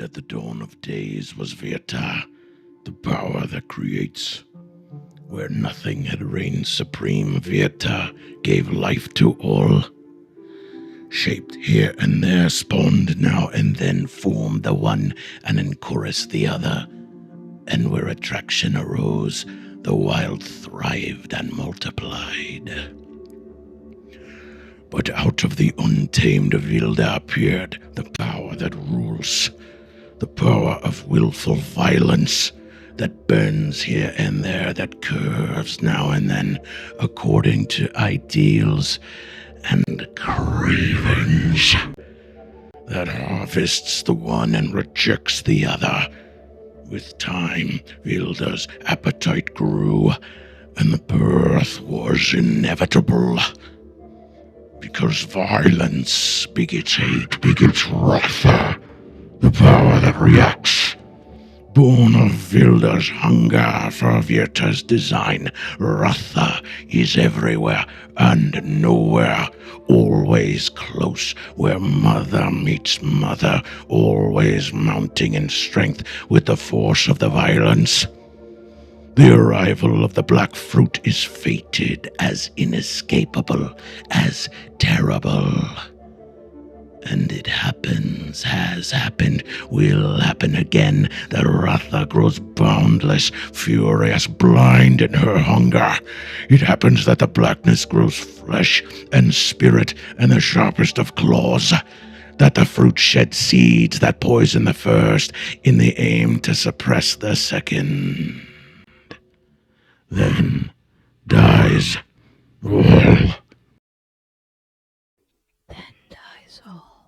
at the dawn of days was Vieta, the power that creates. Where nothing had reigned supreme, Vieta gave life to all. Shaped here and there, spawned now and then, formed the one and in chorus the other. And where attraction arose, the wild thrived and multiplied. But out of the untamed Vilda appeared the power that rules, the power of willful violence that bends here and there, that curves now and then according to ideals and cravings, that harvests the one and rejects the other. With time, Vilda's appetite grew, and the birth was inevitable. Because violence begets hate, begets wrath, the power that reacts. Born of Vilda's hunger for Vieta's design, Ratha is everywhere and nowhere, always close where mother meets mother, always mounting in strength with the force of the violence. The arrival of the black fruit is fated as inescapable, as terrible. And it happens, has happened, will happen again, that Ratha grows boundless, furious, blind in her hunger. It happens that the blackness grows flesh and spirit and the sharpest of claws, that the fruit sheds seeds that poison the first in the aim to suppress the second. Then dies all. Then dies all.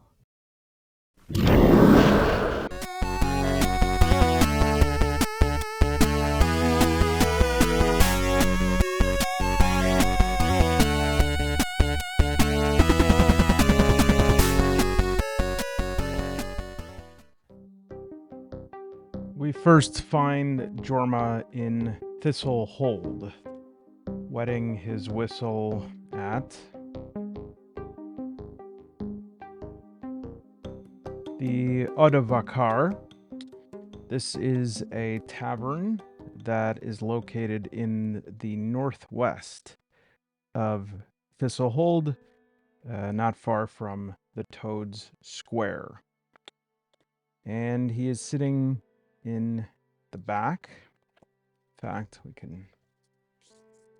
We first find Jorma in Thistle Hold, wetting his whistle at the Odavakar. This is a tavern that is located in the northwest of Thistle Hold, not far from the Toad's Square. And he is sitting in the back. In fact, we can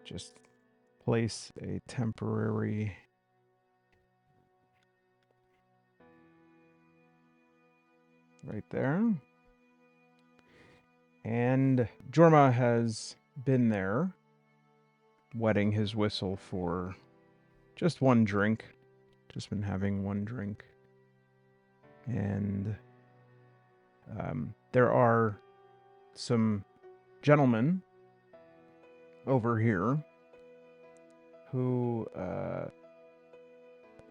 just place a temporary right there. And Jorma has been there, wetting his whistle for just one drink. Just been having one drink. And there are some gentlemen over here who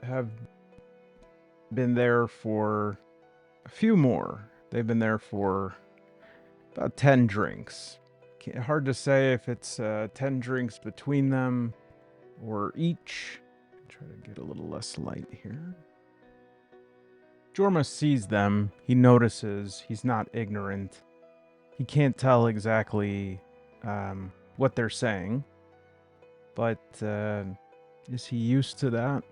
have been there for a few more. They've been there for about 10 drinks. Hard to say if it's 10 drinks between them or each. Try to get a little less light here. Jorma sees them. He notices. He's not ignorant. He can't tell exactly what they're saying. But is he used to that?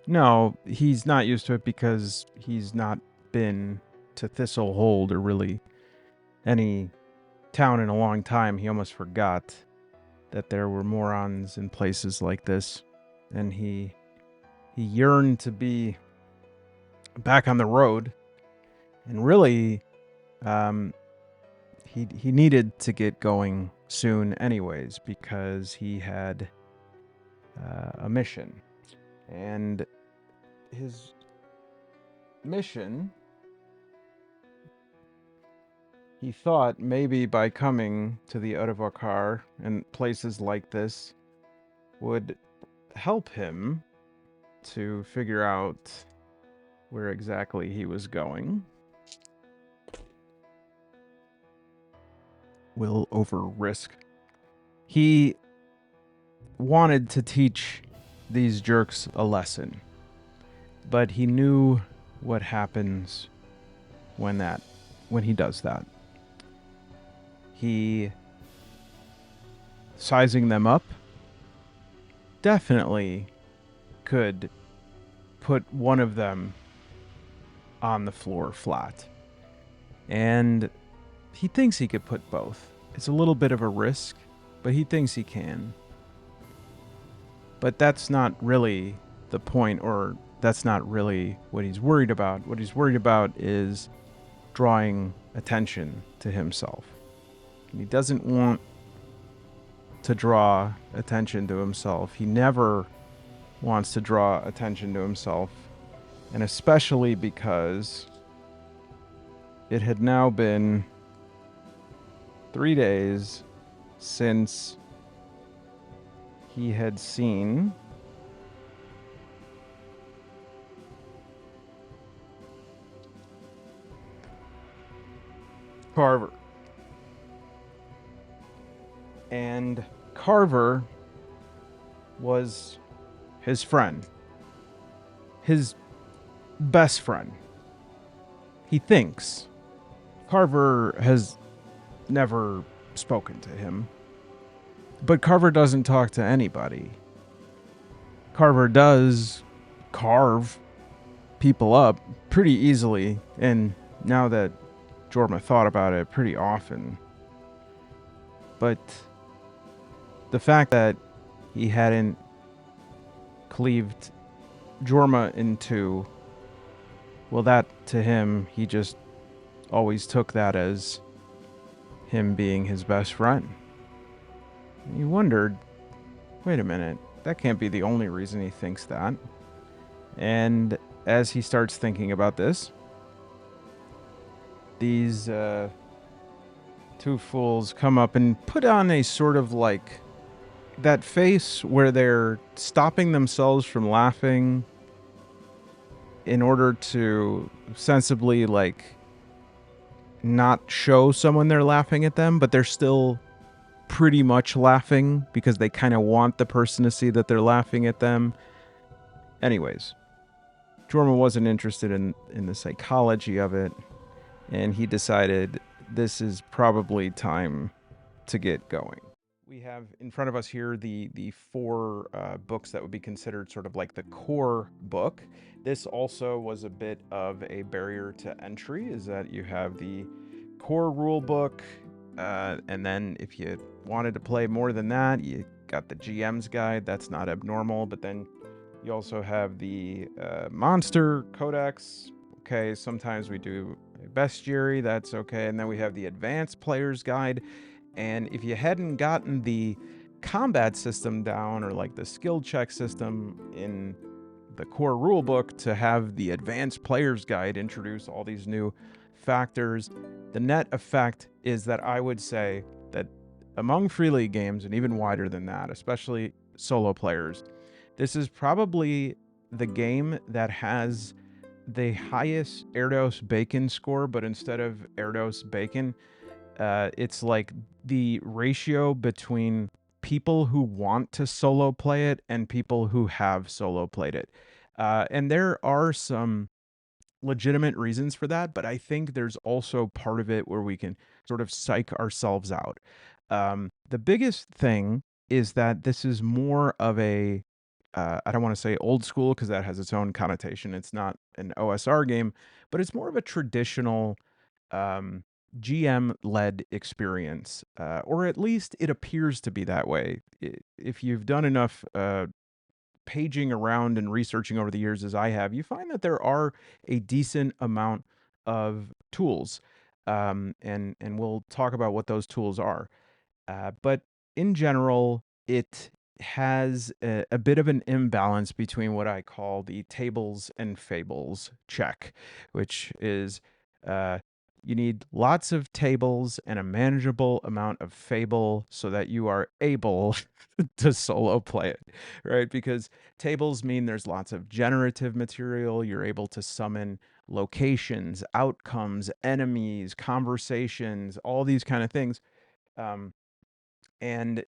No, he's not used to it because he's not been to Thistle Hold or really any town in a long time. He almost forgot that there were morons in places like this. And he yearned to be back on the road. And really, he needed to get going soon anyways, because he had a mission. And his mission, he thought maybe by coming to the Odavakar and places like this would help him to figure out where exactly he was going. Will over risk. He wanted to teach these jerks a lesson, but he knew what happens when he does that. He, sizing them up, definitely could put one of them on the floor flat. And he thinks he could put both. It's a little bit of a risk, but he thinks he can. But that's not really the point, or that's not really what he's worried about. What he's worried about is drawing attention to himself. And he doesn't want to draw attention to himself. He never wants to draw attention to himself. And especially because it had now been 3 days since he had seen Carver. And Carver was his friend. His best friend. He thinks. Carver has never spoken to him. But Carver doesn't talk to anybody. Carver does carve people up pretty easily, and now that Jorma thought about it, pretty often. But the fact that he hadn't cleaved Jorma in two, well, that to him, he just always took that as him being his best friend. And he wondered, wait a minute, that can't be the only reason he thinks that. And as he starts thinking about this, these two fools come up and put on a sort of like that face where they're stopping themselves from laughing in order to sensibly like not show someone they're laughing at them, but they're still pretty much laughing because they kind of want the person to see that they're laughing at them. Anyways, Jorma wasn't interested in the psychology of it, and he decided this is probably time to get going. We have in front of us here the four books that would be considered sort of like the core book. This also was a bit of a barrier to entry, is that you have the core rule book, and then if you wanted to play more than that, you got the GM's guide. That's not abnormal, but then you also have the monster codex. Okay, sometimes we do a bestiary, that's okay. And then we have the advanced player's guide. And if you hadn't gotten the combat system down, or like the skill check system in the core rulebook, to have the advanced player's guide introduce all these new factors, the net effect is that I would say that among free league games, and even wider than that, especially solo players, this is probably the game that has the highest Erdos Bacon score, but instead of Erdos Bacon, it's like the ratio between people who want to solo play it and people who have solo played it. And there are some legitimate reasons for that, but I think there's also part of it where we can sort of psych ourselves out. The biggest thing is that this is more of a I don't want to say old school because that has its own connotation. It's not an OSR game, but it's more of a traditional GM-led experience, or at least it appears to be that way. If you've done enough paging around and researching over the years as I have, you find that there are a decent amount of tools, and we'll talk about what those tools are. But in general, it has a bit of an imbalance between what I call the tables and fables check, which is you need lots of tables and a manageable amount of fable so that you are able to solo play it, right? Because tables mean there's lots of generative material. You're able to summon locations, outcomes, enemies, conversations, all these kind of things. And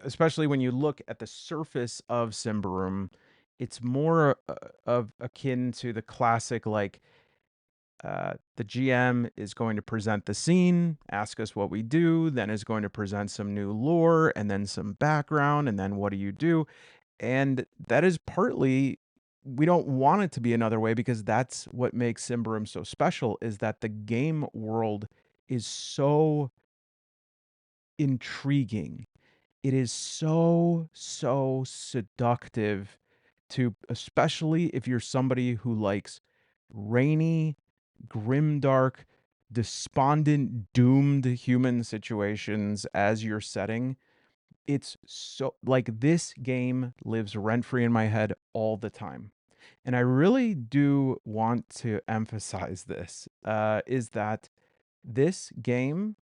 especially when you look at the surface of Symbaroum, it's more of akin to the classic, like, the GM is going to present the scene, ask us what we do, then is going to present some new lore and then some background, and then what do you do? And that is partly, we don't want it to be another way, because that's what makes Symbaroum so special, is that the game world is so intriguing. It is so seductive to, especially if you're somebody who likes rainy, grimdark, despondent, doomed human situations as your setting. It's so, like, this game lives rent free in my head all the time. And I really do want to emphasize this, is that this game,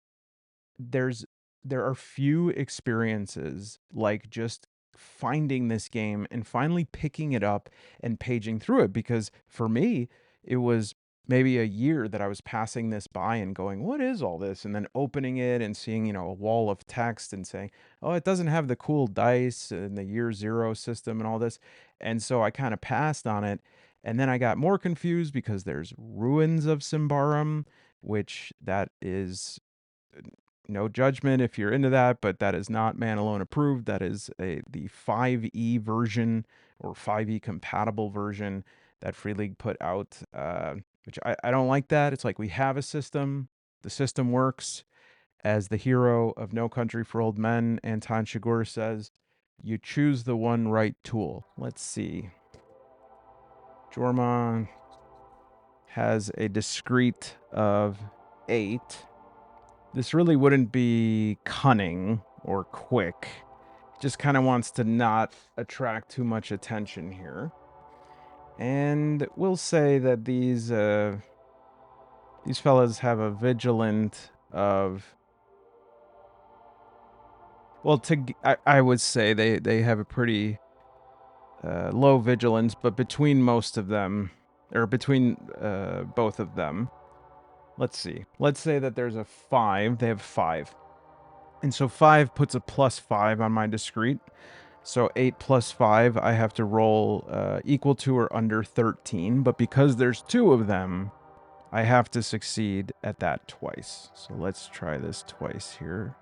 there's there are few experiences like just finding this game and finally picking it up and paging through it, because for me it was maybe a year that I was passing this by and going, what is all this? And then opening it and seeing, a wall of text and saying, oh, it doesn't have the cool dice and the year zero system and all this. And so I kind of passed on it, and then I got more confused because there's Ruins of Symbaroum, which that is, no judgment if you're into that, but that is not Man Alone approved. That is the 5e version, or 5e compatible version, that Free League put out, which I don't like that. It's like, we have a system, the system works. As the hero of No Country for Old Men, Anton Chigurh, says, you choose the one right tool. Let's see. Jorma has a discrete of 8. This really wouldn't be cunning or quick. Just kind of wants to not attract too much attention here. And we'll say that these fellas have a vigilant of... Well, I would say they have a pretty low vigilance, but between most of them, or between both of them, let's see. Let's say that there's a 5. They have 5. And so 5 puts a +5 on my discrete. So 8 plus 5, I have to roll equal to or under 13. But because there's 2 of them, I have to succeed at that twice. So let's try this twice here.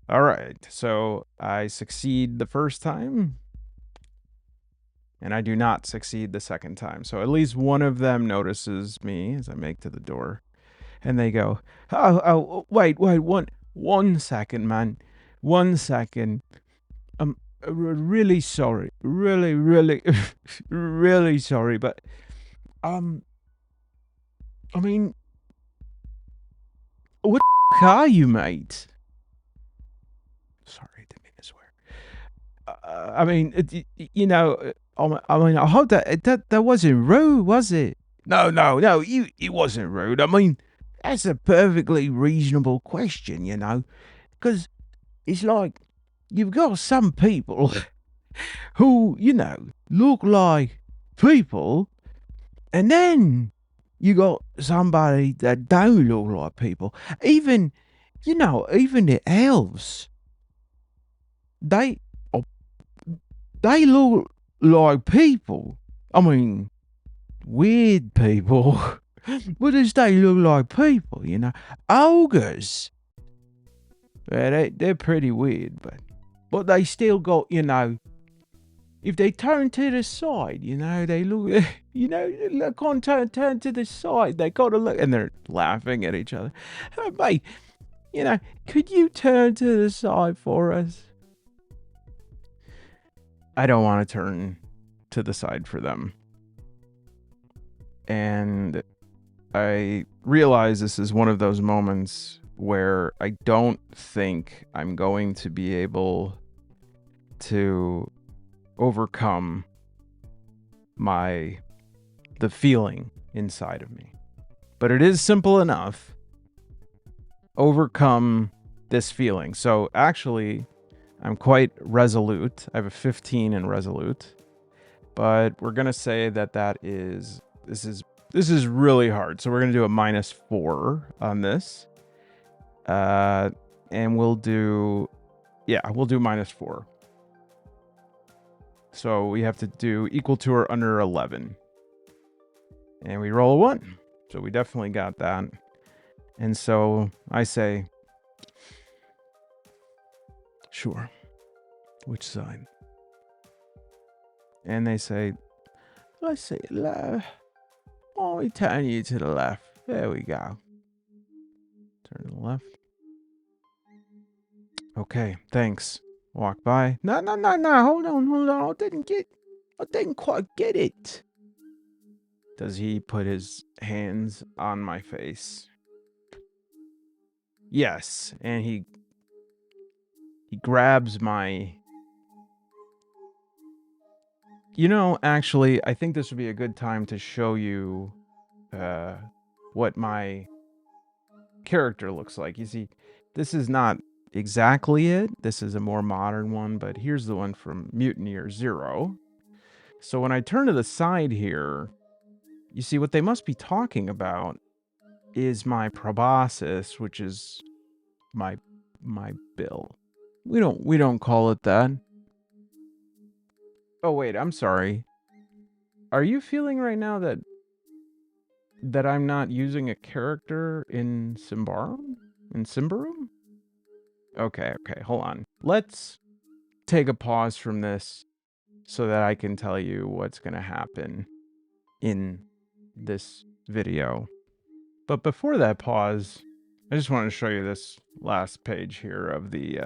All right. So I succeed the first time, and I do not succeed the second time. So at least one of them notices me as I make to the door. And they go, oh, wait, one second, man. 1 second. I'm really sorry. Really, really sorry. But, I mean, what the are you, mate? Sorry, didn't mean to swear. I mean, I hope that wasn't rude, was it? No, it wasn't rude. I mean, that's a perfectly reasonable question, because it's like, you've got some people who, look like people, and then you got somebody that don't look like people. Even the elves, they look like people. I mean, weird people. But they look like people, Ogres, well, they're pretty weird, but they still got, if they turn to the side, they look, look on, turn to the side, they gotta look, and they're laughing at each other. Oh, mate, could you turn to the side for us? I don't want to turn to the side for them. And I realize this is one of those moments where I don't think I'm going to be able to overcome the feeling inside of me. But it is simple enough. Overcome this feeling. So actually, I'm quite resolute. I have a 15 in resolute. But we're going to say that this is really hard. So we're going to do a -4 on this. And we'll do -4. So we have to do equal to or under 11. And we roll a 1. So we definitely got that. And so I say, sure. Which side? And they say, I say left. Oh, we turn you to the left. There we go. Turn to the left. Okay, thanks. Walk by. No. Hold on. I didn't quite get it. Does he put his hands on my face? Yes, and he grabs my... Actually, I think this would be a good time to show you what my character looks like. You see, this is not exactly it. This is a more modern one, but here's the one from Mutineer 0. So when I turn to the side here, you see what they must be talking about is my proboscis, which is my bill. We don't call it that. Oh wait, I'm sorry. Are you feeling right now that I'm not using a character in Symbaroum? In Symbaroum? Okay, hold on. Let's take a pause from this so that I can tell you what's going to happen in this video. But before that pause, I just want to show you this last page here of the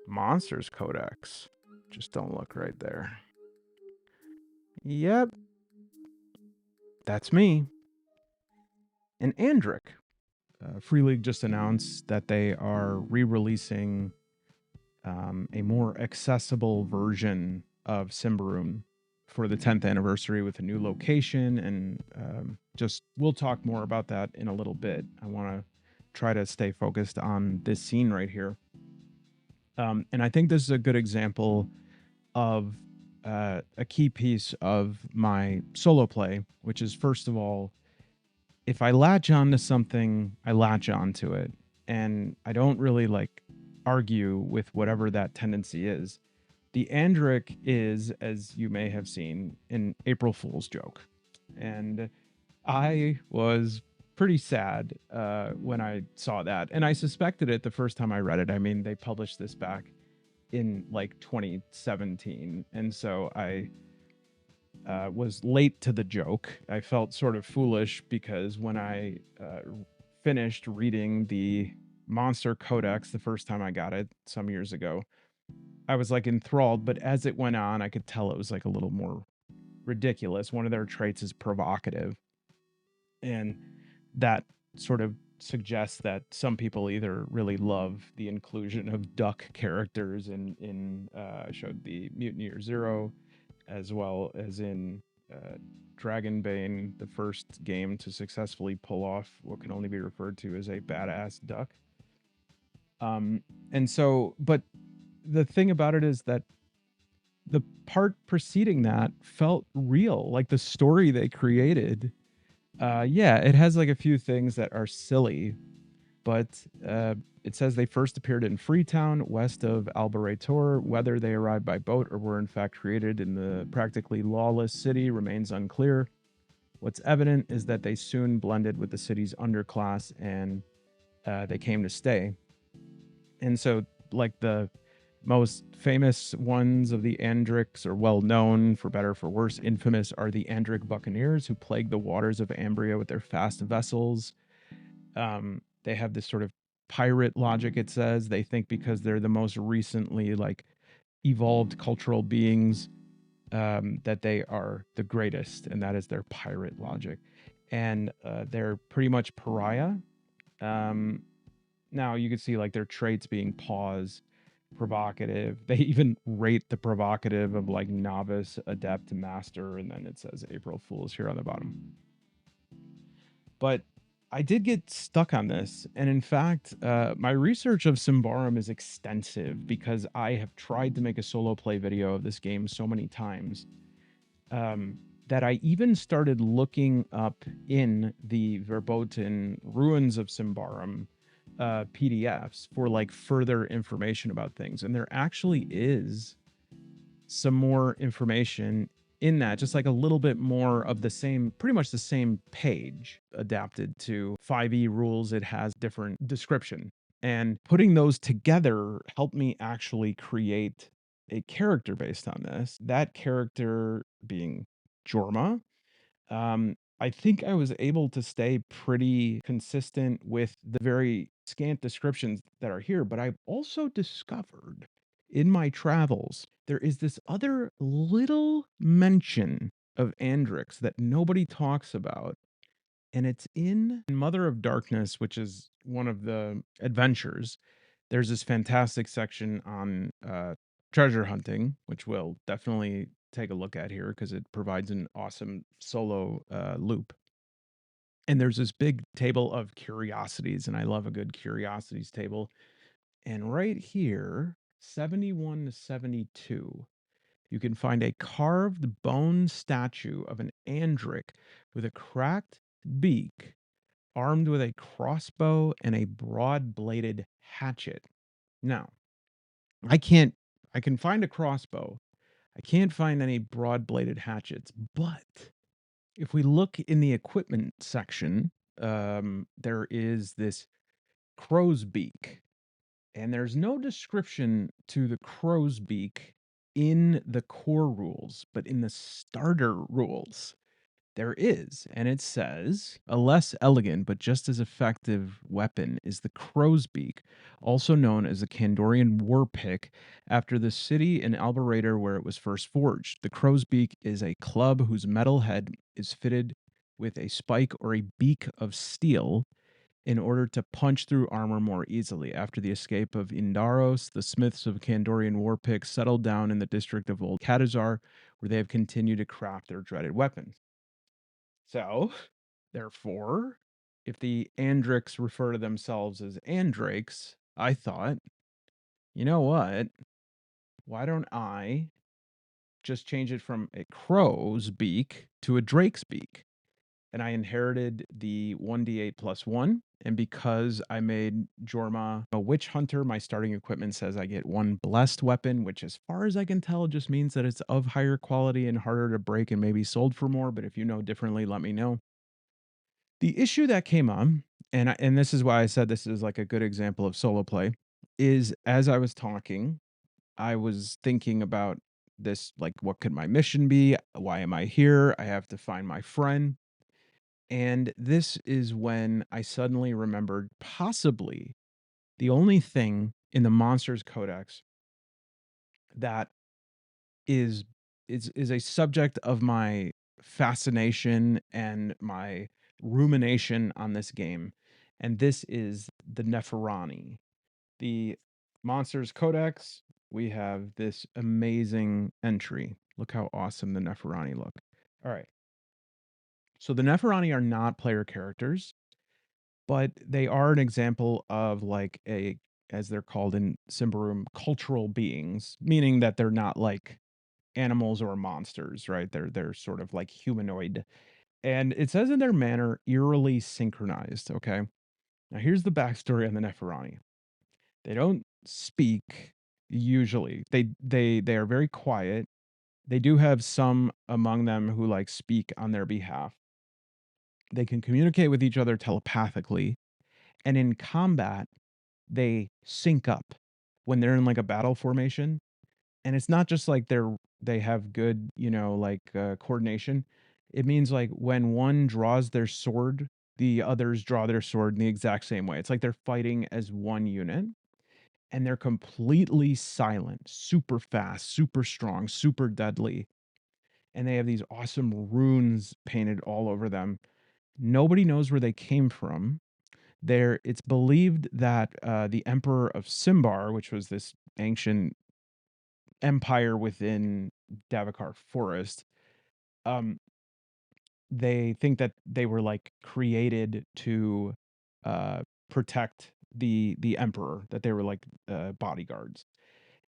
Monsters Codex. Just don't look right there. Yep. That's me. And Andrik. Free League just announced that they are re-releasing a more accessible version of Symbaroum for the 10th anniversary with a new location, and we'll talk more about that in a little bit. I want to try to stay focused on this scene right here. And I think this is a good example of a key piece of my solo play, which is, first of all, if I latch onto something, I latch onto it. And I don't really argue with whatever that tendency is. The Andrik is, as you may have seen, an April Fool's joke. And I was pretty sad when I saw that. And I suspected it the first time I read it. I mean, they published this back in 2017. And so I was late to the joke. I felt sort of foolish because when I finished reading the Monster Codex the first time I got it some years ago, I was enthralled, but as it went on, I could tell it was a little more ridiculous. One of their traits is provocative. And that sort of suggests that some people either really love the inclusion of duck characters in showed the Mutineer 0, as well as in Dragonbane, the first game to successfully pull off what can only be referred to as a badass duck. And so, but the thing about it is that the part preceding that felt real, like the story they created. Yeah, it has a few things that are silly, but it says they first appeared in Freetown, west of Alberator. Whether they arrived by boat or were in fact created in the practically lawless city remains unclear. What's evident is that they soon blended with the city's underclass, and they came to stay. And so, the most famous ones of the Andriks, are well known, for better or for worse. Infamous are the Andrik buccaneers who plagued the waters of Ambria with their fast vessels. They have this sort of pirate logic, it says. They think because they're the most recently evolved cultural beings, that they are the greatest, and that is their pirate logic. And they're pretty much pariah. Now you can see their traits being pause, provocative. They even rate the provocative of novice, adept, master, and then it says April Fools here on the bottom. But I did get stuck on this, and in fact, my research of Symbaroum is extensive because I have tried to make a solo play video of this game so many times that I even started looking up in the verboten Ruins of Symbaroum PDFs for further information about things. And there actually is some more information in that, just like a little bit more of the same, pretty much the same page adapted to 5e rules. It has different description. And putting those together helped me actually create a character based on this. That character being Jorma. I think I was able to stay pretty consistent with the very scant descriptions that are here, but I've also discovered in my travels there is this other little mention of Andrix that nobody talks about, and it's in Mother of Darkness, which is one of the adventures. There's this fantastic section on treasure hunting, which we'll definitely take a look at here because it provides an awesome solo loop. And there's this big table of curiosities, and I love a good curiosities table. And right here, 71 to 72, you can find a carved bone statue of an Andrik with a cracked beak, armed with a crossbow and a broad-bladed hatchet. Now, I can find a crossbow. I can't find any broad-bladed hatchets, but if we look in the equipment section, there is this crow's beak, and there's no description to the crow's beak in the core rules, but in the starter rules, there is, and it says a less elegant but just as effective weapon is the crow's beak, also known as the Kandorian war pick, after the city in Albereter where it was first forged. The crow's beak is a club whose metal head is fitted with a spike or a beak of steel in order to punch through armor more easily. After the escape of Indaros, the smiths of Kandorian war picks settled down in the district of Old Kadazar, where they have continued to craft their dreaded weapons. So, therefore, if the Andriks refer to themselves as Andrakes, I thought, you know what? Why don't I just change it from a crow's beak to a drake's beak? And I inherited the 1d8 plus 1. And because I made Jorma a witch hunter, my starting equipment says I get one blessed weapon, which, as far as I can tell, just means that it's of higher quality and harder to break and maybe sold for more. But if you know differently, let me know. The issue that came on, and this is why I said this is like a good example of solo play, is as I was talking, I was thinking about this, like, what could my mission be? Why am I here? I have to find my friend. And this is when I suddenly remembered possibly the only thing in the Monsters Codex that is is a subject of my fascination and my rumination on this game, and this is the Nefarani. The Monsters Codex, we have this amazing entry. Look how awesome the Nefarani look. All right. So the Nefarani are not player characters, but they are an example of like a, as they're called in Symbaroum, cultural beings, meaning that they're not like animals or monsters, right? They're sort of like humanoid. And it says in their manner eerily synchronized, okay? Now here's the backstory on the Neferani. They don't speak usually. They are very quiet. They do have some among them who like speak on their behalf. They can communicate with each other telepathically, and in combat they sync up when they're in like a battle formation. And it's not just like they have good, coordination. It means like when one draws their sword, the others draw their sword in the exact same way. It's like they're fighting as one unit, and they're completely silent, super fast, super strong, super deadly. And they have these awesome runes painted all over them. Nobody knows where they came from. It's believed that the Emperor of Symbar, which was this ancient empire within Davokar Forest, um, they think that they were like created to protect the emperor, that they were like bodyguards.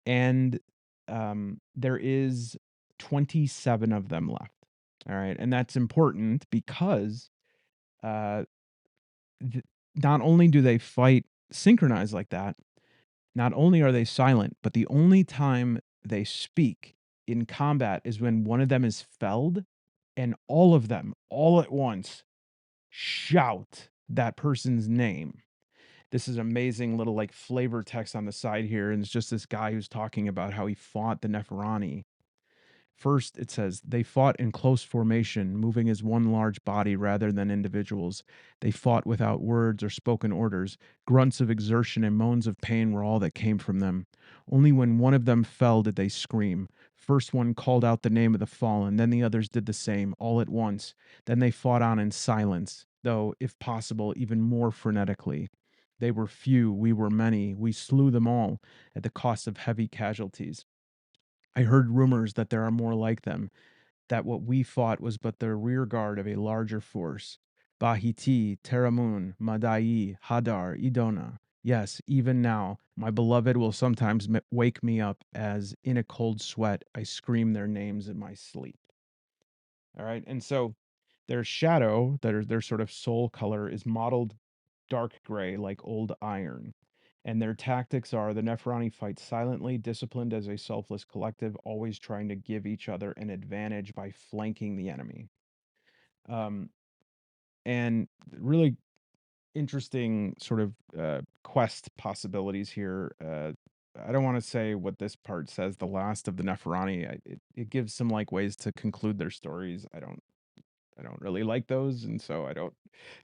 And there is 27 of them left. All right, and that's important because uh, th- not only do they fight synchronized like that, not only are they silent, but the only time they speak in combat is when one of them is felled and all of them, all at once, shout that person's name. This is amazing little like flavor text on the side here. And it's just this guy who's talking about how he fought the Nefarani. First, it says, they fought in close formation, moving as one large body rather than individuals. They fought without words or spoken orders. Grunts of exertion and moans of pain were all that came from them. Only when one of them fell did they scream. First one called out the name of the fallen, then the others did the same, all at once. Then they fought on in silence, though, if possible, even more frenetically. They were few, we were many. We slew them all, at the cost of heavy casualties. I heard rumors that there are more like them, that what we fought was but the rear guard of a larger force. Bahiti, Teramun, Madai, Hadar, Idona. Yes, even now, my beloved will sometimes wake me up as, in a cold sweat, I scream their names in my sleep. All right, and so their shadow, their sort of soul color, is mottled dark gray like old iron. And their tactics are the Nefarani fight silently, disciplined as a selfless collective, always trying to give each other an advantage by flanking the enemy. Um, and really interesting sort of quest possibilities here. I don't want to say what this part says, the last of the Nefarani. It gives some like ways to conclude their stories. I don't really like those, and so I don't.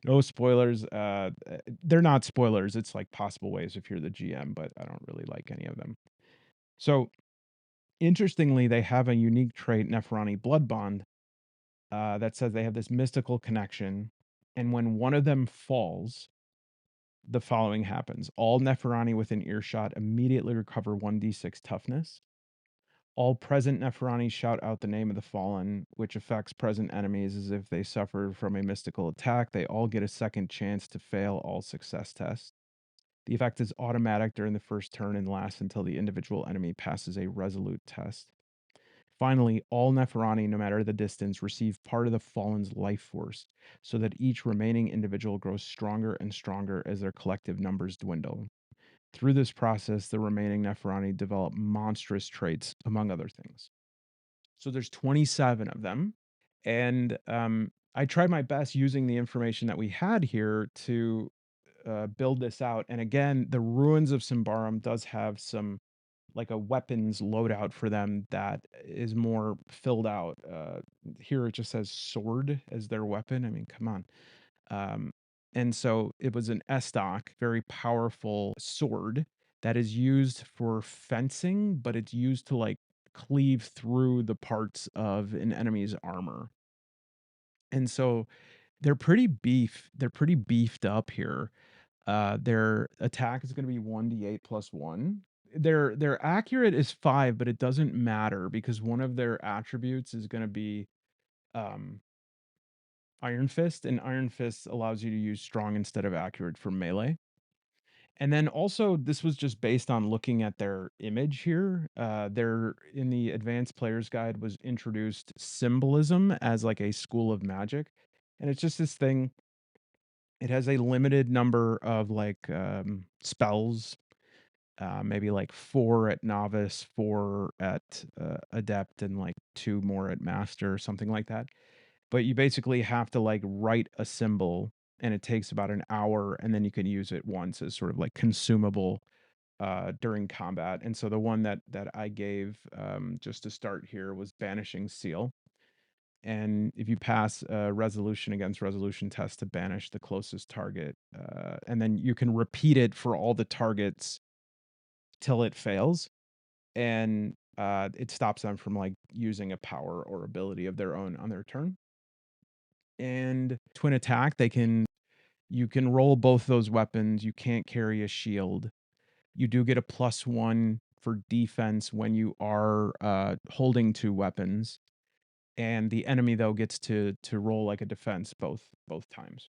No spoilers. They're not spoilers. It's like possible ways if you're the GM, but I don't really like any of them. So interestingly, they have a unique trait, Nefarani Blood Bond, that says they have this mystical connection, and when one of them falls, the following happens: all Nefarani within earshot immediately recover 1d6 toughness. All present Nefarani shout out the name of the fallen, which affects present enemies as if they suffered from a mystical attack. They all get a second chance to fail all success tests. The effect is automatic during the first turn and lasts until the individual enemy passes a resolute test. Finally, all Nefarani, no matter the distance, receive part of the fallen's life force, so that each remaining individual grows stronger and stronger as their collective numbers dwindle. Through this process, the remaining Nefarani develop monstrous traits, among other things. So there's 27 of them. And I tried my best using the information that we had here to build this out. And again, the Ruins of Symbaroum does have some like a weapons loadout for them that is more filled out. Here it just says sword as their weapon. I mean, come on. Um, and so it was an Estoc, very powerful sword that is used for fencing, but it's used to like cleave through the parts of an enemy's armor. And so they're pretty beefed up here. Their attack is going to be 1d8 plus 1. Their accurate is 5, but it doesn't matter because one of their attributes is going to be um Iron Fist, and Iron Fist allows you to use strong instead of accurate for melee. And then also, this was just based on looking at their image here. There in the advanced player's guide was introduced symbolism as like a school of magic, and it's just this thing. It has a limited number of like spells, maybe like 4 at novice, 4 at adept, and like 2 more at master, something like that. But you basically have to like write a symbol, and it takes about an hour, and then you can use it once as sort of like consumable during combat. And so the one that I gave just to start here was Banishing Seal. And if you pass a resolution against resolution test to banish the closest target, and then you can repeat it for all the targets till it fails, and it stops them from like using a power or ability of their own on their turn. And twin attack, you can roll both those weapons. You can't carry a shield. You do get a +1 for defense when you are holding 2 weapons, and the enemy though gets to roll like a defense both times.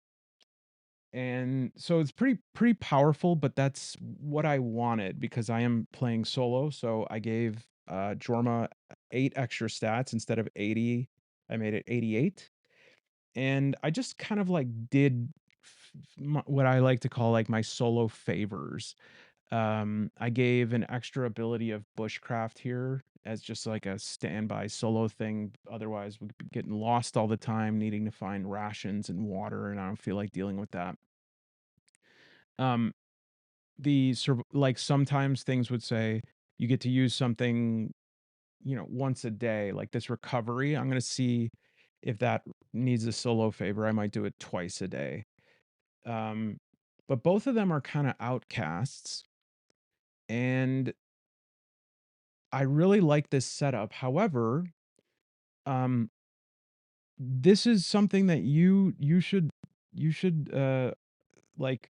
And so it's pretty powerful, but that's what I wanted because I am playing solo. So I gave Jorma 8 extra stats instead of 80. I made it 88. And I just kind of like did what I like to call like my solo favors. I gave an extra ability of bushcraft here as just like a standby solo thing. Otherwise, we'd be getting lost all the time, needing to find rations and water, and I don't feel like dealing with that. Um, like sometimes things would say you get to use something, once a day, like this recovery. I'm gonna see if that needs a solo favor. I might do it twice a day. Um, but both of them are kind of outcasts, and I really like this setup. However, um, this is something that you should like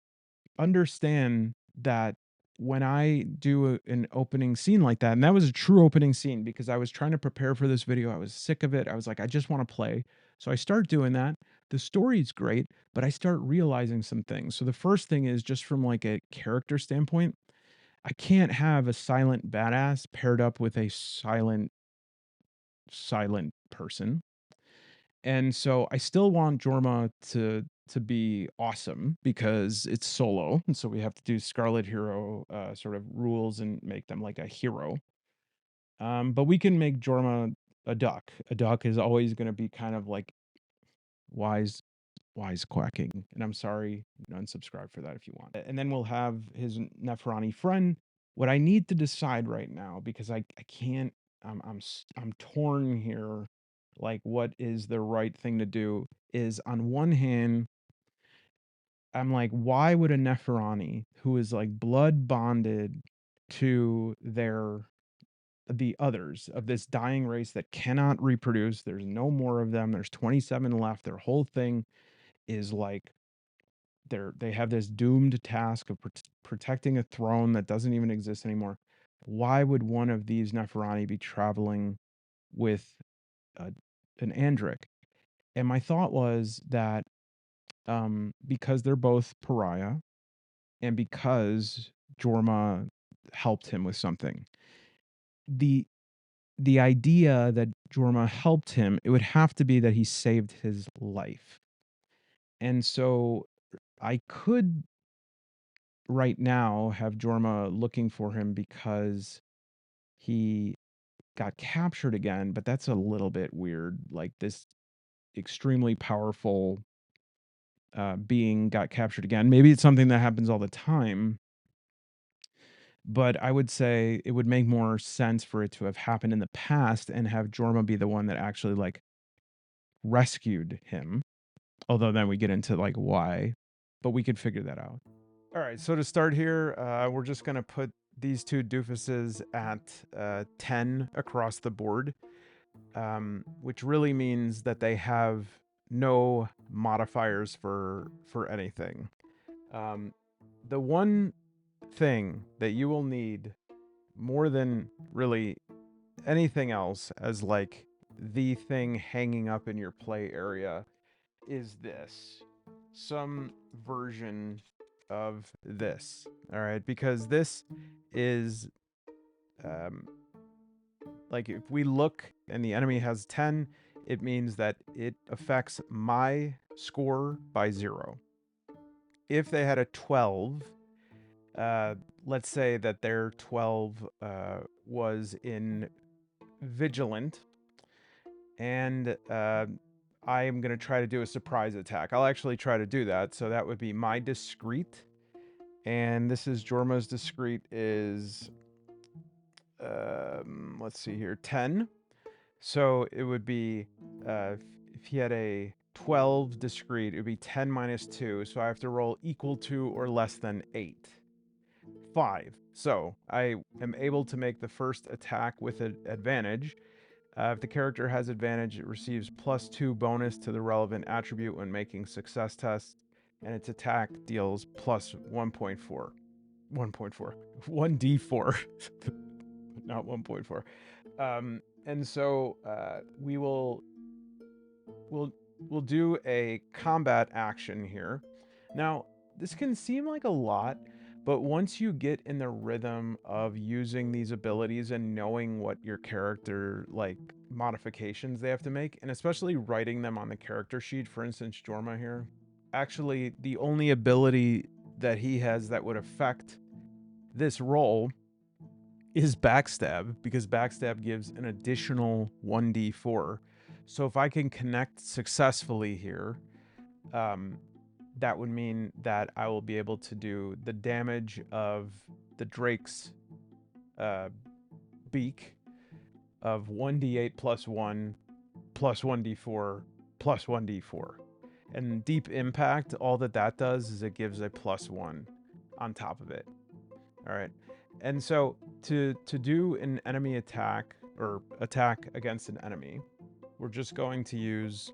understand that when I do an opening scene like that, and that was a true opening scene because I was trying to prepare for this video. I was sick of it. I was like, I just want to play. So I start doing that. The story's great, but I start realizing some things. So the first thing is just from like a character standpoint, I can't have a silent badass paired up with a silent person. And so I still want Jorma to be awesome because it's solo, and so we have to do Scarlet Hero sort of rules and make them like a hero. But we can make Jorma a duck. A duck is always going to be kind of like wise, wise quacking. And I'm sorry, unsubscribe for that if you want. And then we'll have his Nefarani friend. What I need to decide right now, because I can't, I'm torn here. Like, what is the right thing to do? Is on one hand, I'm like, why would a Neferani who is like blood bonded to the others of this dying race that cannot reproduce? There's no more of them. There's 27 left. Their whole thing is like they have this doomed task of protecting a throne that doesn't even exist anymore. Why would one of these Neferani be traveling with a, an Andrik? And my thought was that because they're both pariah and because Jorma helped him with something, the the idea that Jorma helped him, it would have to be that he saved his life. And so I could right now have Jorma looking for him because he got captured again, but that's a little bit weird. Like this extremely powerful being got captured again. Maybe it's something that happens all the time, but I would say it would make more sense for it to have happened in the past and have Jorma be the one that actually like rescued him. Although then we get into like why, but we could figure that out. All right, so to start here, we're just gonna put these two doofuses at 10 across the board, which really means that they have no modifiers for anything. The one thing that you will need more than really anything else as like the thing hanging up in your play area is this, some version of this. All right, because this is like if we look and the enemy has 10, it means that it affects my score by 0. If they had a 12, let's say that their 12 was in vigilant, and I am going to try to do a surprise attack. I'll actually try to do that. So that would be my discreet. And this is Jorma's discreet is, let's see here, 10. So it would be, if he had a 12 discreet, it would be 10 minus 2. So I have to roll equal to or less than 8. 5. So I am able to make the first attack with an advantage. If the character has advantage, it receives +2 bonus to the relevant attribute when making success tests, and its attack deals plus 1.4. 1d4, not 1.4. And so we'll do a combat action here. Now, this can seem like a lot, but once you get in the rhythm of using these abilities and knowing what your character like modifications they have to make, and especially writing them on the character sheet, for instance, Jorma here, actually the only ability that he has that would affect this roll is backstab, because backstab gives an additional 1d4. So if I can connect successfully here, that would mean that I will be able to do the damage of the Drake's beak of 1d8 plus 1 plus 1d4 plus 1d4. And deep impact, all that does is it gives a +1 on top of it. All right. And so to do an enemy attack or attack against an enemy, we're just going to use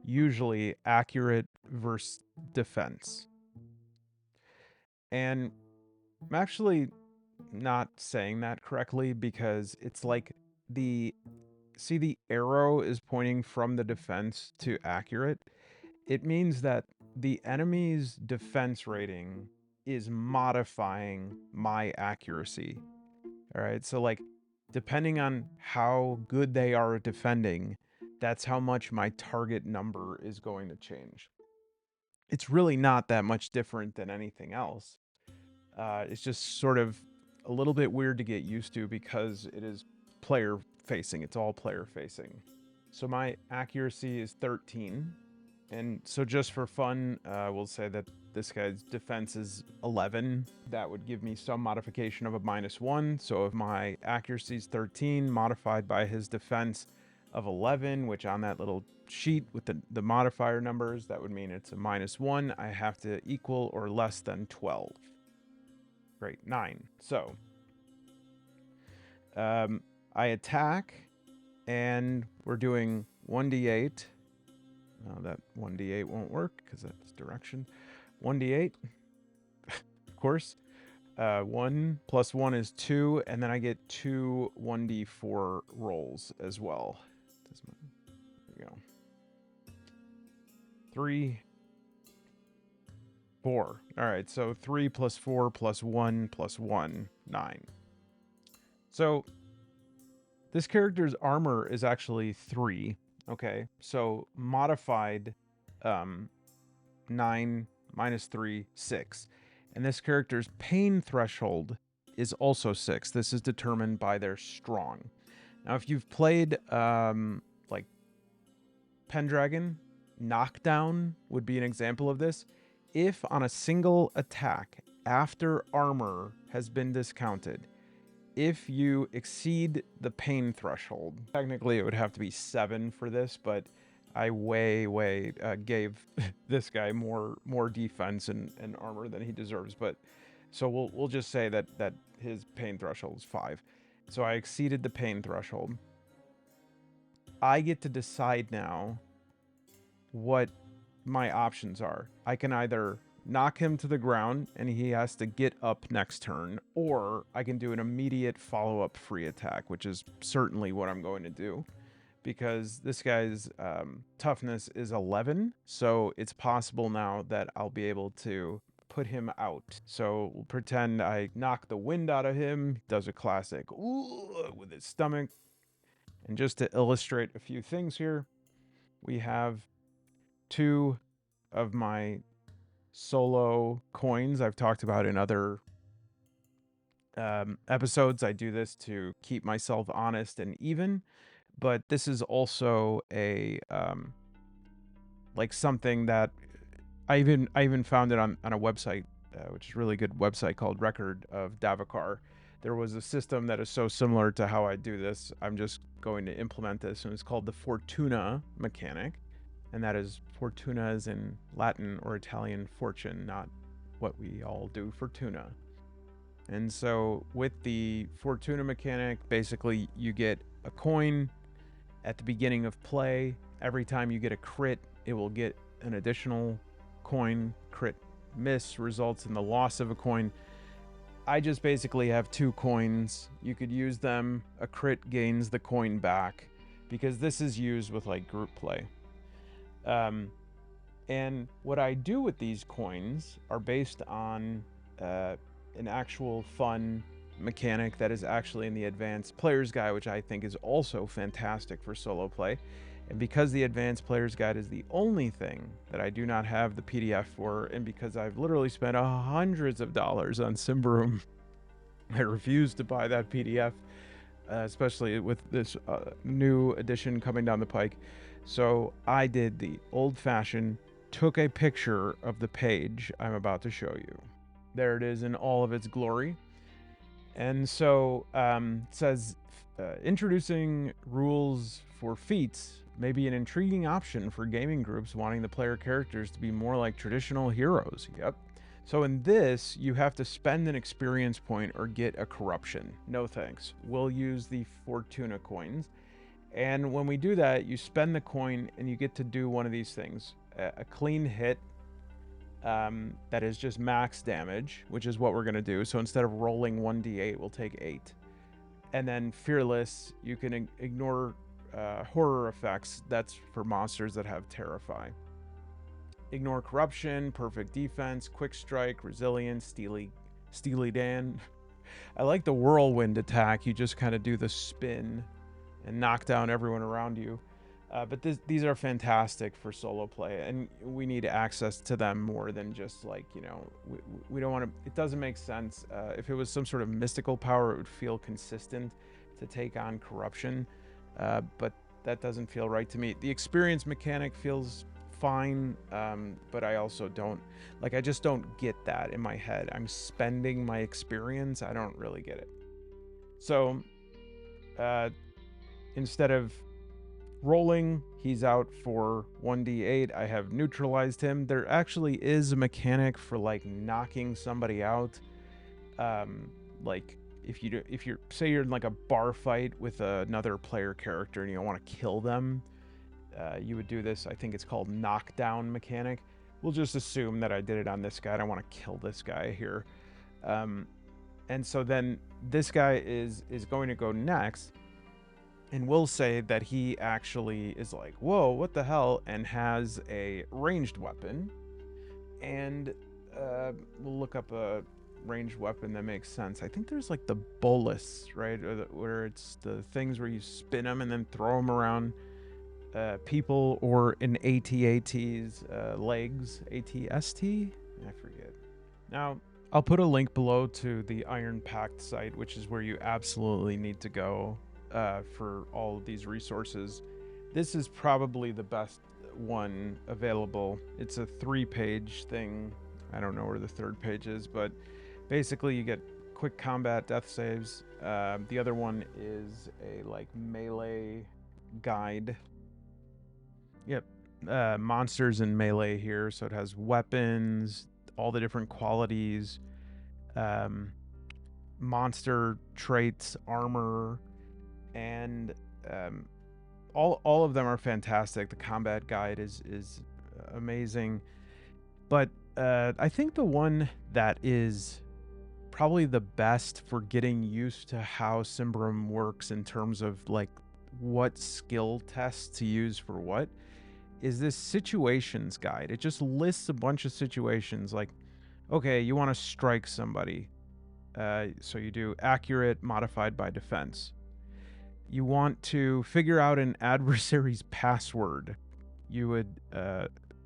usually accurate versus defense. And I'm actually not saying that correctly, because it's like the arrow is pointing from the defense to accurate. It means that the enemy's defense rating is modifying my accuracy. All right. So, like, depending on how good they are at defending, that's how much my target number is going to change. It's really not that much different than anything else. It's just sort of a little bit weird to get used to because it is player facing. It's all player facing. So my accuracy is 13. And so just for fun, we'll say that this guy's defense is 11. That would give me some modification of a -1. So if my accuracy is 13 modified by his defense of 11, which on that little sheet with the modifier numbers, that would mean it's a -1. I have to equal or less than 12. Great, 9. So I attack, and we're doing 1d8. That 1d8 won't work because that's direction. 1d8, of course. 1 plus 1 is 2, and then I get 2 1d4 rolls as well. There we go. 3, 4. All right, so 3 plus 4 plus 1 plus 1, 9. So this character's armor is actually 3. Okay, so modified 9 minus 3, 6. And this character's pain threshold is also 6. This is determined by their strong. Now, if you've played like Pendragon, knockdown would be an example of this. If on a single attack after armor has been discounted, if you exceed the pain threshold, technically it would have to be 7 for this, but I way gave this guy more defense and armor than he deserves. But so we'll just say that his pain threshold is 5. So I exceeded the pain threshold. I get to decide now what my options are. I can either knock him to the ground and he has to get up next turn, or I can do an immediate follow-up free attack, which is certainly what I'm going to do, because this guy's toughness is 11, so it's possible now that I'll be able to put him out. So we'll pretend I knock the wind out of him. He does a classic ooh with his stomach. And just to illustrate a few things here, we have 2 of my solo coins I've talked about in other episodes. I do this to keep myself honest and even, but this is also a like something that I even found it on a website, which is a really good website called Record of Davokar. There was a system that is so similar to how I do this. I'm just going to implement this, and it's called the Fortuna mechanic. And that is, fortuna is in Latin or Italian fortune, not what we all do for tuna. And so with the Fortuna mechanic, basically you get a coin at the beginning of play. Every time you get a crit, it will get an additional coin. Crit miss results in the loss of a coin. I just basically have 2 coins. You could use them. A crit gains the coin back, because this is used with like group play. And what I do with these coins are based on an actual fun mechanic that is actually in the Advanced Player's Guide, which I think is also fantastic for solo play. And because the Advanced Player's Guide is the only thing that I do not have the PDF for, and because I've literally spent hundreds of dollars on Symbaroum, I refuse to buy that PDF, especially with this new edition coming down the pike. So I did the old-fashioned, took a picture of the page I'm about to show you. There it is in all of its glory. And so it says, introducing rules for feats may be an intriguing option for gaming groups wanting the player characters to be more like traditional heroes. Yep. So in this, you have to spend an experience point or get a corruption. No thanks. We'll use the Fortuna coins. And when we do that, you spend the coin and you get to do one of these things. A clean hit that is just max damage, which is what we're going to do. So instead of rolling 1d8, we'll take 8. And then Fearless, you can ignore horror effects. That's for monsters that have Terrify. Ignore Corruption, Perfect Defense, Quick Strike, Resilience, Steely Dan. I like the Whirlwind attack. You just kind of do the spin and knock down everyone around you. But these are fantastic for solo play, and we need access to them more than just like, we don't want to, it doesn't make sense. If it was some sort of mystical power, it would feel consistent to take on Corruption, but that doesn't feel right to me. The experience mechanic feels fine, but I also don't, I just don't get that in my head. I'm spending my experience. I don't really get it. So instead of rolling, he's out for 1d8. I have neutralized him. There actually is a mechanic for knocking somebody out. If you're say you're in a bar fight with another player character and you don't want to kill them, you would do this. I think it's called knockdown mechanic. We'll just assume that I did it on this guy. I don't want to kill this guy here. And so then this guy is going to go next. And we'll say that he actually is like, whoa, what the hell? And has a ranged weapon. And we'll look up a ranged weapon that makes sense. I think there's the bolus, right? Where it's the things where you spin them and then throw them around people, or in AT-AT's legs. AT-ST? I forget. Now, I'll put a link below to the Iron Pact site, which is where you absolutely need to go for all of these resources. This is probably the best one available. It's a 3-page thing. I don't know where the 3rd page is, but basically you get quick combat death saves. The other one is a melee guide. Yep. Monsters in melee here, so it has weapons, all the different qualities, monster traits, armor, and all of them are fantastic. The combat guide is amazing, but I think the one that is probably the best for getting used to how Symbaroum works in terms of what skill tests to use for what is this situations guide. It just lists a bunch of situations, okay, you want to strike somebody, so you do accurate modified by defense. You want to figure out an adversary's password. You would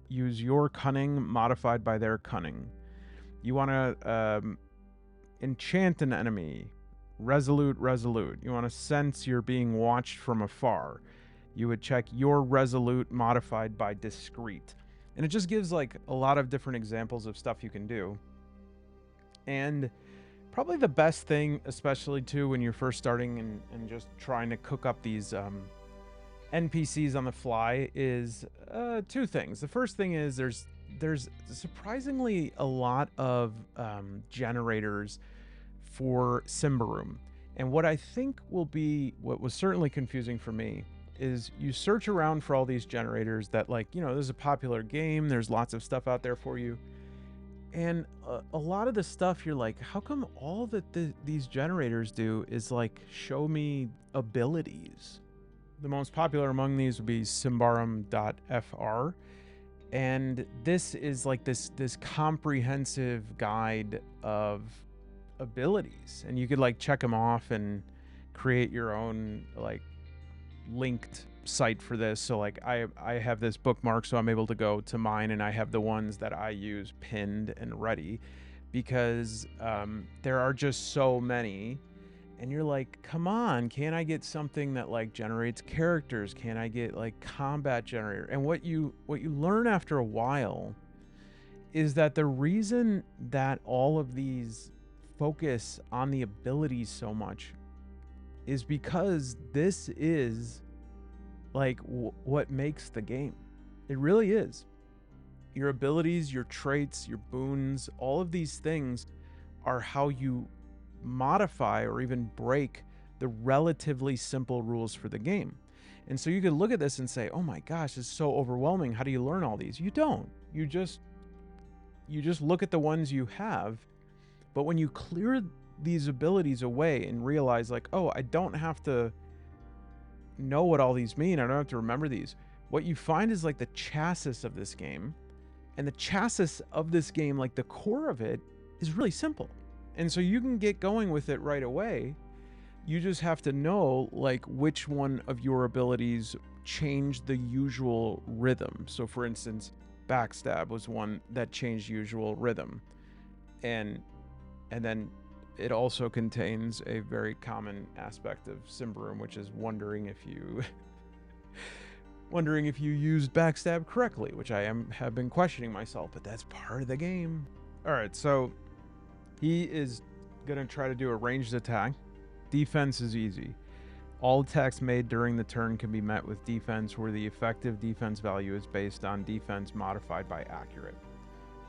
use your cunning modified by their cunning. You want to enchant an enemy. Resolute. You want to sense you're being watched from afar. You would check your resolute modified by discreet. And it just gives a lot of different examples of stuff you can do. And probably the best thing, especially too when you're first starting and just trying to cook up these NPCs on the fly, is 2 things. The first thing is there's surprisingly a lot of generators for Symbaroum. And what I think what was certainly confusing for me is you search around for all these generators that this is a popular game, there's lots of stuff out there for you. And a lot of the stuff you're like, how come all that these generators do is show me abilities? The most popular among these would be Symbaroum.fr. And this is this comprehensive guide of abilities. And you could check them off and create your own linked site for this. So I have this bookmark, so I'm able to go to mine and I have the ones that I use pinned and ready. because there are just so many. And you're like, come on, can't I get something that like generates characters? Can't I get like combat generator? And what you learn after a while is that the reason that all of these focus on the abilities so much is because this is like what makes the game. It really is. Your abilities, your traits, your boons, all of these things are how you modify or even break the relatively simple rules for the game. And so you could look at this and say, "Oh my gosh, it's so overwhelming. How do you learn all these?" You don't. You just look at the ones you have. But when you clear these abilities away and realize like, "Oh, I don't have to know what all these mean. I don't have to remember these." What you find is like the chassis of this game. And the chassis of this game, like the core of it, is really simple. And so you can get going with it right away. You just have to know like which one of your abilities change the usual rhythm. So for instance, backstab was one that changed usual rhythm. And then it also contains a very common aspect of Symbaroum, which is wondering if you used backstab correctly, which I have been questioning myself, but that's part of the game. All right, so he is gonna try to do a ranged attack. Defense is easy. All attacks made during the turn can be met with defense, where the effective defense value is based on defense modified by accurate.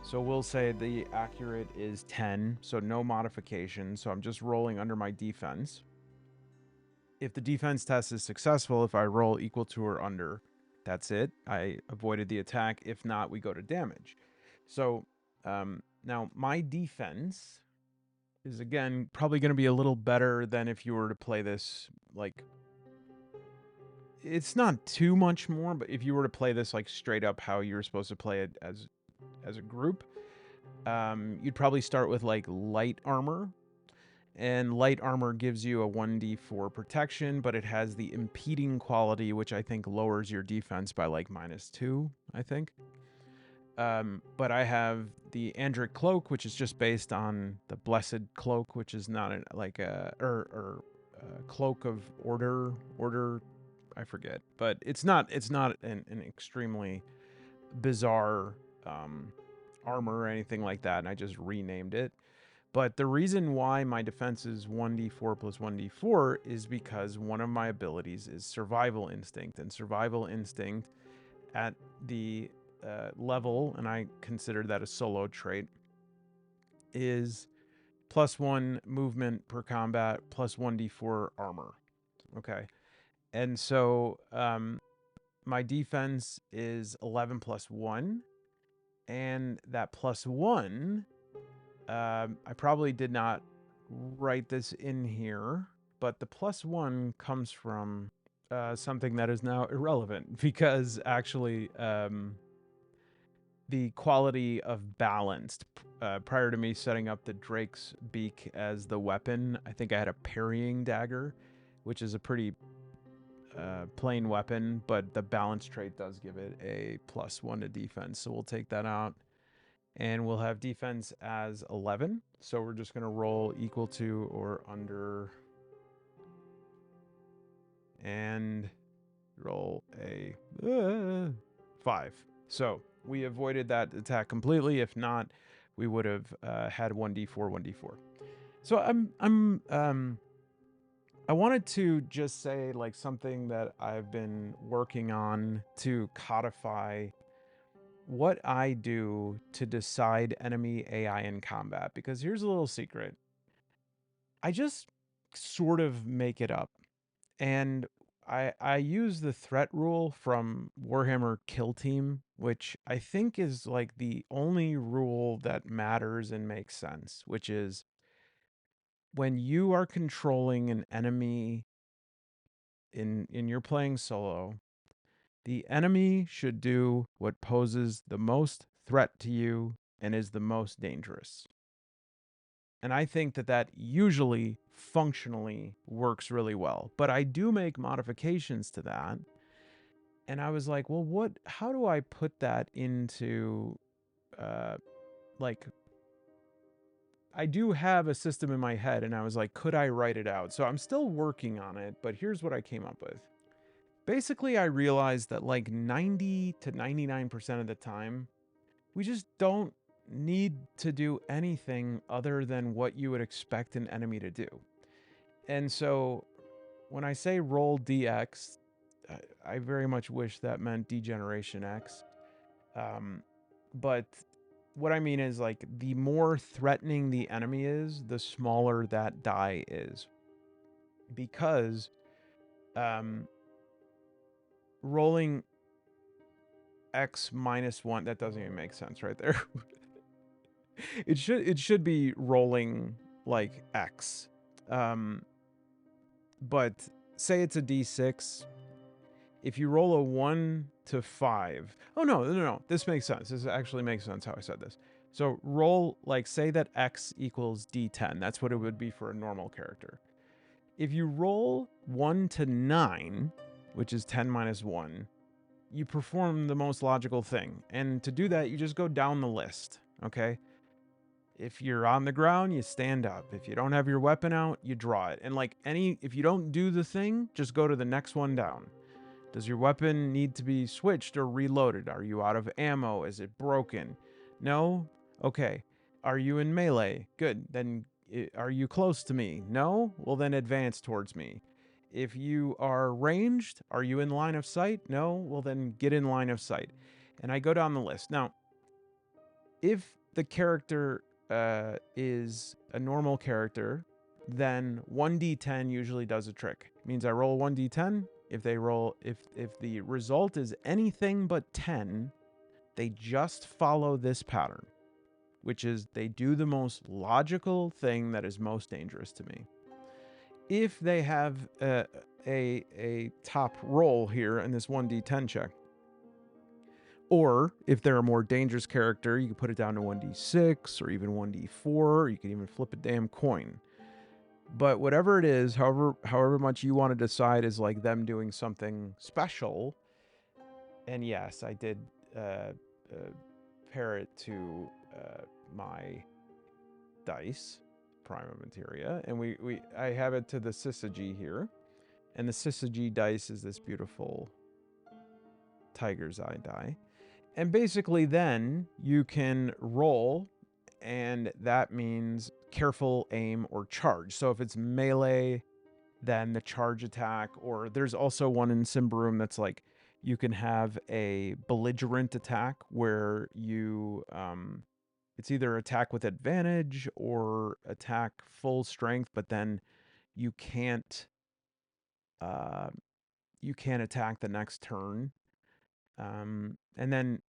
So we'll say the accurate is 10, so no modification. So I'm just rolling under my defense. If the defense test is successful, if I roll equal to or under, that's it. I avoided the attack. If not, we go to damage. So now my defense is, again, probably going to be a little better than if you were to play this, like, it's not too much more, but if you were to play this like straight up how you're supposed to play it as a group, you'd probably start with like light armor. And light armor gives you a 1d4 protection, but it has the impeding quality, which I think lowers your defense by like -2, I think. But I have the Andrik cloak, which is just based on the blessed cloak, which is not like a cloak of order. I forget, but it's not an extremely bizarre armor or anything like that, and I just renamed it. But the reason why my defense is 1d4 plus 1d4 is because one of my abilities is Survival Instinct. And Survival Instinct at the level, and I consider that a solo trait, is +1 movement per combat, plus 1d4 armor. Okay. And so my defense is 11 plus 1. And that +1... I probably did not write this in here, but the +1 comes from something that is now irrelevant, because actually the quality of balanced, prior to me setting up the Drake's Beak as the weapon, I think I had a parrying dagger, which is a pretty plain weapon, but the balance trait does give it a +1 to defense, so we'll take that out. And we'll have defense as 11. So we're just going to roll equal to or under. And roll a 5. So we avoided that attack completely. If not, we would have had 1d4, 1d4. So I wanted to just say like something that I've been working on to codify what I do to decide enemy AI in combat, because here's a little secret. I just sort of make it up. And I use the threat rule from Warhammer Kill Team, which I think is like the only rule that matters and makes sense, which is when you are controlling an enemy in you're playing solo, the enemy should do what poses the most threat to you and is the most dangerous. And I think that usually functionally works really well. But I do make modifications to that. And I was like, well, how do I put that into like I do have a system in my head, and I was like, could I write it out? So I'm still working on it, but here's what I came up with. Basically, I realized that like 90 to 99% of the time, we just don't need to do anything other than what you would expect an enemy to do. And so when I say roll DX, I very much wish that meant Degeneration X. But what I mean is, like, the more threatening the enemy is, the smaller that die is. Because rolling X minus 1, that doesn't even make sense right there. It should be rolling like X. But say it's a D6. If you roll a 1 to 5. Oh, no. This makes sense. This actually makes sense how I said this. So roll, like, say that X equals D10. That's what it would be for a normal character. If you roll 1 to 9, which is 10 minus 1, you perform the most logical thing. And to do that, you just go down the list, okay? If you're on the ground, you stand up. If you don't have your weapon out, you draw it. And like if you don't do the thing, just go to the next one down. Does your weapon need to be switched or reloaded? Are you out of ammo? Is it broken? No? Okay. Are you in melee? Good. Then are you close to me? No? Well, then advance towards me. If you are ranged, are you in line of sight? No? Well, then get in line of sight. And I go down the list. Now, if the character is a normal character, then 1d10 usually does a trick. It means I roll 1d10. If the result is anything but 10, they just follow this pattern, which is they do the most logical thing that is most dangerous to me. If they have a top roll here in this 1d10 check, or if they're a more dangerous character, you can put it down to 1d6 or even 1d4. You can even flip a damn coin. But whatever it is, however much you want to decide is like them doing something special. And yes, I did pair it to my dice, Prima Materia, and I have it to the Syzygy here. And the Syzygy dice is this beautiful tiger's eye die. And basically then you can roll, and that means careful aim or charge. So if it's melee, then the charge attack, or there's also one in Symbaroum that's like you can have a belligerent attack where you it's either attack with advantage or attack full strength, but then you can't attack the next turn. And then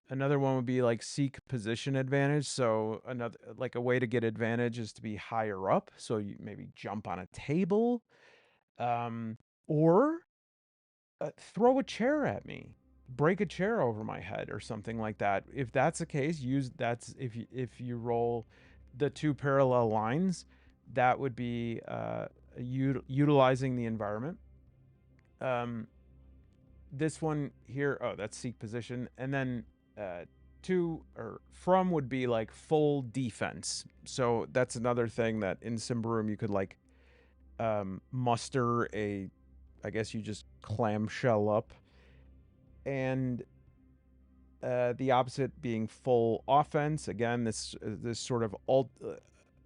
another one would be like seek position advantage. So another, like, a way to get advantage is to be higher up. So you maybe jump on a table, or throw a chair at me, break a chair over my head or something like that. If that's the case, if you roll the two parallel lines, that would be utilizing the environment. This one here, that's seek position, and then from would be like full defense. So that's another thing that in Symbaroum you could like muster I guess you just clamshell up, and the opposite being full offense. Again, this sort of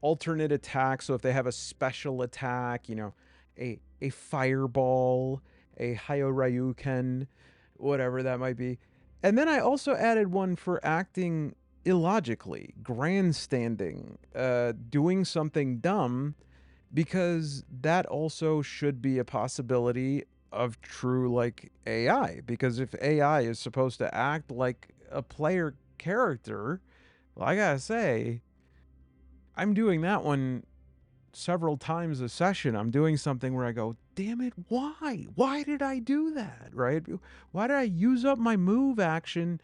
alternate attack. So if they have a special attack, a fireball, a Hyoryuken, whatever that might be. And then I also added one for acting illogically, grandstanding, doing something dumb, because that also should be a possibility of true, like, AI. Because if AI is supposed to act like a player character, well, I gotta say, I'm doing that one several times a session. I'm doing something where I go, damn it, why? Why did I do that, right? Why did I use up my move action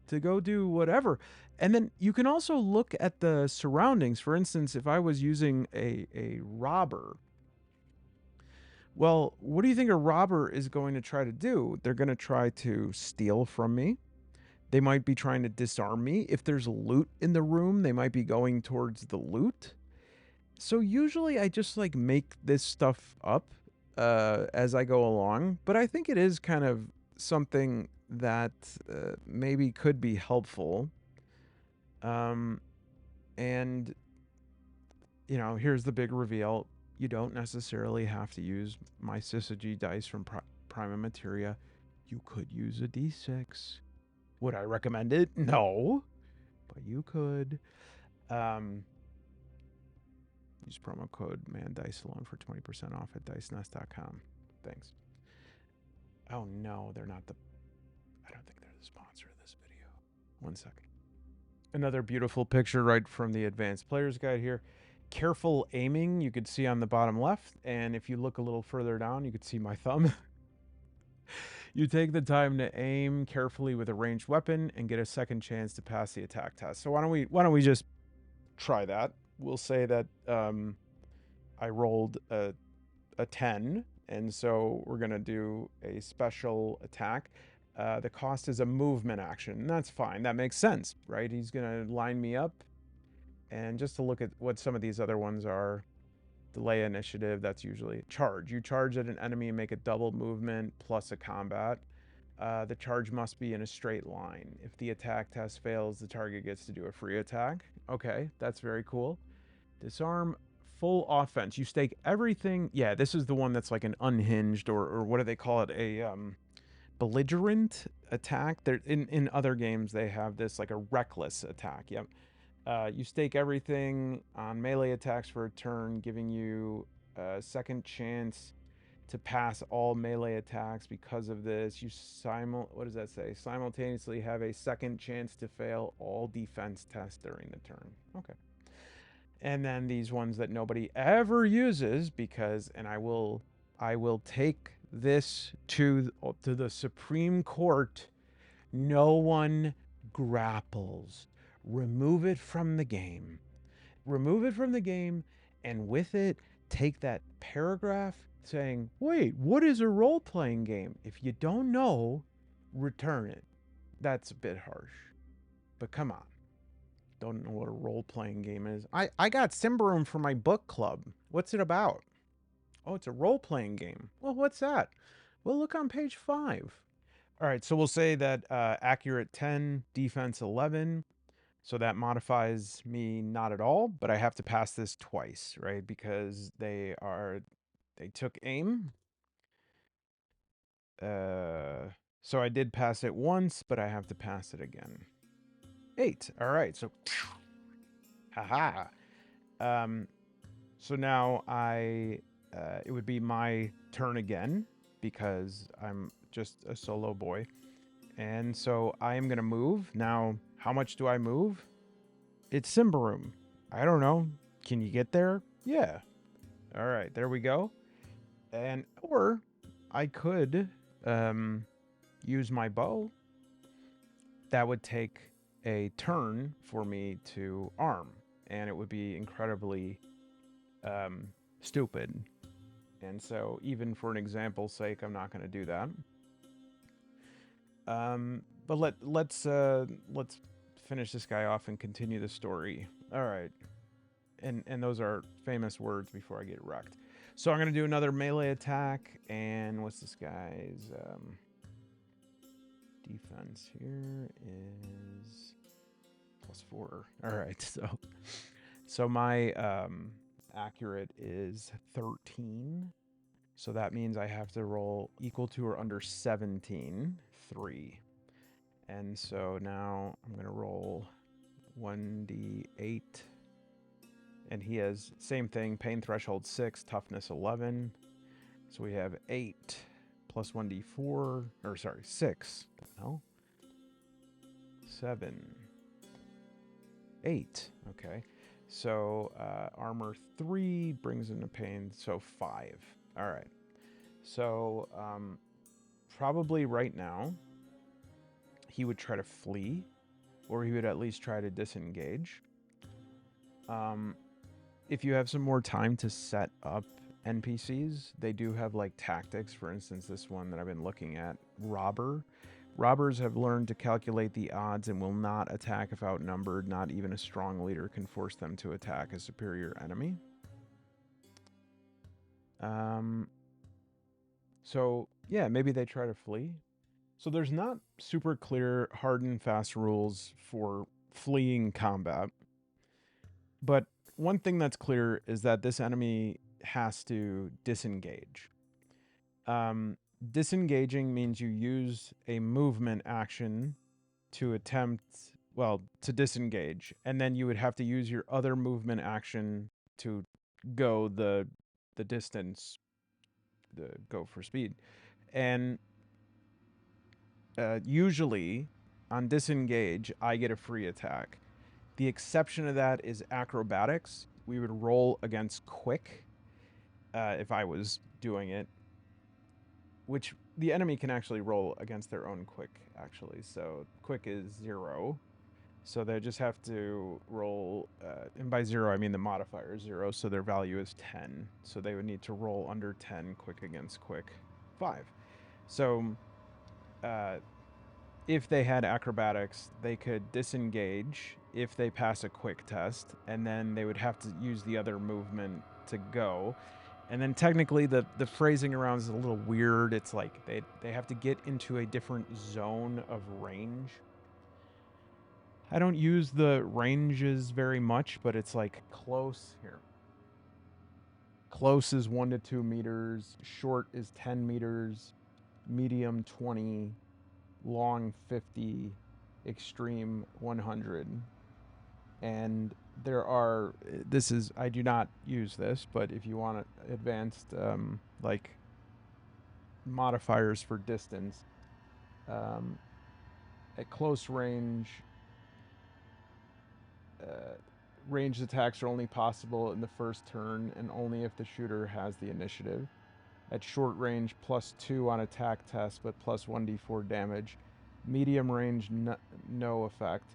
to go do whatever? And then you can also look at the surroundings. For instance, if I was using a robber, well, what do you think a robber is going to try to do? They're going to try to steal from me. They might be trying to disarm me. If there's loot in the room, they might be going towards the loot. So usually I just like make this stuff up as I go along, but I think it is kind of something that maybe could be helpful. And you know, here's the big reveal. You don't necessarily have to use my Syzygy dice from Prima Materia. You could use a d6. Would I recommend it? No, but you could. Use promo code MANDICEALONE for 20% off at dicenest.com. Thanks. Oh no, they're not the... I don't think they're the sponsor of this video. 1 second. Another beautiful picture right from the Advanced Player's Guide here. Careful aiming, you could see on the bottom left, and if you look a little further down, you could see my thumb. You take the time to aim carefully with a ranged weapon and get a second chance to pass the attack test. So why don't we just try that? We'll say that I rolled a 10, and so we're gonna do a special attack. The cost is a movement action, and that's fine. That makes sense, right? He's gonna line me up. And just to look at what some of these other ones are, delay initiative, that's usually charge. You charge at an enemy and make a double movement plus a combat. The charge must be in a straight line. If the attack test fails, the target gets to do a free attack. Okay, that's very cool. Disarm, full offense. You stake everything. Yeah, this is the one that's like an unhinged, or what do they call it? A belligerent attack. There in other games they have this like a reckless attack. Yep. You stake everything on melee attacks for a turn, giving you a second chance to pass all melee attacks. Because of this, you what does that say? Simultaneously have a second chance to fail all defense tests during the turn. Okay. And then these ones that nobody ever uses, because, and I will take this to the Supreme Court. No one grapples. Remove it from the game. Remove it from the game, and with it, take that paragraph saying, wait, what is a role-playing game? If you don't know, return it. That's a bit harsh. But come on. Don't know what a role-playing game is. I got Symbaroum for my book club. What's it about? Oh, it's a role-playing game. Well, what's that? Well, look on page 5. All right, so we'll say that accurate 10, defense 11. So that modifies me not at all, but I have to pass this twice, right? Because they took aim. So I did pass it once, but I have to pass it again. 8. All right, so haha. So now it would be my turn again because I'm just a solo boy. And so I am going to move. Now, how much do I move? It's Symbaroum. I don't know. Can you get there? Yeah. All right, there we go. Or I could use my bow. That would take a turn for me to arm, and it would be incredibly stupid. And so even for an example's sake, I'm not going to do that. But let's finish this guy off and continue the story. All right. And those are famous words before I get wrecked. So I'm going to do another melee attack. And what's this guy's defense here is +4. All right. So my accurate is 13. So that means I have to roll equal to or under 17, 3. And so now I'm going to roll 1d8. And he has same thing, pain threshold 6, toughness 11. So we have 8 plus 1d4, or sorry, 6. No. 7. 8. Okay. So armor 3 brings in the pain, so 5. All right. So probably right now he would try to flee, or he would at least try to disengage. If you have some more time to set up NPCs, they do have like tactics. For instance, this one that I've been looking at, Robber. Robbers have learned to calculate the odds and will not attack if outnumbered. Not even a strong leader can force them to attack a superior enemy. So yeah, maybe they try to flee. So there's not super clear hard and fast rules for fleeing combat. But one thing that's clear is that this enemy has to disengage. Disengaging means you use a movement action to attempt, to disengage, and then you would have to use your other movement action to go the distance, go for speed. And usually on disengage, I get a free attack. The exception to that is acrobatics. We would roll against quick if I was doing it, which the enemy can actually roll against their own quick, actually. So quick is 0. So they just have to roll, and by 0 I mean the modifier is 0, so their value is 10. So they would need to roll under 10 quick against quick 5. So if they had acrobatics, they could disengage if they pass a quick test, and then they would have to use the other movement to go. And then technically the phrasing around is a little weird. It's like they have to get into a different zone of range. I don't use the ranges very much, but it's like close here. Close is 1 to 2 meters, short is 10 meters, medium 20, long 50, extreme 100. And there are, I do not use this, but if you want advanced like modifiers for distance, at close range, ranged attacks are only possible in the first turn and only if the shooter has the initiative. At short range, +2 on attack test, but plus 1d4 damage. Medium range, no effect.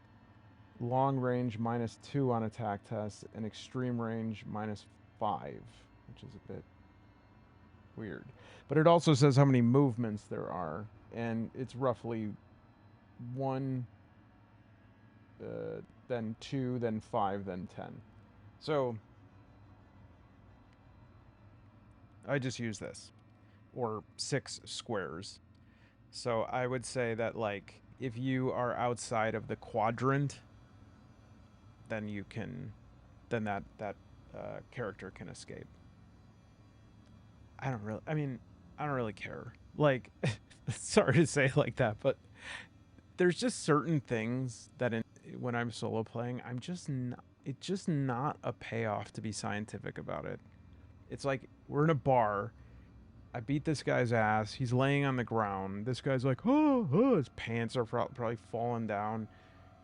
Long range, -2 on attack test, and extreme range, -5, which is a bit weird. But it also says how many movements there are, and it's roughly 1, then 2, then 5, then 10. So I just use this, or 6 squares. So I would say that, like, if you are outside of the quadrant, then you can, then that character can escape. I don't really care. Like, sorry to say it like that, but there's just certain things that when I'm solo playing, it's just not a payoff to be scientific about it. It's like we're in a bar. I beat this guy's ass. He's laying on the ground. This guy's like, oh, his pants are probably falling down.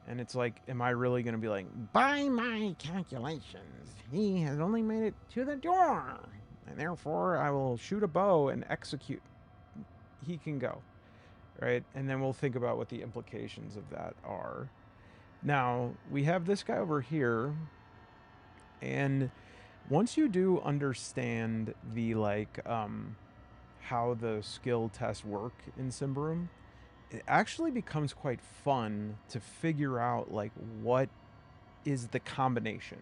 And it's like, am I really going to be like, by my calculations, he has only made it to the door, and therefore I will shoot a bow and execute. He can go, right? And then we'll think about what the implications of that are. Now, we have this guy over here, and once you do understand the, like, how the skill tests work in Symbaroum, it actually becomes quite fun to figure out, like, what is the combination.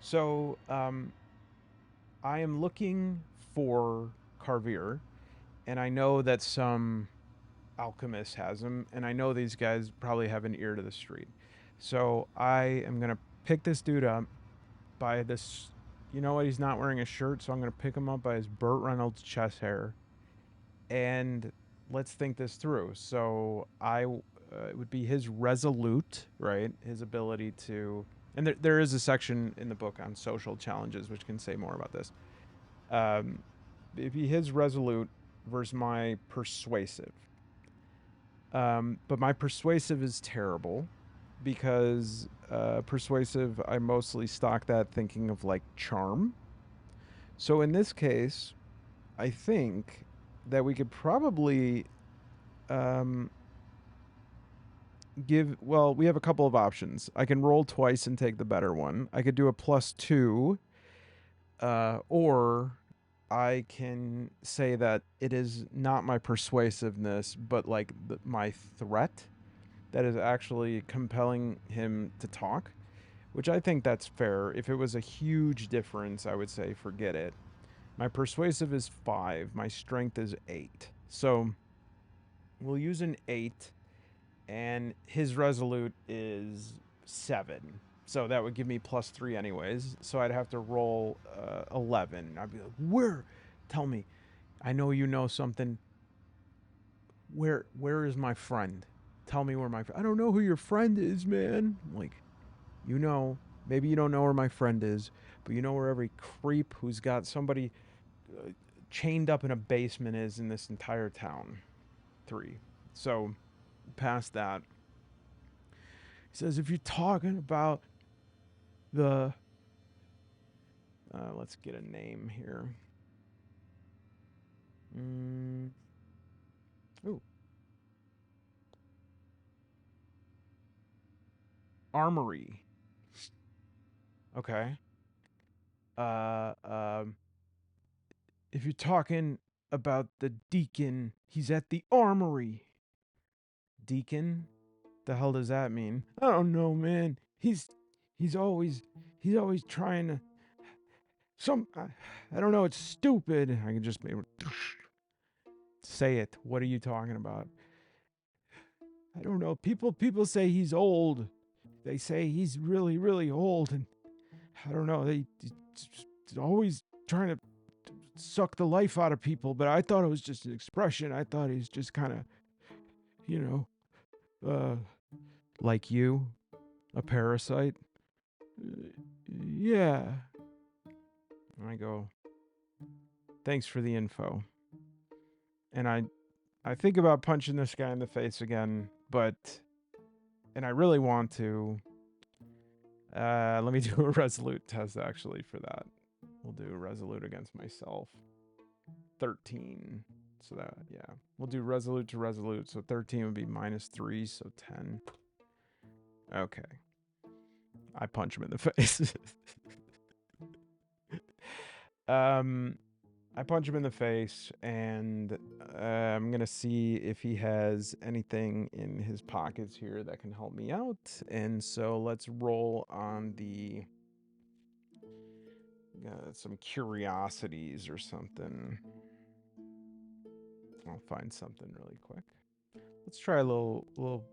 So I am looking for Carvir, and I know that some alchemist has him, and I know these guys probably have an ear to the street. So I am going to pick this dude up by this, you know what, he's not wearing a shirt, so I'm going to pick him up by his Burt Reynolds chest hair. And let's think this through. So it would be his resolute, right? His ability to, and there is a section in the book on social challenges, which can say more about this. It'd be his resolute versus my persuasive. But my persuasive is terrible because persuasive, I mostly stock that thinking of, like, charm. So in this case, I think that we could probably we have a couple of options. I can roll twice and take the better one. I could do a +2, or I can say that it is not my persuasiveness, but, like, my threat that is actually compelling him to talk, which I think that's fair. If it was a huge difference, I would say forget it. My persuasive is 5. My strength is 8. So we'll use an 8, and his resolute is 7. So that would give me +3 anyways. So I'd have to roll 11. I'd be like, where? Tell me. I know you know something. Where is my friend? Tell me where my I don't know who your friend is, man. I'm like, you know, maybe you don't know where my friend is, but you know where every creep who's got somebody chained up in a basement is in this entire town. 3. So past that, he says, if you're talking about the let's get a name here. Ooh. Armory. Okay. If you're talking about the deacon, he's at the armory. Deacon? The hell does that mean? I don't know, man. He's always trying to I don't know, it's stupid. I can just say it. What are you talking about? I don't know. People say he's old. They say he's really, really old, and I don't know. He's always trying to suck the life out of people, but I thought it was just an expression. I thought he's just kind of, you know, like you, a parasite. Yeah. And I go, thanks for the info. And I think about punching this guy in the face again, and I really want to. Let me do a resolute test actually for that. We'll do a resolute against myself. 13. So that, yeah. We'll do resolute to resolute. So 13 would be -3, so 10. Okay. I punch him in the face. I punch him in the face, and I'm going to see if he has anything in his pockets here that can help me out. And so let's roll on the some curiosities or something. I'll find something really quick. Let's try a little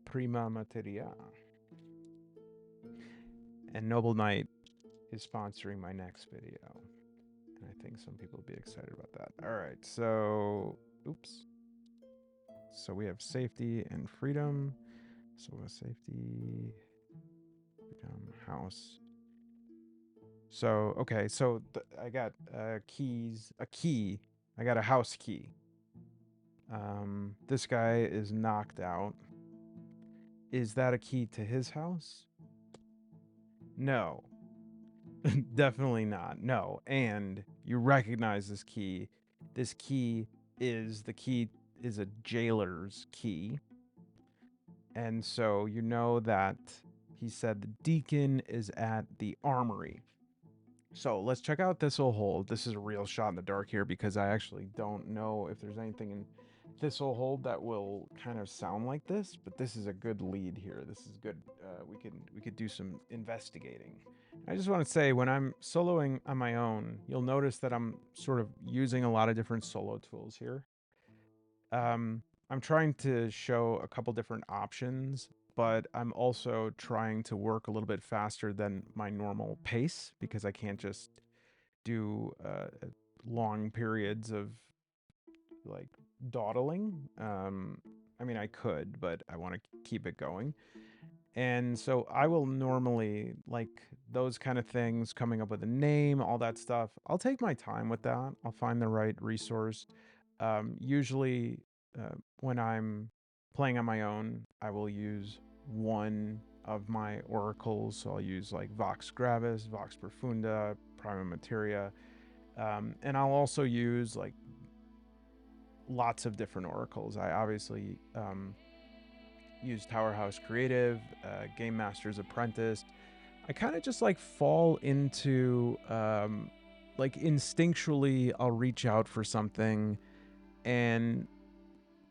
prima materia. And Noble Knight is sponsoring my next video. And I think some people will be excited about that. All right, so, oops. So we have safety and freedom. So we have safety, freedom, house. So, okay, so I got keys, a key. I got a house key. This guy is knocked out. Is that a key to his house? No. Definitely not. No. And you recognize this key. This key is a jailer's key. And so you know that he said the deacon is at the armory. So let's check out Thistlehold. This is a real shot in the dark here because I actually don't know if there's anything in Thistlehold that will kind of sound like this, but this is a good lead here. This is good. We could do some investigating. I just want to say, when I'm soloing on my own, you'll notice that I'm sort of using a lot of different solo tools here. I'm trying to show a couple different options, but I'm also trying to work a little bit faster than my normal pace because I can't just do long periods of like dawdling. I mean, I could, but I want to keep it going. And so I will normally, like those kind of things, coming up with a name, all that stuff, I'll take my time with that. I'll find the right resource. Usually, when I'm playing on my own, I will use one of my oracles. So I'll use like Vox Gravis, Vox Profunda, Prima Materia. And I'll also use like lots of different oracles. I obviously use Tower House Creative, Game Master's Apprentice. I kind of just like fall into like instinctually I'll reach out for something, and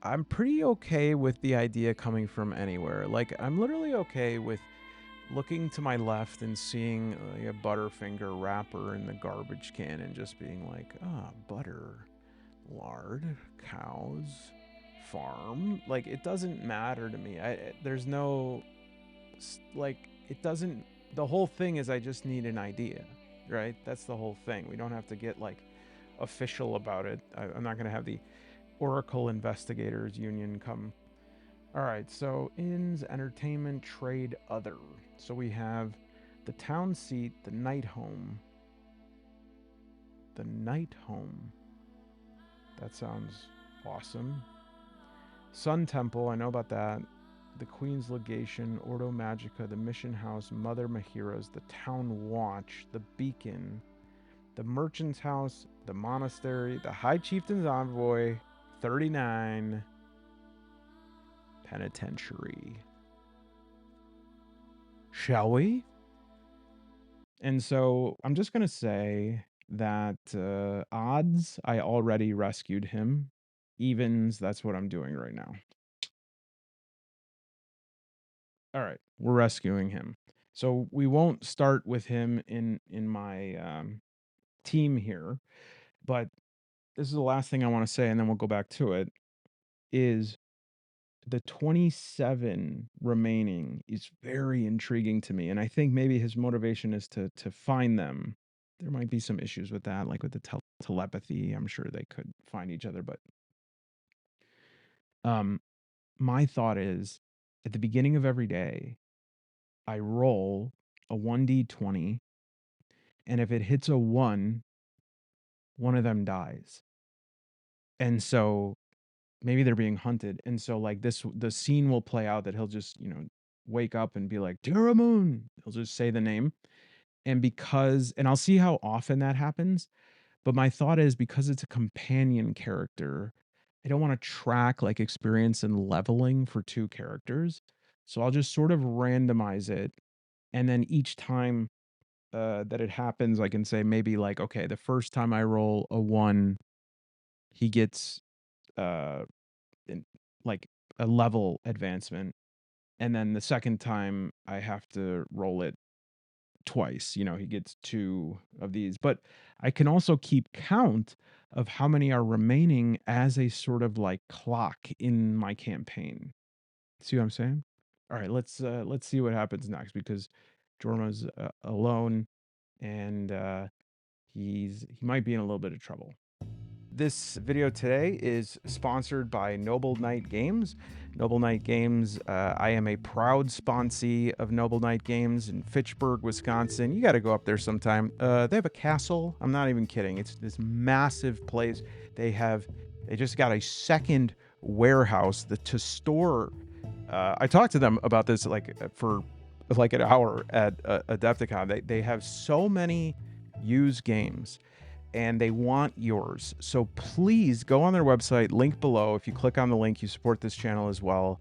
I'm pretty okay with the idea coming from anywhere. Like I'm literally okay with looking to my left and seeing a Butterfinger wrapper in the garbage can and just being like, butter, lard, cows, farm. Like, it doesn't matter to me. There's no, like, it doesn't, the whole thing is I just need an idea, right? That's the whole thing. We don't have to get, like, official about it. I'm not going to have the Oracle Investigators Union come. All right, so inns, entertainment, trade, other. So we have the town seat, the night home. The night home. That sounds awesome. Sun Temple, I know about that. The Queen's Legation, Ordo Magica, the Mission House, Mother Mahira's, the Town Watch, the Beacon, the Merchant's House, the Monastery, the High Chieftain's Envoy, 39, Penitentiary. Shall we? And so I'm just going to say that odds, I already rescued him. Evens, that's what I'm doing right now. All right, we're rescuing him. So we won't start with him in my team here, but this is the last thing I want to say, and then we'll go back to it, is the 27 remaining is very intriguing to me. And I think maybe his motivation is to find them. There might be some issues with that, like with the telepathy. I'm sure they could find each other, but my thought is at the beginning of every day, I roll a 1d20, and if it hits a 1, one of them dies. And so maybe they're being hunted. And so like the scene will play out that he'll just, wake up and be like, Tiramoon. He'll just say the name. And I'll see how often that happens. But my thought is because it's a companion character, I don't want to track like experience and leveling for 2 characters. So I'll just sort of randomize it. And then each time that it happens, I can say maybe like, okay, the first time I roll a 1, he gets uh like a level advancement, and then the second time I have to roll it twice. He gets 2 of these, but I can also keep count of how many are remaining as a sort of like clock in my campaign. See what I'm saying? All right, let's see what happens next, because Jorma's alone, and he might be in a little bit of trouble. This video today is sponsored by Noble Knight Games. Noble Knight Games, I am a proud sponsee of Noble Knight Games in Fitchburg, Wisconsin. You got to go up there sometime. They have a castle. I'm not even kidding. It's this massive place. They just got a second warehouse to store. I talked to them about this for like an hour at Adepticon. They have so many used games, and they want yours. So please go on their website, link below. If you click on the link, you support this channel as well.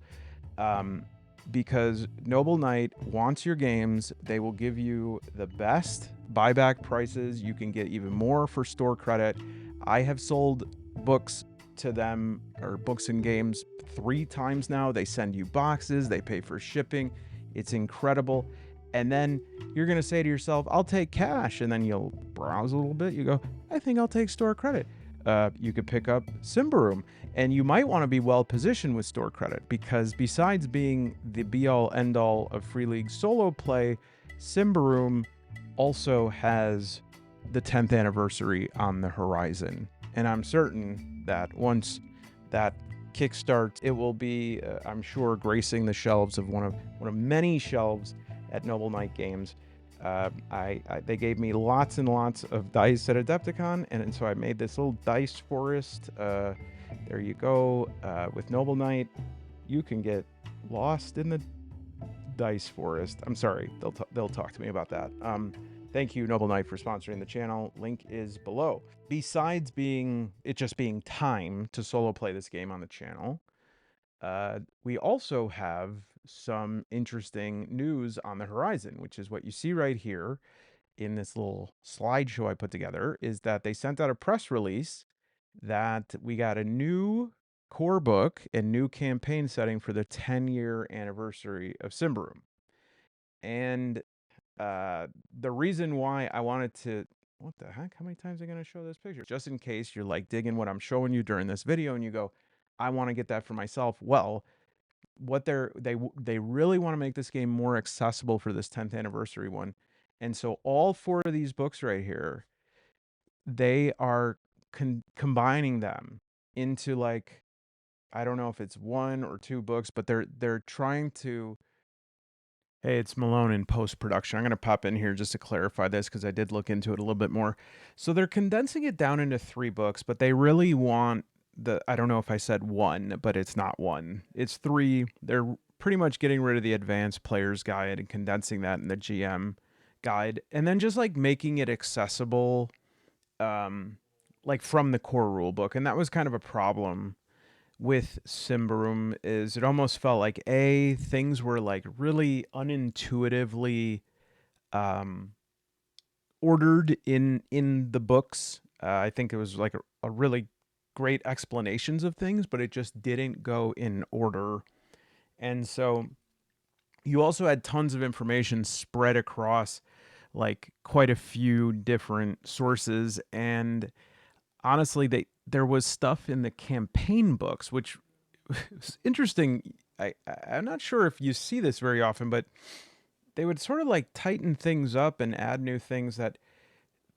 Because Noble Knight wants your games. They will give you the best buyback prices. You can get even more for store credit. I have sold books to them, or books and games, 3 times now. They send you boxes, they pay for shipping. It's incredible. And then you're going to say to yourself, I'll take cash. And then you'll browse a little bit. You go, I think I'll take store credit. You could pick up Symbaroum. And you might want to be well positioned with store credit, because besides being the be-all, end-all of Free League solo play, Symbaroum also has the 10th anniversary on the horizon. And I'm certain that once that kickstarts, it will be, I'm sure, gracing the shelves of one of many shelves at Noble Knight Games. They gave me lots and lots of dice at Adepticon, and so I made this little dice forest. There you go. With Noble Knight, you can get lost in the dice forest. I'm sorry, they'll talk to me about that. Thank you, Noble Knight, for sponsoring the channel. Link is below. Besides it just being time to solo play this game on the channel, we also have some interesting news on the horizon, which is what you see right here in this little slideshow I put together, is that they sent out a press release that we got a new core book and new campaign setting for the 10-year anniversary of Symbaroum. And the reason why I wanted to, what the heck? How many times am I going to show this picture? Just in case you're like digging what I'm showing you during this video and you go, I want to get that for myself. Well, what they really want to make this game more accessible for this 10th anniversary one. And so all four of these books right here, they are combining them into like, I don't know if it's one or two books, but they're trying to. Hey, it's Malone in post production. I'm going to pop in here just to clarify this because I did look into it a little bit more. So they're condensing it down into three books, but they really want I don't know if I said one, but it's not one. It's three. They're pretty much getting rid of the advanced player's guide and condensing that in the GM guide and then just like making it accessible like from the core rule book. And that was kind of a problem with Symbaroum is it almost felt like things were like really unintuitively um, ordered in the books. I think it was like a really great explanations of things, but it just didn't go in order. And so you also had tons of information spread across like quite a few different sources. And honestly, there was stuff in the campaign books which was interesting. I'm not sure if you see this very often, but they would sort of like tighten things up and add new things that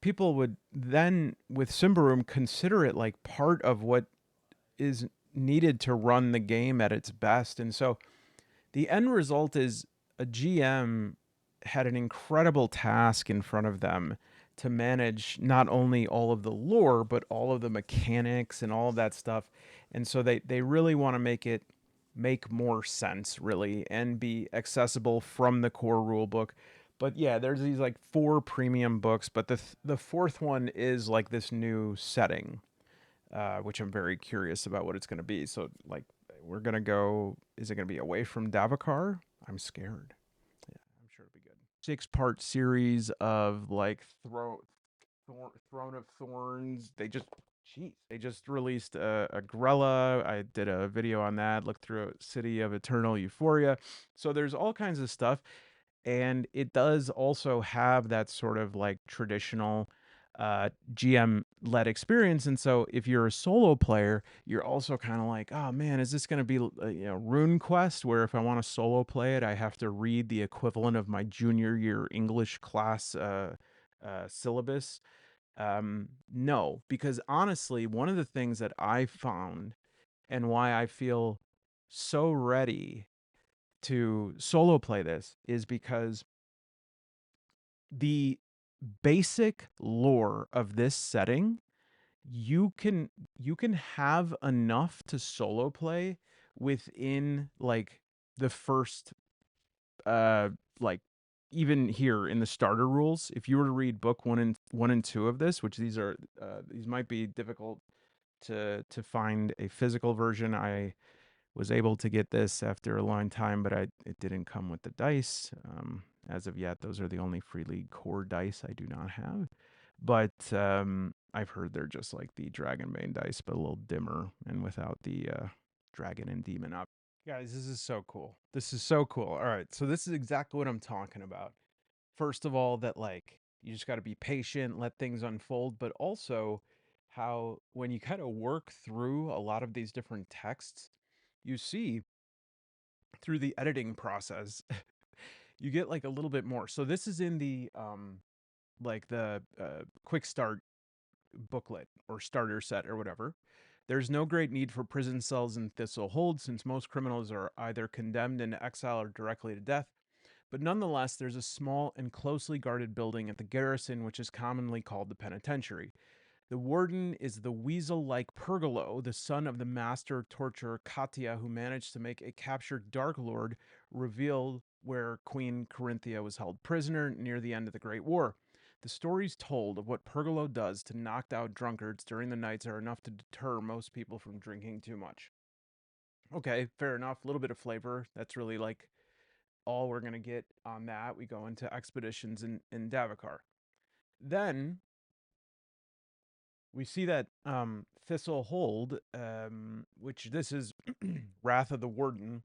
people would then with Symbaroum consider it like part of what is needed to run the game at its best. And so the end result is a GM had an incredible task in front of them to manage not only all of the lore but all of the mechanics and all of that stuff. And so they really want to make more sense really and be accessible from the core rule book. But yeah, there's these like four premium books, but the fourth one is like this new setting, which I'm very curious about what it's going to be. So like we're gonna go. Is it gonna be away from Davokar? I'm scared. Yeah, I'm sure it'll be good. 6-part series of like Throne of Thorns. They just released a Grella. I did a video on that. Looked through City of Eternal Euphoria. So there's all kinds of stuff, and it does also have that sort of like traditional GM led experience. And so if you're a solo player, you're also kind of like, oh man, is this going to be Rune Quest, where if I want to solo play it, I have to read the equivalent of my junior year English class syllabus? No, because honestly, one of the things that I found and why I feel so ready to solo play this is because the basic lore of this setting, you can have enough to solo play within like the first uh like even here in the starter rules. If you were to read book 1 and 2 of this, which these might be difficult to find a physical version. I was able to get this after a long time, but it didn't come with the dice. As of yet, those are the only Free League core dice I do not have. But I've heard they're just like the Dragonbane dice, but a little dimmer and without the dragon and demon up. Guys, this is so cool. This is so cool. All right, so this is exactly what I'm talking about. First of all, that like you just got to be patient, let things unfold, but also how when you kind of work through a lot of these different texts, you see through the editing process, you get like a little bit more. So this is in the like the quick start booklet or starter set or whatever. There's no great need for prison cells in Thistle Hold since most criminals are either condemned into exile or directly to death. But nonetheless, there's a small and closely guarded building at the garrison which is commonly called the penitentiary. The warden is the weasel-like Pergolo, the son of the master torturer Katia, who managed to make a captured Dark Lord reveal where Queen Corinthia was held prisoner near the end of the Great War. The stories told of what Pergolo does to knock out drunkards during the nights are enough to deter most people from drinking too much. Okay, fair enough. A little bit of flavor. That's really like all we're going to get on that. We go into expeditions in Davokar. Then we see that Thistle Hold, which this is Wrath of the Warden,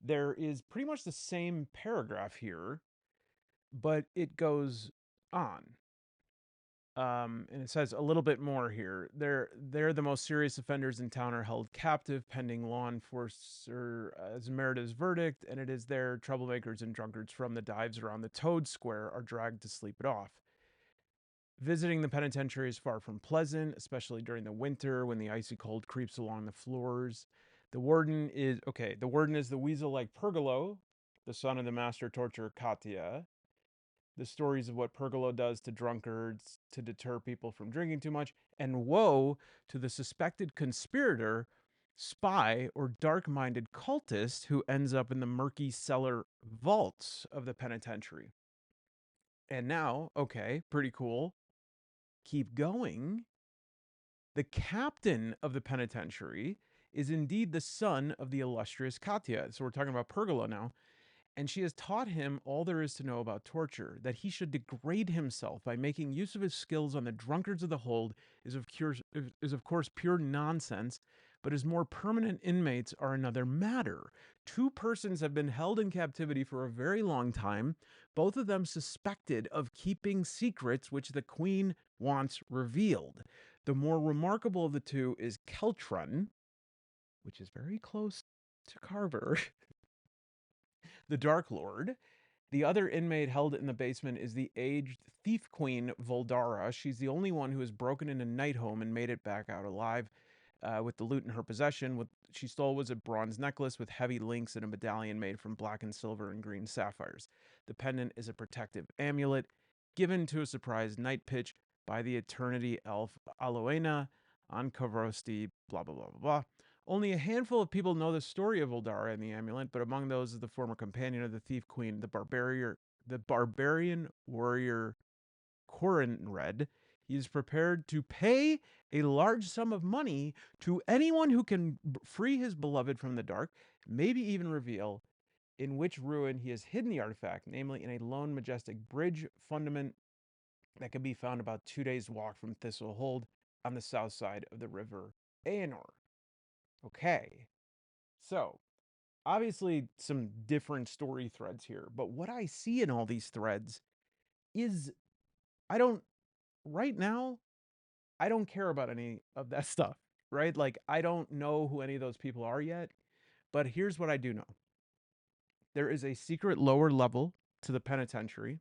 there is pretty much the same paragraph here, but it goes on. And it says a little bit more here. They're the most serious offenders in town are held captive pending law enforcer Zmerda's verdict, and it is there troublemakers and drunkards from the dives around the Toad Square are dragged to sleep it off. Visiting the penitentiary is far from pleasant, especially during the winter when the icy cold creeps along the floors. The warden is the weasel-like Pergolo, the son of the master torturer Katya. The stories of what Pergolo does to drunkards to deter people from drinking too much, and woe to the suspected conspirator, spy, or dark minded cultist who ends up in the murky cellar vaults of the penitentiary. And now, okay, pretty cool. Keep going. The captain of the penitentiary is indeed the son of the illustrious Katya. So we're talking about Pergolo now. And she has taught him all there is to know about torture, that he should degrade himself by making use of his skills on the drunkards of the hold is of course pure nonsense, but his more permanent inmates are another matter. Two persons have been held in captivity for a very long time, both of them suspected of keeping secrets which the queen wants revealed. The more remarkable of the two is Keltron, which is very close to Carver, the Dark Lord. The other inmate held in the basement is the aged thief queen Voldara. She's the only one who has broken into Nightholm and made it back out alive with the loot in her possession. What she stole was a bronze necklace with heavy links and a medallion made from black and silver and green sapphires. The pendant is a protective amulet given to a surprise night pitch by the eternity elf Aloena on Kavrosti, blah, blah, blah, blah, blah. Only a handful of people know the story of Uldara and the amulet, but among those is the former companion of the thief queen, the barbarian warrior Corinred. He is prepared to pay a large sum of money to anyone who can free his beloved from the dark, maybe even reveal in which ruin he has hidden the artifact, namely in a lone majestic bridge fundament that can be found about 2 days' walk from Thistlehold on the south side of the river Aenor. Okay. So, obviously, some different story threads here, but what I see in all these threads is I don't, right now, I don't care about any of that stuff, right? Like, I don't know who any of those people are yet, but here's what I do know there is a secret lower level to the penitentiary.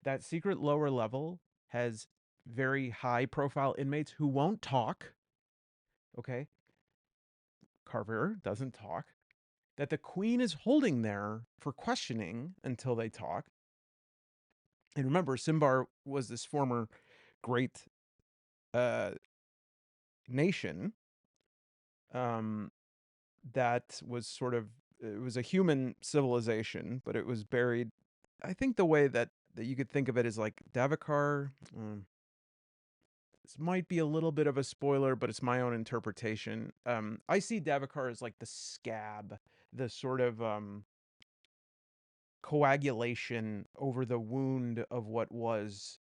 That secret lower level has very high profile inmates who won't talk. Okay. Carver doesn't talk. That the queen is holding there for questioning until they talk. And remember, Symbar was this former great uh, nation that was sort of, it was a human civilization, but it was buried. I think the way that you could think of it is like Davokar. This might be a little bit of a spoiler, but it's my own interpretation. I see Davokar as like the scab, the sort of coagulation over the wound of what was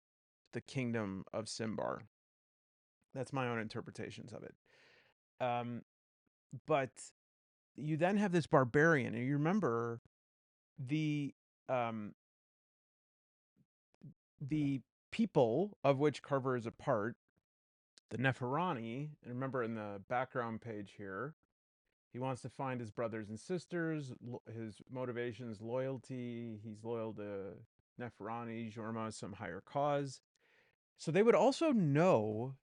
the kingdom of Symbar. That's my own interpretations of it. But you then have this barbarian, and you remember the um, the people of which Carver is a part, the Nefarani. And remember in the background page here, he wants to find his brothers and sisters. His motivation is loyalty. He's loyal to Nefarani, Jorma, some higher cause. So they would also know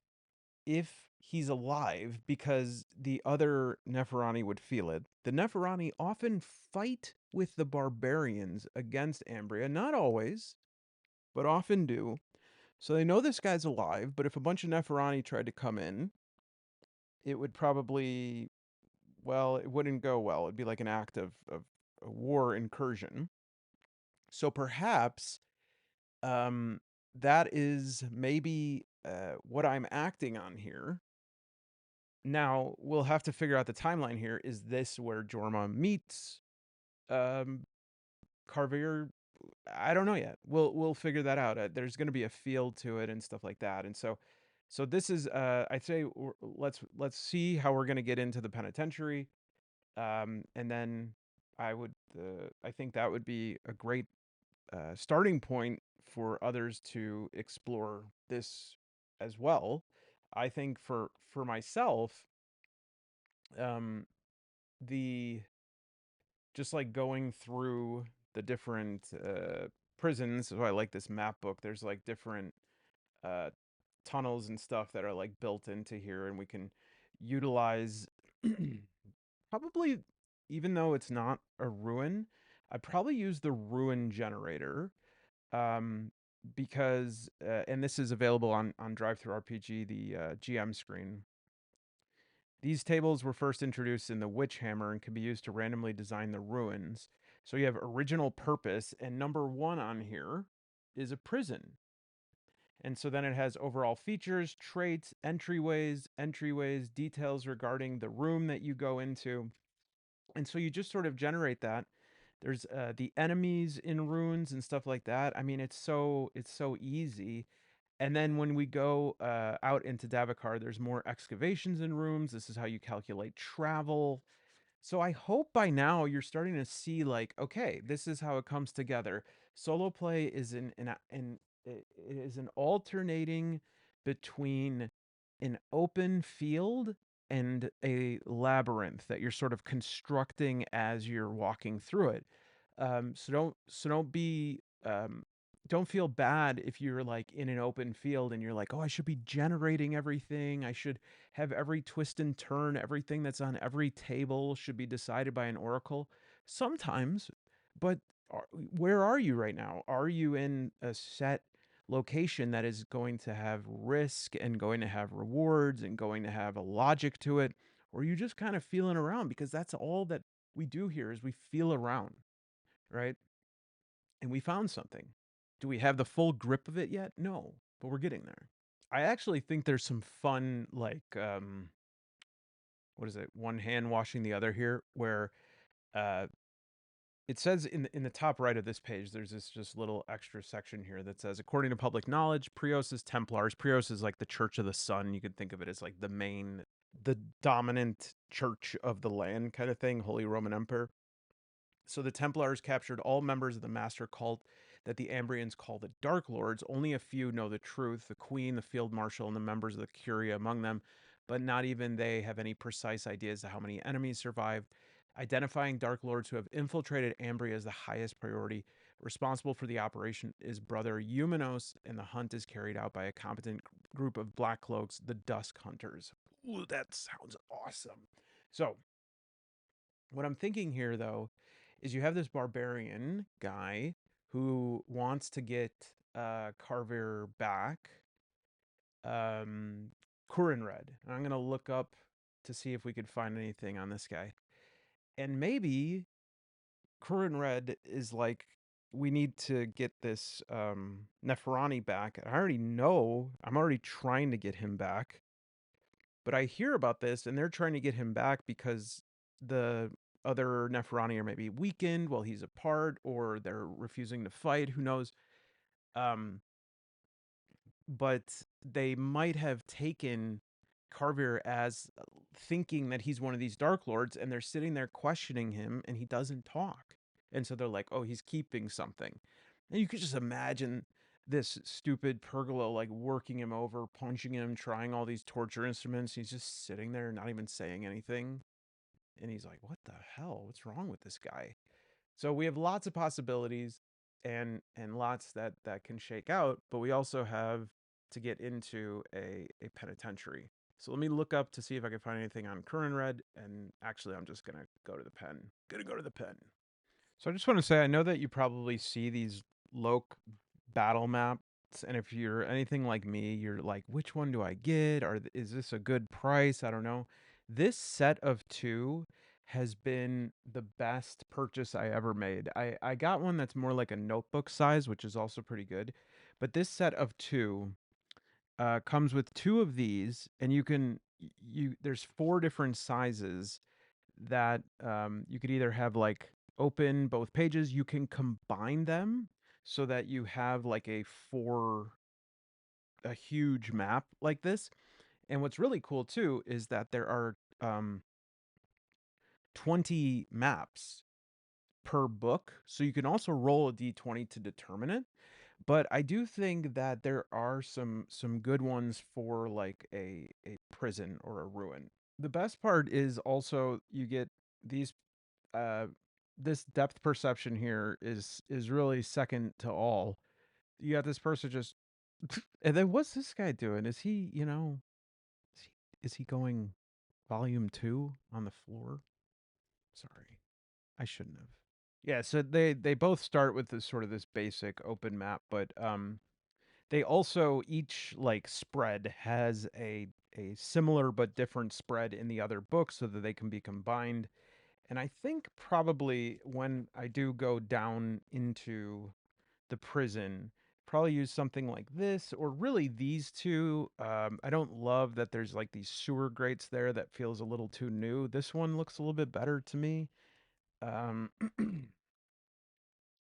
if he's alive because the other Nefarani would feel it. The Nefarani often fight with the barbarians against Ambria, not always, but often do. So they know this guy's alive, but if a bunch of Nefarani tried to come in, it would probably, well, it wouldn't go well. It'd be like an act of a war incursion. So perhaps that is maybe what I'm acting on here. Now, we'll have to figure out the timeline here. Is this where Jorma meets um, Carver? I don't know yet. We'll figure that out. There's going to be a feel to it and stuff like that. And so this is I'd say let's see how we're going to get into the penitentiary. And then I think that would be a great starting point for others to explore this as well. I think for myself, um, the just like going through the different prisons. So I like this map book. There's like different uh, tunnels and stuff that are like built into here, and we can utilize probably, even though it's not a ruin, I probably use the ruin generator, um, because and this is available on Drive Through RPG, the GM screen. These tables were first introduced in the Witch Hammer and can be used to randomly design the ruins. So you have original purpose, and number one on here is a prison. And so then it has overall features, traits, entryways, details regarding the room that you go into. And so you just sort of generate that. There's the enemies in runes and stuff like that. I mean, it's so easy. And then when we go out into Davakar, there's more excavations in rooms. This is how you calculate travel. So I hope by now you're starting to see, like, okay, this is how it comes together. Solo play is it is an alternating between an open field and a labyrinth that you're sort of constructing as you're walking through it. So don't be don't feel bad if you're like in an open field and you're like, oh, I should be generating everything. I should have every twist and turn, everything that's on every table should be decided by an oracle. Sometimes, but where are you right now? Are you in a set location that is going to have risk and going to have rewards and going to have a logic to it? Or are you just kind of feeling around? Because that's all that we do here is we feel around, right? And we found something. Do we have the full grip of it yet? No, but we're getting there. I actually think there's some fun, like, what is it? One hand washing the other here, where uh, it says in the top right of this page, there's this just little extra section here that says, according to public knowledge, Prios is Templars. Prios is like the Church of the Sun. You could think of it as like the dominant church of the land kind of thing, Holy Roman Empire. So the Templars captured all members of the master cult that the Ambrians call the Dark Lords. Only a few know the truth, the Queen, the Field Marshal, and the members of the Curia among them, but not even they have any precise idea as to how many enemies survived. Identifying Dark Lords who have infiltrated Ambria is the highest priority. Responsible for the operation is Brother Eumenos, and the hunt is carried out by a competent group of Black Cloaks, the Dusk Hunters. Ooh, that sounds awesome. So, what I'm thinking here, though, is you have this barbarian guy who wants to get Carver back, um, Red. And I'm gonna look up to see if we could find anything on this guy. And maybe Red is like, we need to get this Nefarani back. I already know. I'm already trying to get him back. But I hear about this, and they're trying to get him back because the other Neferani are maybe weakened while he's apart, or they're refusing to fight. Who knows? Um, but they might have taken Carver as thinking that he's one of these Dark Lords, and they're sitting there questioning him, and he doesn't talk. And so they're like, "Oh, he's keeping something." And you could just imagine this stupid Pergolo like working him over, punching him, trying all these torture instruments. He's just sitting there, not even saying anything. And he's like, "What the hell? What's wrong with this guy?" So we have lots of possibilities and lots that can shake out, but we also have to get into a penitentiary. So let me look up to see if I can find anything on Curran Red, and actually I'm just gonna go to the pen. Gonna go to the pen. So I just want to say, I know that you probably see these Loke battle maps, and if you're anything like me, you're like, which one do I get? Or is this a good price? I don't know. This set of two has been the best purchase I ever made. I got one that's more like a notebook size, which is also pretty good. But this set of two comes with two of these, and there's four different sizes that you could either have like open both pages. You can combine them so that you have like a huge map like this. And what's really cool too is that there are 20 maps per book, so you can also roll a d20 to determine it. But I do think that there are some good ones for like a prison or a ruin. The best part is also you get these uh this depth perception here is really second to all. You got this person just and then what's this guy doing? Is he, is he going volume 2 on the floor? Sorry. I shouldn't have. Yeah, so they both start with this sort of this basic open map, but they also each like spread has a similar but different spread in the other book so that they can be combined. And I think probably when I do go down into the prison, probably use something like this or really these two. I don't love that there's like these sewer grates there that feels a little too new. This one looks a little bit better to me. Um,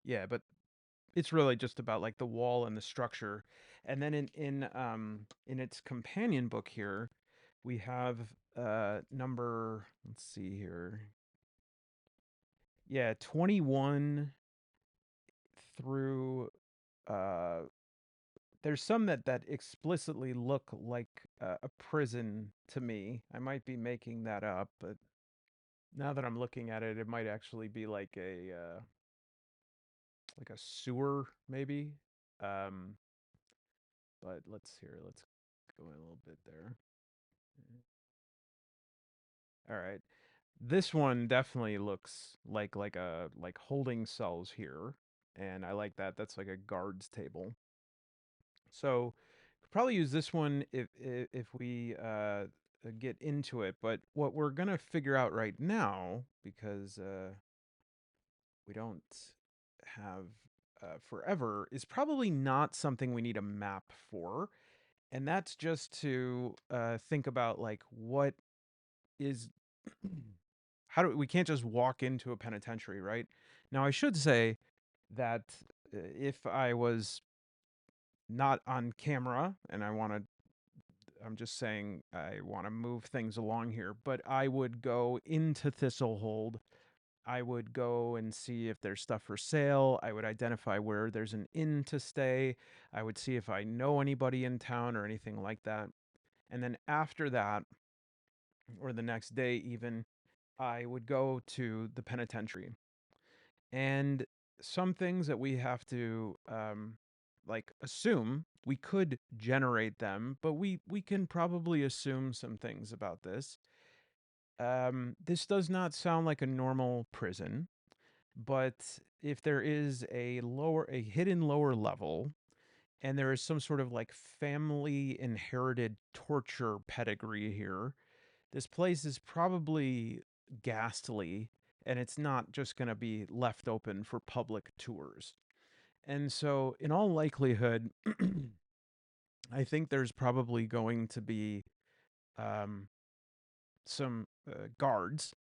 yeah, but it's really just about like the wall and the structure. And then in its companion book here, we have number, let's see here. Yeah, 21 through uh there's some that explicitly look like a prison to me. I might be making that up, but now that I'm looking at it, it might actually be like a sewer maybe. Um but let's go in a little bit there. All right. This one definitely looks like a like holding cells here, and I like that. That's like a guards table. So could probably use this one if we get into it. But what we're gonna figure out right now, because we don't have forever, is probably not something we need a map for, and that's just to think about like what is how do we can't just walk into a penitentiary, right? Now I should say that if I was not on camera and I'm just saying I want to move things along here, but I would go into Thistlehold. I would go and see if there's stuff for sale. I would identify where there's an inn to stay. I would see if I know anybody in town or anything like that. And then after that, or the next day even, I would go to the penitentiary. And some things that we have to like assume, we could generate them, but we can probably assume some things about this. This does not sound like a normal prison, but if there is a hidden lower level, and there is some sort of like family inherited torture pedigree here, this place is probably ghastly, and it's not just going to be left open for public tours. And so, in all likelihood, I think there's probably going to be um, some guards,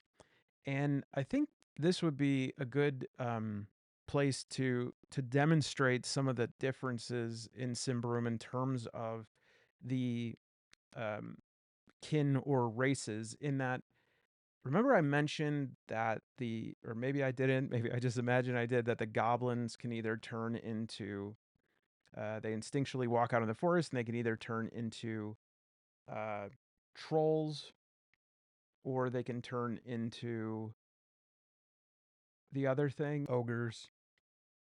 and I think this would be a good place to demonstrate some of the differences in Symbaroum in terms of the um, kin or races. In that, remember I mentioned that or maybe I didn't, maybe I just imagined I did, that the goblins can either turn into, they instinctually walk out in the forest and they can either turn into uh, trolls or they can turn into the other thing, ogres.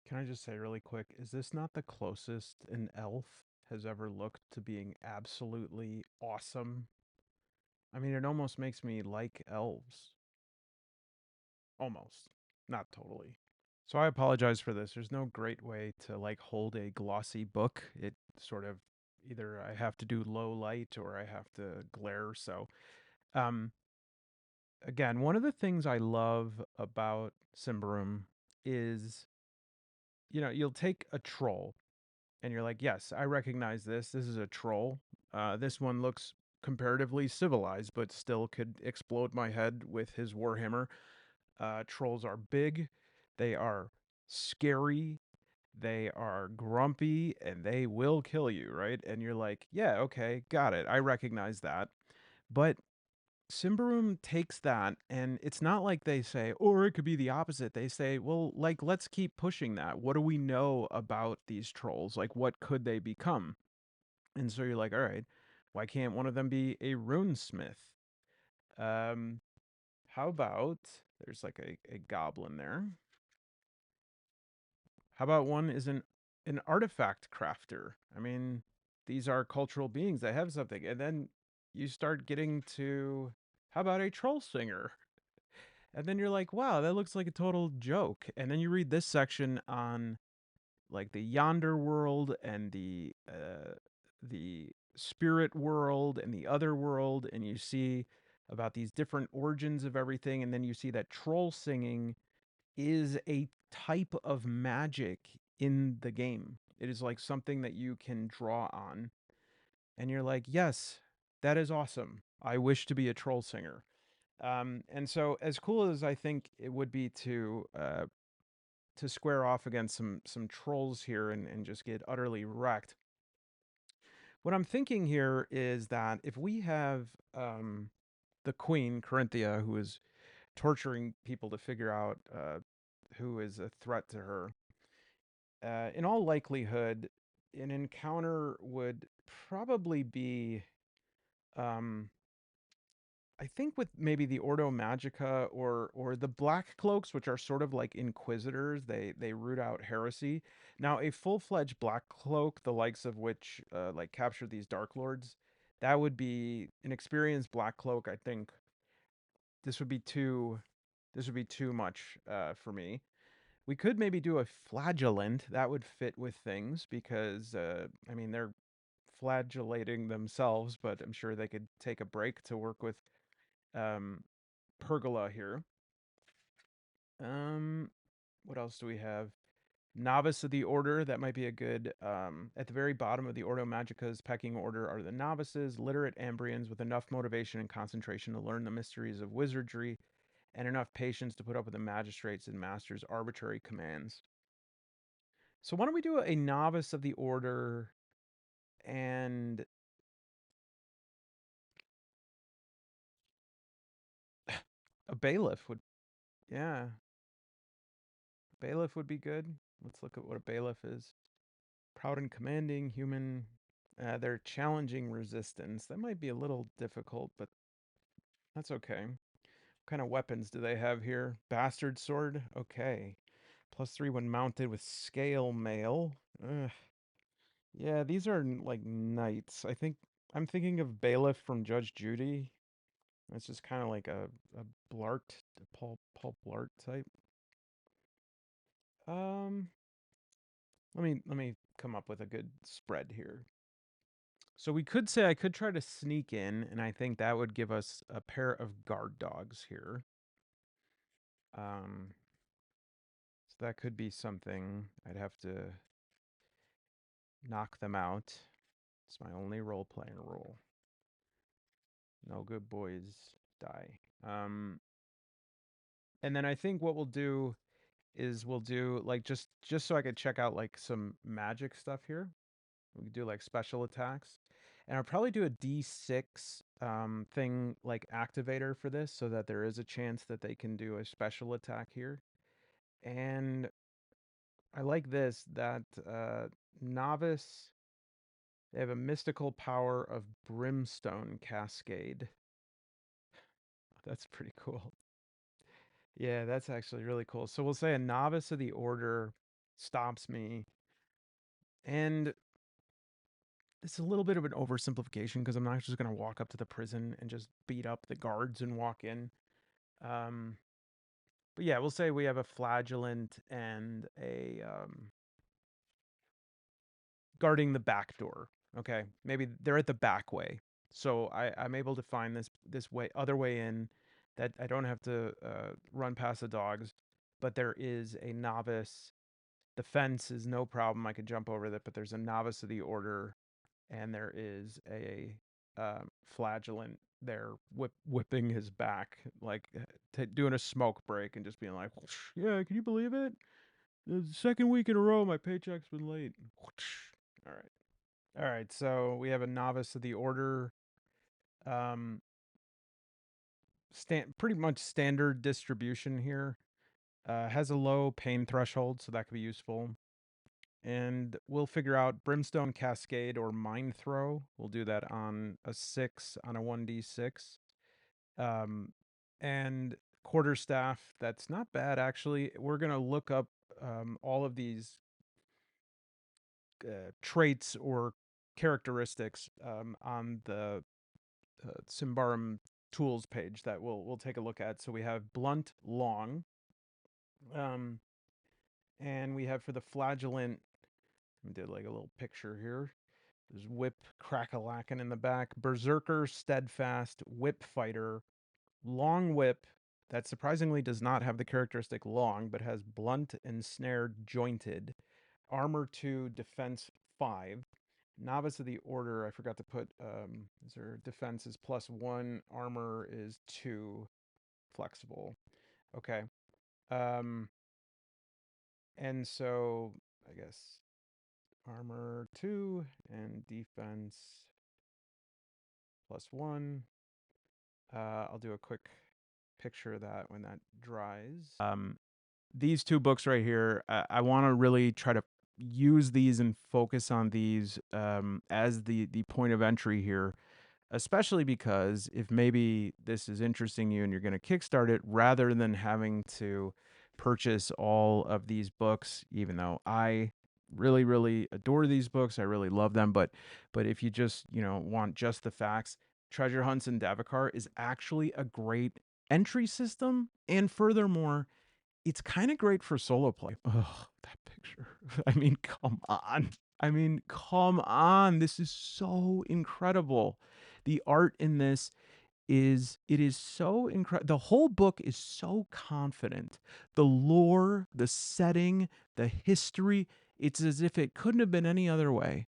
Can I just say really quick, is this not the closest an elf has ever looked to being absolutely awesome? I mean, it almost makes me like elves. Almost. Not totally. So I apologize for this. There's no great way to like hold a glossy book. It sort of either I have to do low light or I have to glare. So, um, again, one of the things I love about Symbaroum is, you'll take a troll and you're like, yes, I recognize this. This is a troll. This one looks comparatively civilized, but still could explode my head with his warhammer. Trolls are big, they are scary, they are grumpy, and they will kill you, right? And you're like, yeah, okay, got it. I recognize that. But Symbaroum takes that, and it's not like they say, or it could be the opposite. They say, well, like, let's keep pushing that. What do we know about these trolls? Like, what could they become? And so you're like, all right, why can't one of them be a runesmith? Um, how about there's like a goblin there? How about one is an artifact crafter? I mean, these are cultural beings that have something, and then you start getting to how about a troll singer? And then you're like, wow, that looks like a total joke. And then you read this section on like the yonder world and the spirit world and the other world, and you see about these different origins of everything, and then you see that troll singing is a type of magic in the game. It is like something that you can draw on, and you're like, yes, that is awesome. I wish to be a troll singer. And so, as cool as I think it would be to square off against some trolls here and just get utterly wrecked, what I'm thinking here is that if we have the queen Corinthia, who is torturing people to figure out who is a threat to her, in all likelihood, an encounter would probably be um, I think with maybe the Ordo Magica or the Black Cloaks, which are sort of like inquisitors, they root out heresy. Now, a full-fledged Black Cloak, the likes of which like capture these Dark Lords, that would be an experienced Black Cloak. I think this would be too this would be too much for me. We could maybe do a flagellant that would fit with things because I mean they're flagellating themselves, but I'm sure they could take a break to work with um, pergola here. Um, what else do we have? Novice of the Order. That might be a good. At the very bottom of the Ordo Magica's pecking order are the novices, literate Ambrians with enough motivation and concentration to learn the mysteries of wizardry, and enough patience to put up with the magistrates and masters' arbitrary commands. So why don't we do a novice of the Order and a bailiff would, yeah, bailiff would be good. Let's look at what a bailiff is. Proud and commanding, human. They're challenging resistance. That might be a little difficult, but that's okay. What kind of weapons do they have here? Bastard sword? Okay. +3 when mounted with scale mail. Ugh. Yeah, these are like knights. I'm thinking of Bailiff from Judge Judy. It's just kind of like a Blart, a Paul Blart type. Um, let me come up with a good spread here. So we could say I could try to sneak in, and I think that would give us a pair of guard dogs here. Um, so that could be something. I'd have to knock them out. It's my only role-playing rule. No good boys die. And then I think what we'll do is we'll do like just so I could check out like some magic stuff here. We could do like special attacks. And I'll probably do a D6 thing like activator for this so that there is a chance that they can do a special attack here. And I like this that novice, they have a mystical power of brimstone cascade. That's pretty cool. Yeah, that's actually really cool. So we'll say a novice of the order stops me. And it's a little bit of an oversimplification because I'm not just going to walk up to the prison and just beat up the guards and walk in. Um, but yeah, we'll say we have a flagellant and a guarding the back door. Okay, maybe they're at the back way, so I'm able to find this way other way in that I don't have to run past the dogs. But there is a novice. The fence is no problem. I could jump over that, but there's a novice of the order and there is a flagellant there whipping his back, like doing a smoke break and just being like, "Yeah, can you believe it? The second week in a row, my paycheck's been late." All right, all right. So we have a novice of the order. Um, pretty much standard distribution here. Has a low pain threshold, so that could be useful. And we'll figure out Brimstone Cascade or Mind Throw. We'll do that on a 6 on a 1d6. And Quarterstaff, that's not bad actually. We're going to look up all of these traits or characteristics on the Symbaroum tools page that we'll take a look at. So we have blunt, long, and we have for the flagellant. I did like a little picture here. There's whip, crack-a-lackin' in the back, berserker, steadfast, whip fighter, long whip. That surprisingly does not have the characteristic long, but has blunt and snare jointed. Armor 2, defense 5. Novice of the Order, I forgot to put, is there defense is +1, armor is 2, flexible. Okay. And so, I guess, armor 2 and defense +1. I'll do a quick picture of that when that dries. These two books right here, I want to really try to use these and focus on these as the point of entry here, especially because if maybe this is interesting you and you're going to kickstart it, rather than having to purchase all of these books, even though I really adore these books, I really love them, but if you just want just the facts, Treasure Hunts in Davokar is actually a great entry system, and furthermore, it's kind of great for solo play. Oh, that picture. I mean, come on. Come on. This is so incredible. The art in this is so incredible. The whole book is so confident. The lore, the setting, the history, it's as if it couldn't have been any other way.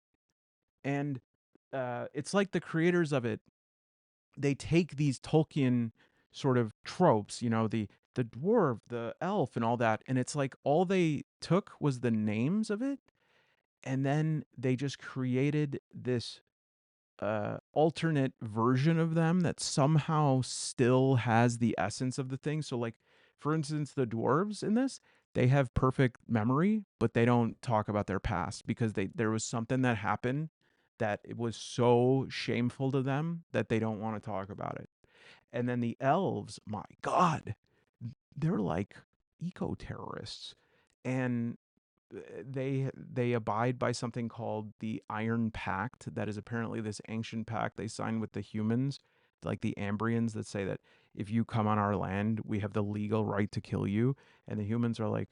And it's like the creators of it, they take these Tolkien sort of tropes, the dwarf, the elf, and all that, and it's like all they took was the names of it, and then they just created this alternate version of them that somehow still has the essence of the thing. So, like, for instance, the dwarves in this, they have perfect memory, but they don't talk about their past because there was something that happened that it was so shameful to them that they don't want to talk about it. And then the elves, my God, they're like eco terrorists, and they abide by something called the Iron Pact. That is apparently this ancient pact they signed with the humans, like the Ambrians, that say that if you come on our land, we have the legal right to kill you. And the humans are like,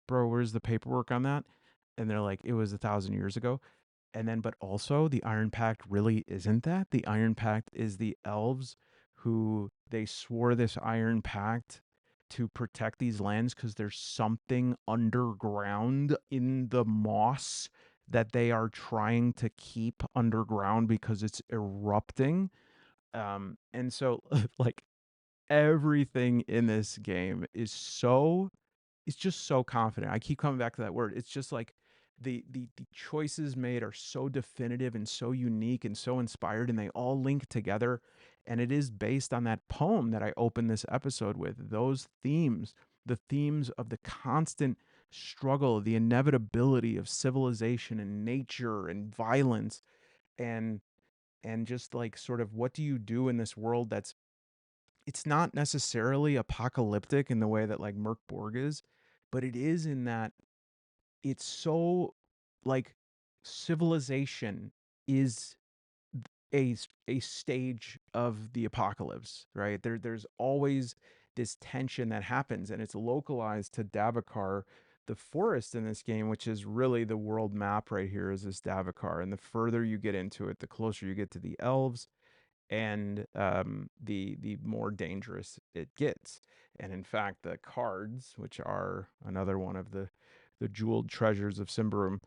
bro, where's the paperwork on that? And they're like, it was 1,000 years ago. And then, but also, the Iron Pact really isn't that. The Iron Pact is the elves who they swore this Iron Pact to protect these lands because there's something underground in the moss that they are trying to keep underground because it's erupting. And so, like, everything in this game is it's just so confident. I keep coming back to that word. It's just like the choices made are so definitive and so unique and so inspired, and they all link together. And it is based on that poem that I opened this episode with. Those themes, the themes of the constant struggle, the inevitability of civilization and nature and violence, and just like sort of what do you do in this world that's it's not necessarily apocalyptic in the way that like Merc Borg is, but it is in that it's so like civilization is a stage of the apocalypse, right? There's always this tension that happens, and it's localized to Davokar. The forest in this game, which is really the world map right here, is this Davokar, and the further you get into it, the closer you get to the elves, and the more dangerous it gets. And in fact, the cards, which are another one of the jeweled treasures of Symbaroum,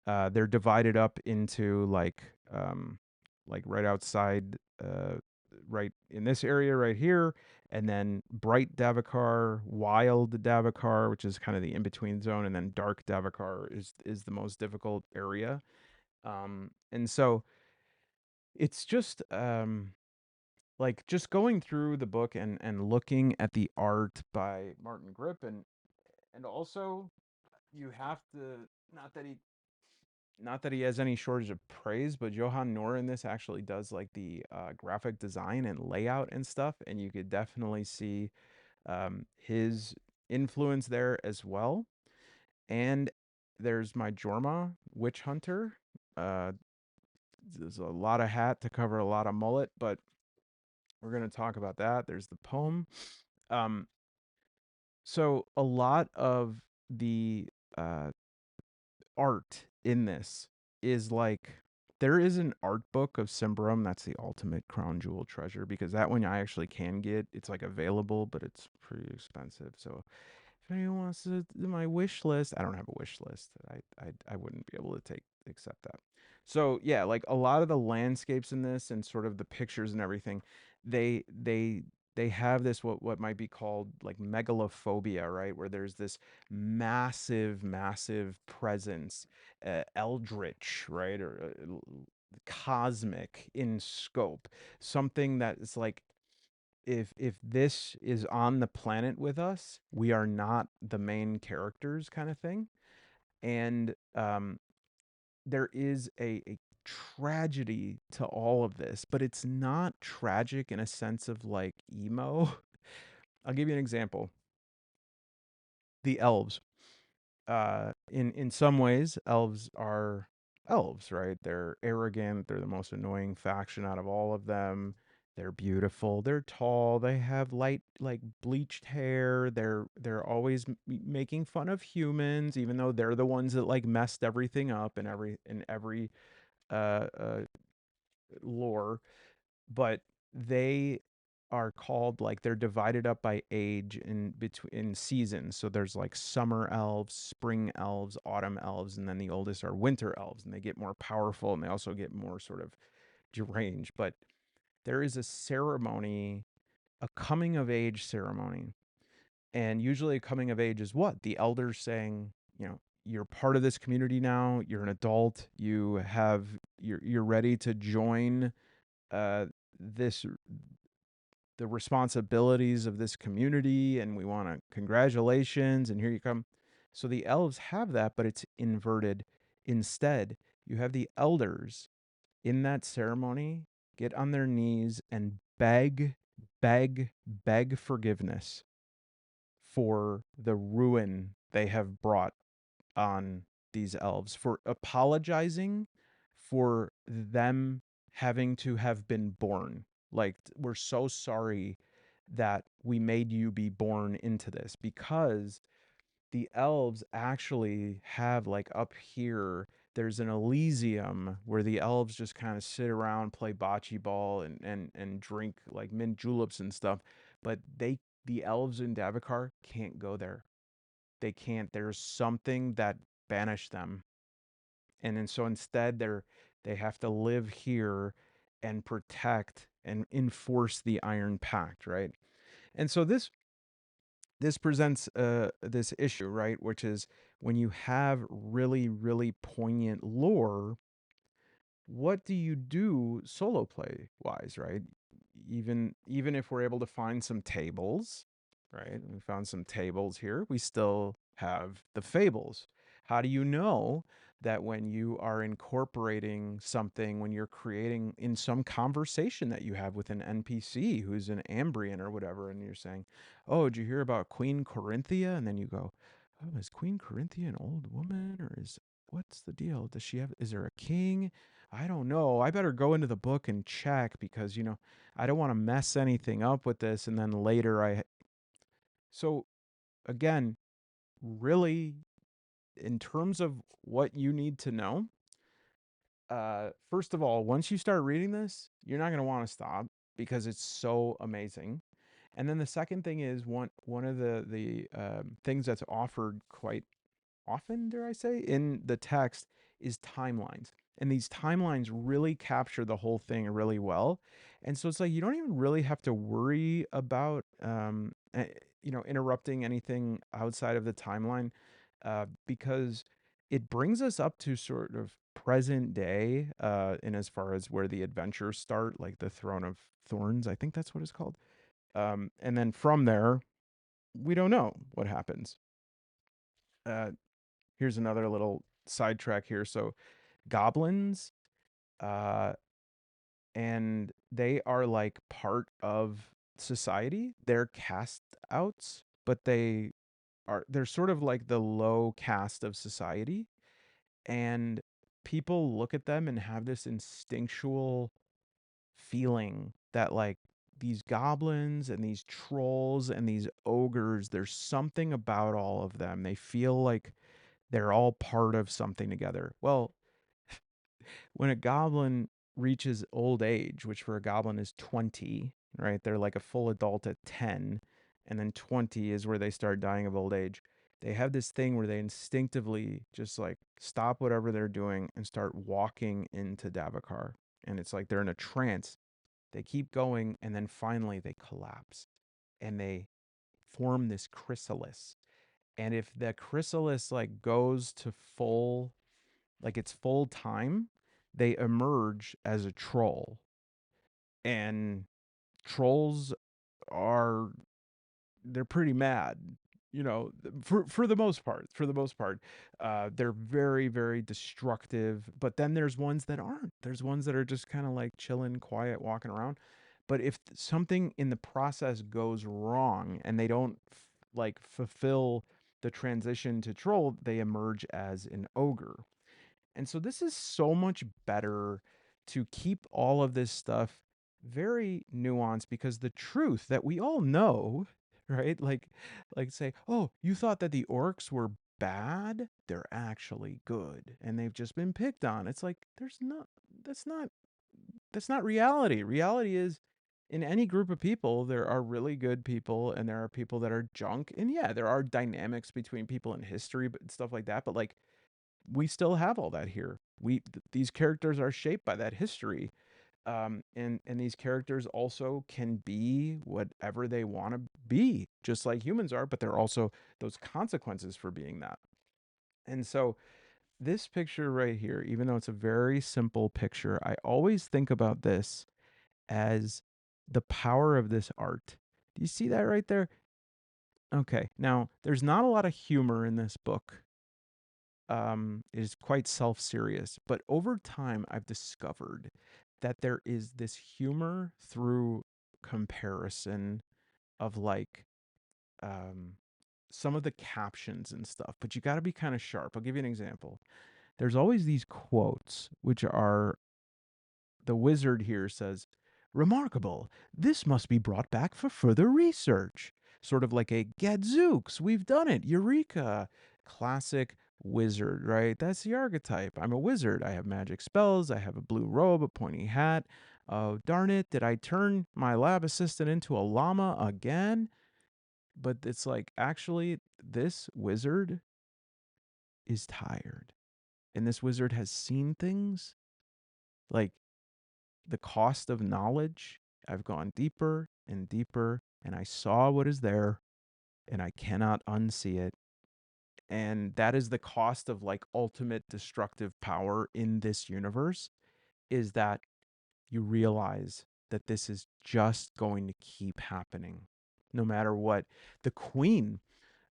they're divided up into like right outside, right in this area right here, and then bright Davokar, wild Davokar, which is kind of the in between zone, and then dark Davokar is the most difficult area. And so it's just like just going through the book and looking at the art by Martin Grip, and also you have to, not that he not that he has any shortage of praise, but Johan Noor in this actually does like the graphic design and layout and stuff, and you could definitely see his influence there as well. And there's my Jorma Witch Hunter. Uh, there's a lot of hat to cover a lot of mullet, but we're going to talk about that. There's the poem. Um, so a lot of the uh, art in this is like, there is an art book of Symbaroum. That's the ultimate crown jewel treasure, because that one I actually can get. It's like available, but it's pretty expensive. So if anyone wants to my wish list, I don't have a wish list. I wouldn't be able to accept that. So yeah, like a lot of the landscapes in this and sort of the pictures and everything, they they they have this what might be called like megalophobia, right? Where there's this massive presence, eldritch, right, or cosmic in scope, something that is like, if this is on the planet with us, we are not the main characters, kind of thing. And there is a tragedy to all of this, but it's not tragic in a sense of like emo. I'll give you an example. The elves. In some ways, elves are elves, right? They're arrogant. They're the most annoying faction out of all of them. They're beautiful. They're tall. They have light, like bleached hair. They're always making fun of humans, even though they're the ones that like messed everything up in every uh lore. But they are called, like, they're divided up by age in between seasons. So there's like summer elves, spring elves, autumn elves, and then the oldest are winter elves, and they get more powerful and they also get more sort of deranged. But there is a ceremony, a coming of age ceremony. And usually a coming of age is what? The elders saying, you're part of this community now, you're an adult, you're ready to join uh this the responsibilities of this community, and we want to congratulations, and here you come. So the elves have that, but it's inverted. Instead, you have the elders in that ceremony get on their knees and beg forgiveness for the ruin they have brought on these elves, for apologizing for them having to have been born. Like, we're so sorry that we made you be born into this, because the elves actually have, like, up here, there's an Elysium where the elves just kind of sit around, play bocce ball, and drink like mint juleps and stuff. But the elves in Davokar can't go there. They can't. There's something that banished them. And then so instead they have to live here and protect and enforce the Iron Pact, right? And so this presents this issue, right, which is when you have really poignant lore, what do you do solo play wise, right? Even if we're able to find some tables, right? We found some tables here. We still have the fables. How do you know that when you are incorporating something, when you're creating in some conversation that you have with an NPC who's an Ambrian or whatever, and you're saying, "Oh, did you hear about Queen Corinthia?" And then you go, "Oh, is Queen Corinthia an old woman, or is what's the deal? Does she have? Is there a king? I don't know. I better go into the book and check, because, I don't want to mess anything up with this." And then later so again, really, in terms of what you need to know, first of all, once you start reading this, you're not going to want to stop, because it's so amazing. And then the second thing is, one of the things that's offered quite often, dare I say, in the text is timelines. And these timelines really capture the whole thing really well. And so it's like you don't even really have to worry about interrupting anything outside of the timeline, because it brings us up to sort of present day, in as far as where the adventures start, like the Throne of Thorns. I think that's what it's called. And then from there, we don't know what happens. Uh, Here's another little sidetrack here. So goblins, uh, and they are like part of society. They're cast outs, but they're sort of like the low caste of society, and people look at them and have this instinctual feeling that like these goblins and these trolls and these ogres, there's something about all of them. They feel like they're all part of something together. Well, when a goblin reaches old age, which for a goblin is 20, right? They're like a full adult at 10, and then 20 is where they start dying of old age. They have this thing where they instinctively just like stop whatever they're doing and start walking into Davokar. And it's like they're in a trance. They keep going, and then finally they collapse and they form this chrysalis. And if the chrysalis like goes to full, like it's full time, they emerge as a troll. And trolls are, they're pretty mad, for the most part. They're very, very destructive. But then there's ones that aren't. There's ones that are just kind of like chilling, quiet, walking around. But if something in the process goes wrong and they don't like fulfill the transition to troll, they emerge as an ogre. And so this is so much better to keep all of this stuff very nuanced, because the truth that we all know, right? Like say, "Oh, you thought that the orcs were bad? They're actually good and they've just been picked on." It's like there's not that's not that's not reality. Reality is, in any group of people, there are really good people and there are people that are junk. And yeah, there are dynamics between people in history, but stuff like that. But like we still have all that here. These characters are shaped by that history, and these characters also can be whatever they want to be, just like humans are. But there are also those consequences for being that. And so this picture right here, even though it's a very simple picture, I always think about this as the power of this art. Do you see that right there? Okay. Now, there's not a lot of humor in this book. Is quite self-serious, but over time I've discovered that there is this humor through comparison of like um some of the captions and stuff, but you got to be kind of sharp. I'll give you an example. There's always these quotes which are, the wizard here says, "Remarkable. This must be brought back for further research." Sort of like a gadzooks, we've done it. Eureka. Classic wizard, right? That's the archetype. I'm a wizard. I have magic spells. I have a blue robe, a pointy hat. Oh, darn it. Did I turn my lab assistant into a llama again? But it's like, actually, this wizard is tired. And this wizard has seen things like the cost of knowledge. I've gone deeper and deeper, and I saw what is there, and I cannot unsee it. And that is the cost of like ultimate destructive power in this universe, is that you realize that this is just going to keep happening no matter what. The queen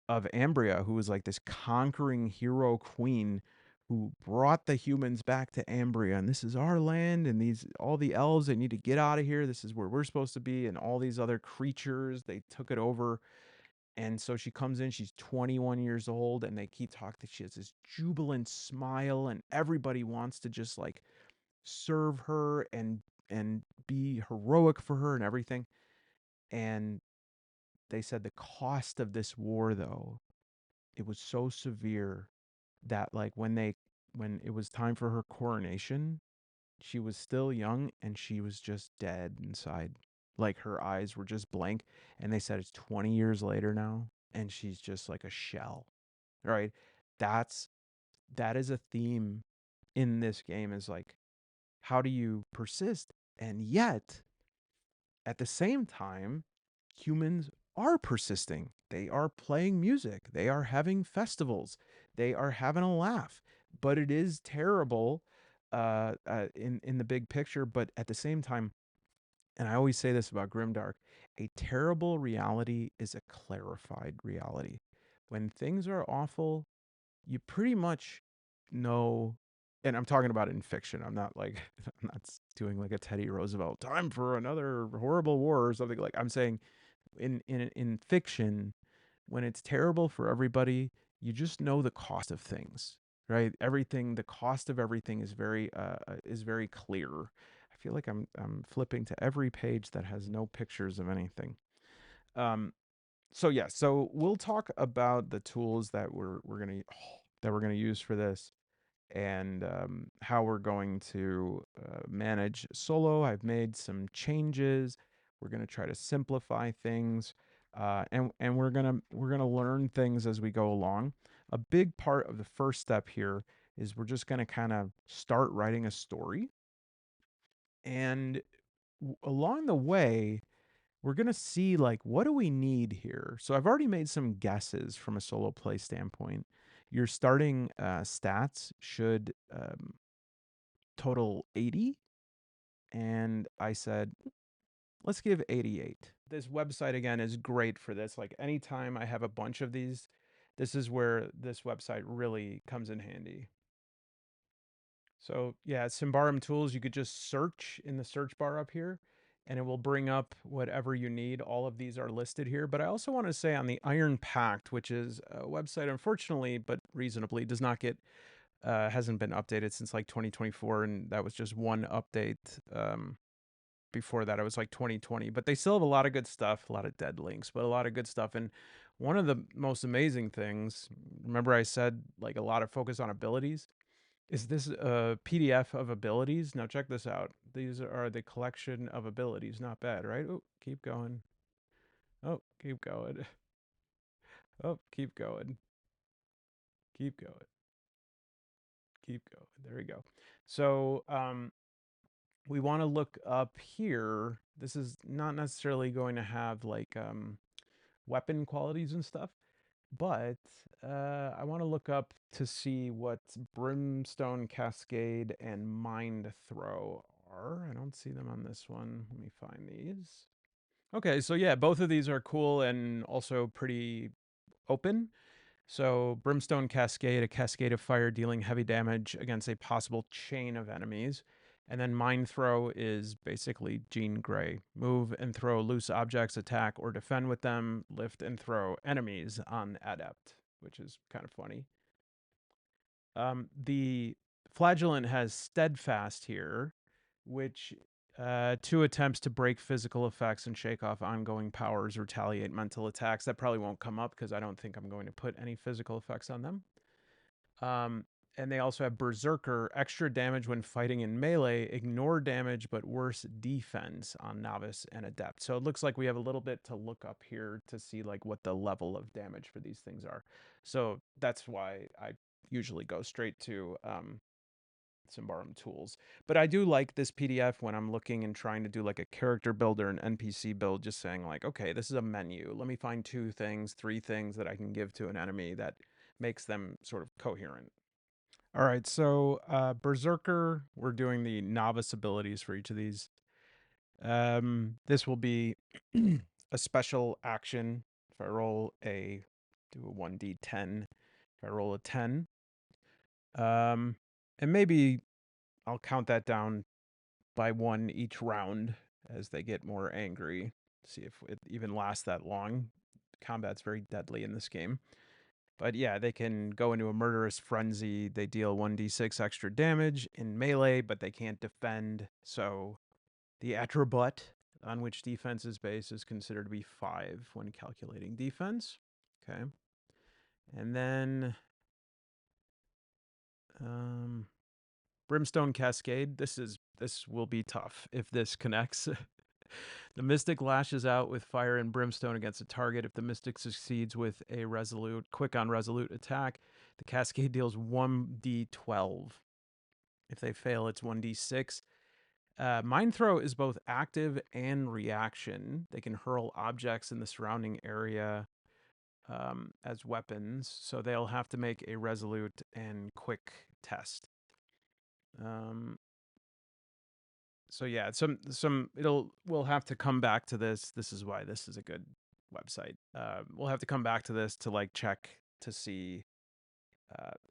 of Ambria, who was like this conquering hero queen who brought the humans back to Ambria, and this is our land, and these all the elves, they need to get out of here. This is where we're supposed to be, and all these other creatures, they took it over. And so she comes in, she's 21 years old, and they keep talking. She has this jubilant smile, and everybody wants to just like serve her and be heroic for her and everything. And they said the cost of this war, though, it was so severe that like when it was time for her coronation, she was still young and she was just dead inside. Like her eyes were just blank. And they said it's 20 years later now and she's just like a shell. Right? That's that is a theme in this game, is like, how do you persist? And yet at the same time, humans are persisting. They are playing music. They are having festivals. They are having a laugh. But it is terrible in the big picture. But at the same time, and I always say this about Grimdark, a terrible reality is a clarified reality. When things are awful, you pretty much know, and I'm talking about in fiction. I'm not like I'm not doing like a Teddy Roosevelt time for another horrible war or something. Like I'm saying in fiction, when it's terrible for everybody, you just know the cost of things, right? Everything, the cost of everything is very clear. I feel like I'm flipping to every page that has no pictures of anything. Um, so yeah, so we'll talk about the tools that we're gonna use for this, and how we're going to manage solo. I've made some changes. We're going to try to simplify things, and we're gonna learn things as we go along. A big part of the first step here is we're just going to kind of start writing a story, and along the way, we're going to see like what do we need here. So I've already made some guesses from a solo play standpoint. Your starting stats should total 80, and I said let's give 88. This website again is great for this. Like anytime I have a bunch of these, this is where this website really comes in handy. So yeah, Symbaroum tools, you could just search in the search bar up here and it will bring up whatever you need. All of these are listed here. But I also want to say on the Iron Pact, which is a website, unfortunately, but reasonably, does not get hasn't been updated since like 2024, and that was just one update. Before that, it was like 2020, but they still have a lot of good stuff, a lot of dead links, but a lot of good stuff. And one of the most amazing things, remember I said like a lot of focus on abilities, is this PDF of abilities. Now check this out. These are the collection of abilities. Not bad, right? Oh, keep going. Oh, keep going. Oh, keep going. Keep going. Keep going. There we go. So we want to look up here. This is not necessarily going to have like weapon qualities and stuff, but I want to look up to see what Brimstone Cascade and Mind Throw are. I don't see them on this one. Let me find these. Okay, so yeah, both of these are cool and also pretty open. So, Brimstone Cascade, a cascade of fire dealing heavy damage against a possible chain of enemies. And then Mind Throw is basically Jean Grey. Move and throw loose objects, attack or defend with them, lift and throw enemies on Adept, which is kind of funny. The Flagellant has Steadfast here, which two attempts to break physical effects and shake off ongoing powers, retaliate mental attacks. That probably won't come up because I don't think I'm going to put any physical effects on them. And they also have Berserker, extra damage when fighting in melee, ignore damage but worse defense on Novice and Adept. So it looks like we have a little bit to look up here to see like what the level of damage for these things are. So that's why I usually go straight to Symbaroum tools. But I do like this PDF when I'm looking and trying to do like a character builder and NPC build, just saying like, okay, this is a menu. Let me find 2 things, 3 things that I can give to an enemy that makes them sort of coherent. All right, so Berserker, we're doing the novice abilities for each of these. This will be a special action. If I roll do a 1d10. If I roll a 10, and maybe I'll count that down by 1 each round as they get more angry. See if it even lasts that long. Combat's very deadly in this game. But yeah, they can go into a murderous frenzy. They deal 1d6 extra damage in melee, but they can't defend. So the attribute on which defense is based is considered to be 5 when calculating defense. Okay. And then Brimstone Cascade. This will be tough if this connects. The Mystic lashes out with fire and brimstone against a target. If the Mystic succeeds with a quick on resolute attack, the Cascade deals 1d12. If they fail, it's 1d6. Mind Throw is both active and reaction. They can hurl objects in the surrounding area as weapons, so they'll have to make a resolute and quick test. So yeah, we'll have to come back to this. This is why this is a good website. We'll have to come back to this to like check to see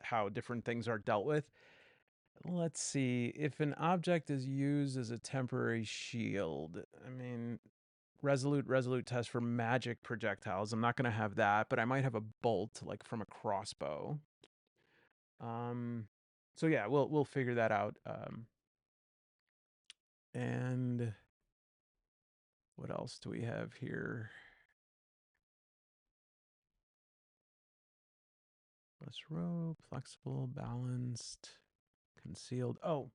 how different things are dealt with. Let's see. If an object is used as a temporary shield, I mean, resolute test for magic projectiles. I'm not going to have that, but I might have a bolt like from a crossbow. So yeah, we'll figure that out. And what else do we have here? Plus rope, flexible, balanced, concealed. Oh,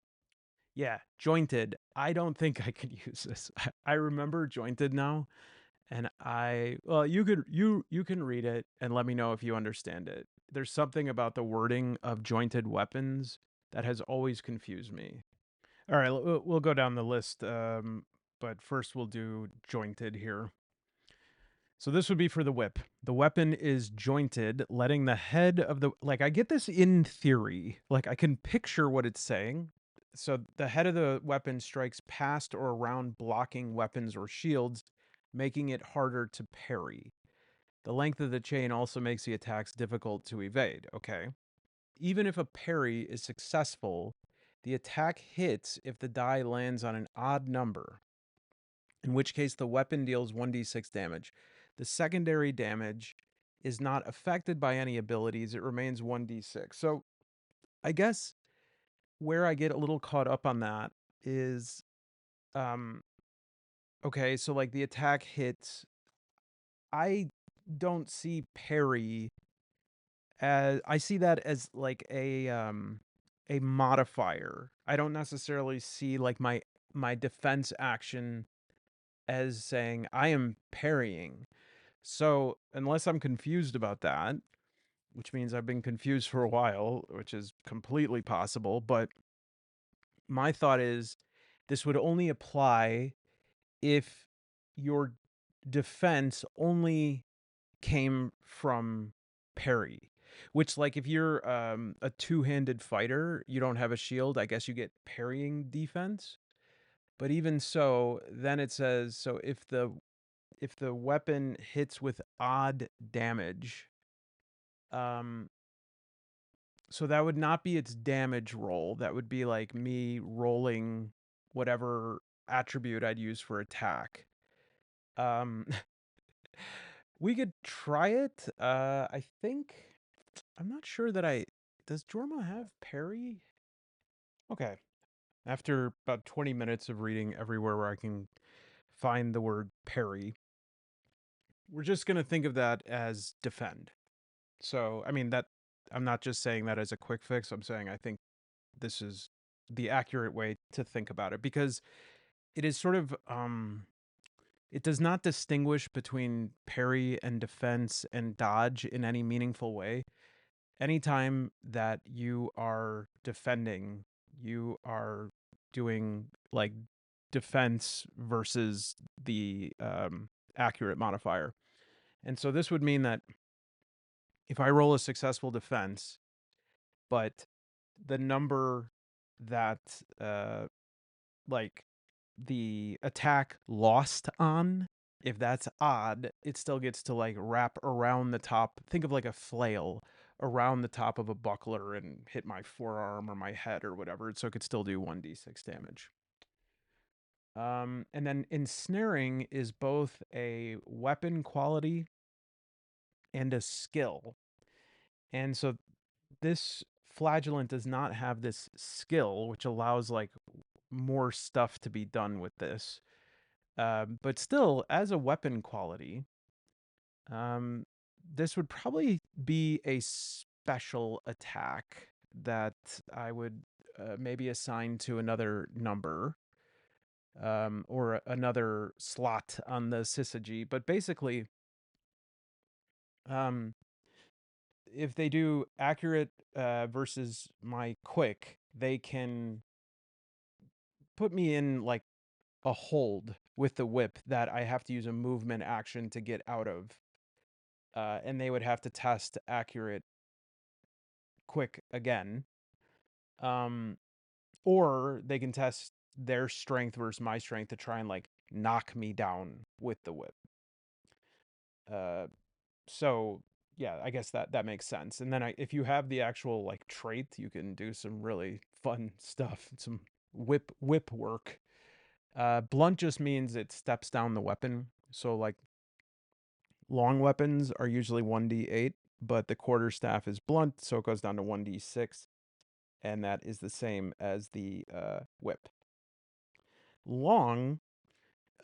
yeah, jointed. I don't think I could use this. I remember jointed now, and you can read it and let me know if you understand it. There's something about the wording of jointed weapons that has always confused me. All right, we'll go down the list, but first we'll do jointed here. So this would be for the whip. The weapon is jointed, letting the head of the like I get this in theory. Like I can picture what it's saying. So the head of the weapon strikes past or around blocking weapons or shields, making it harder to parry. The length of the chain also makes the attacks difficult to evade. Okay. Even if a parry is successful, the attack hits if the die lands on an odd number, in which case the weapon deals 1d6 damage. The secondary damage is not affected by any abilities, it remains 1d6. So I guess where I get a little caught up on that is okay, so like the attack hits, I don't see parry as I see that as like a modifier. I don't necessarily see like my defense action as saying I am parrying. So, unless I'm confused about that, which means I've been confused for a while, which is completely possible, but my thought is this would only apply if your defense only came from parry. Which, like, if you're a two-handed fighter, you don't have a shield, I guess you get parrying defense. But even so, then it says so if the weapon hits with odd damage, um, so that would not be its damage roll. That would be like me rolling whatever attribute I'd use for attack. Um, we could try it. I think I'm not sure that I does Jorma have parry? Okay. After about 20 minutes of reading everywhere where I can find the word parry, we're just going to think of that as defend. So, I mean, that I'm not just saying that as a quick fix. I'm saying I think this is the accurate way to think about it because it is sort of it does not distinguish between parry and defense and dodge in any meaningful way. Anytime that you are defending, you are doing like defense versus the accurate modifier. And so this would mean that if I roll a successful defense, but the number that like the attack lost on, if that's odd, it still gets to like wrap around the top. Think of like a flail around the top of a buckler and hit my forearm or my head or whatever. So it could still do 1d6 damage. And then ensnaring is both a weapon quality and a skill. And so this flagellant does not have this skill, which allows like more stuff to be done with this. But still, as a weapon quality, um, this would probably be a special attack that I would maybe assign to another number or another slot on the syzygy. But basically, um, if they do accurate versus my quick, they can put me in like a hold with the whip that I have to use a movement action to get out of. and they would have to test accurate quick again. Or they can test their strength versus my strength to try and like knock me down with the whip. So yeah, I guess that makes sense. And then if you have the actual like trait, you can do some really fun stuff, some whip work. Blunt just means it steps down the weapon. So like long weapons are usually 1d8, but the quarterstaff is blunt, so it goes down to 1d6, and that is the same as the whip. Long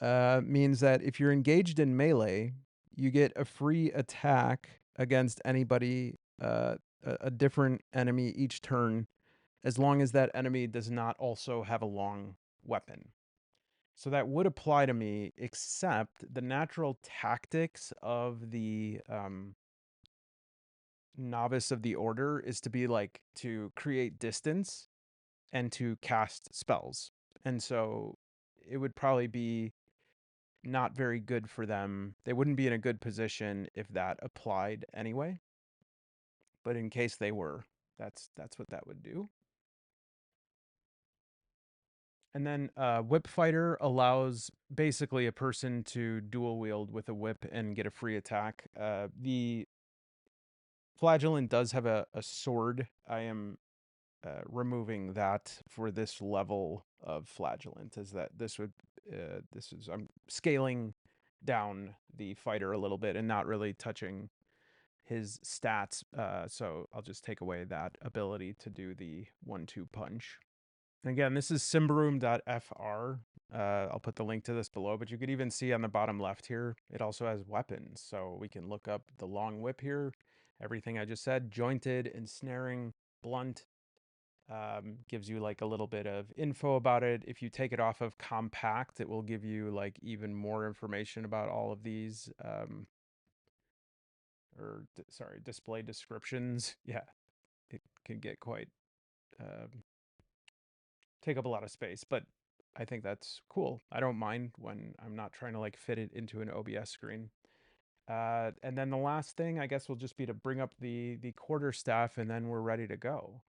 means that if you're engaged in melee, you get a free attack against anybody, a different enemy each turn, as long as that enemy does not also have a long weapon. So that would apply to me, except the natural tactics of the novice of the order is to be like to create distance and to cast spells. And so it would probably be not very good for them. They wouldn't be in a good position if that applied anyway. But in case they were, that's what that would do. And then whip fighter allows basically a person to dual wield with a whip and get a free attack. The flagellant does have a sword. I am removing that for this level of flagellant. Is that this would I'm scaling down the fighter a little bit and not really touching his stats. So I'll just take away that ability to do the 1-2 punch. And again, this is Symbaroum.fr. I'll put the link to this below, but you could even see on the bottom left here, it also has weapons. So we can look up the long whip here. Everything I just said, jointed, ensnaring, blunt, gives you like a little bit of info about it. If you take it off of compact, it will give you like even more information about all of these, display descriptions. Yeah, it can get quite, take up a lot of space, but I think that's cool. I don't mind when I'm not trying to like fit it into an OBS screen. And then the last thing I guess will just be to bring up the quarterstaff, and then we're ready to go.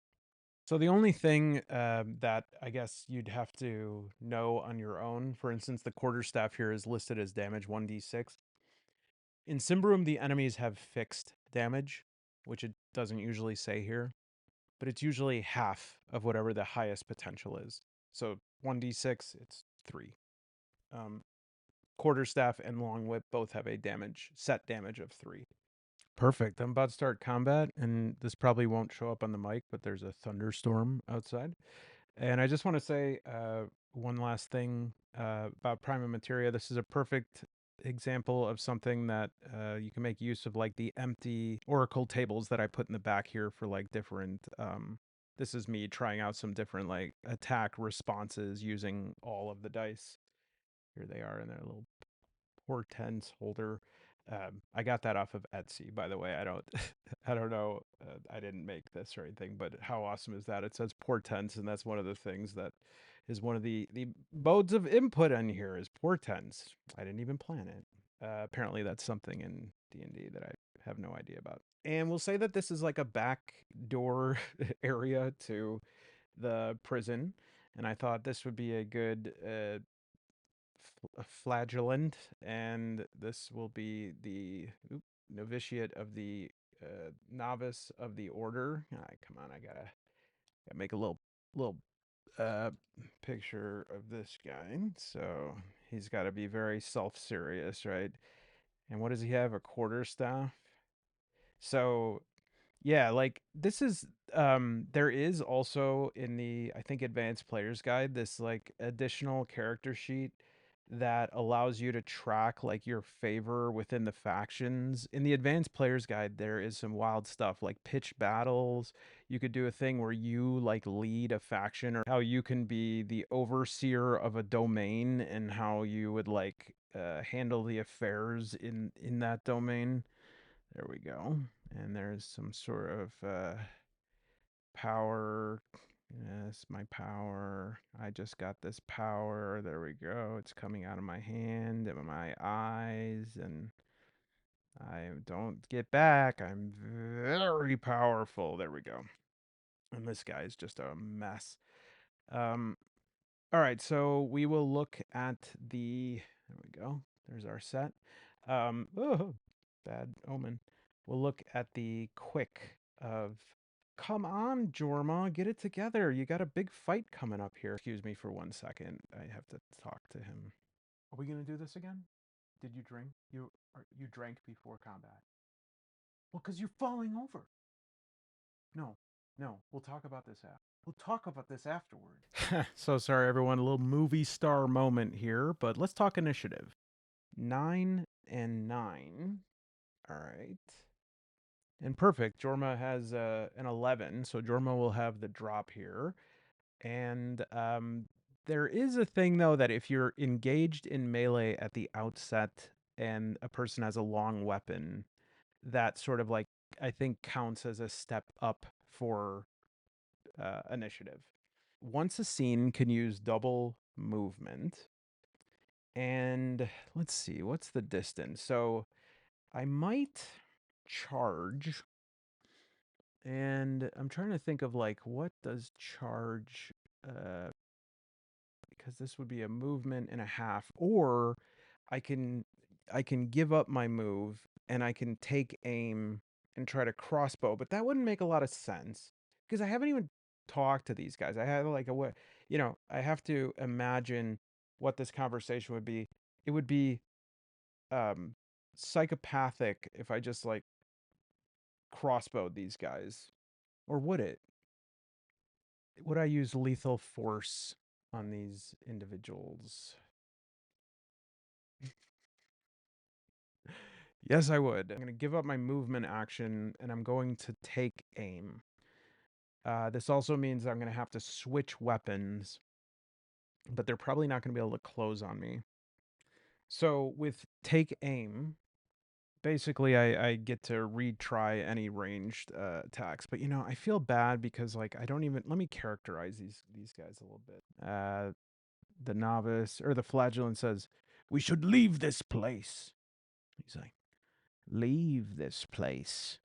So the only thing that I guess you'd have to know on your own, for instance, the quarterstaff here is listed as damage 1d6. In Symbaroum, the enemies have fixed damage, which it doesn't usually say here, but it's usually half of whatever the highest potential is. So 1d6, it's 3. Quarterstaff and long whip both have a set damage of 3. Perfect. I'm about to start combat, and this probably won't show up on the mic, but there's a thunderstorm outside. And I just want to say one last thing about Prima Materia. This is a perfect example of something that you can make use of, like the empty oracle tables that I put in the back here for like different. This is me trying out some different like attack responses using all of the dice. Here they are in their little portents holder. I got that off of Etsy, by the way. I don't, I don't know. I didn't make this or anything, but how awesome is that? It says portents, and that's one of the things that is one of the modes of input on here is portents. I didn't even plan it. Apparently, that's something in D&D that I have no idea about. And we'll say that this is like a back door area to the prison, and I thought this would be a good flagellant, and this will be the novitiate of the novice of the order. Come on, I gotta make a little uh, picture of this guy. So he's got to be very self-serious, right? And what does he have? A quarterstaff. So yeah, like this is there is also in the I think advanced players guide this like additional character sheet that allows you to track like your favor within the factions. In the advanced players guide there is some wild stuff like pitch battles. You could do a thing where you like lead a faction, or how you can be the overseer of a domain and how you would like handle the affairs in that domain. There we go. And there's some sort of power. Yes, my power. I just got this power. There we go. It's coming out of my hand and my eyes. And I don't get back. I'm very powerful. There we go. And this guy is just a mess. All right, so we will look at the. There we go. There's our set. Oh, bad omen. We'll look at the quick of. Come on, Jorma, get it together. You got a big fight coming up here. Excuse me for 1 second. I have to talk to him. Are we gonna do this again? Did you drink? You drank before combat. Well, because you're falling over. No, no. We'll talk about this after. We'll talk about this afterward. So sorry, everyone. A little movie star moment here, but let's talk initiative. 9 and 9. All right. And perfect. Jorma has an 11, so Jorma will have the drop here. And there is a thing, though, that if you're engaged in melee at the outset and a person has a long weapon, that sort of like, I think, counts as a step up for initiative. Once a scene can use double movement. And let's see, what's the distance? So I might charge. And I'm trying to think of like, what does charge? Because this would be a movement and a half. Or I can give up my move and I can take aim and try to crossbow, but that wouldn't make a lot of sense because I haven't even talked to these guys. I had like a what, I have to imagine what this conversation would be. It would be psychopathic if I just like crossbowed these guys. Or would it? Would I use lethal force on these individuals? Yes, I would. I'm going to give up my movement action and I'm going to take aim. This also means I'm going to have to switch weapons, but they're probably not going to be able to close on me. So with take aim, basically I get to retry any ranged attacks. But I feel bad because like I don't even let me characterize these guys a little bit. The novice or the flagellant says, "We should leave this place." He's like, "Leave this place?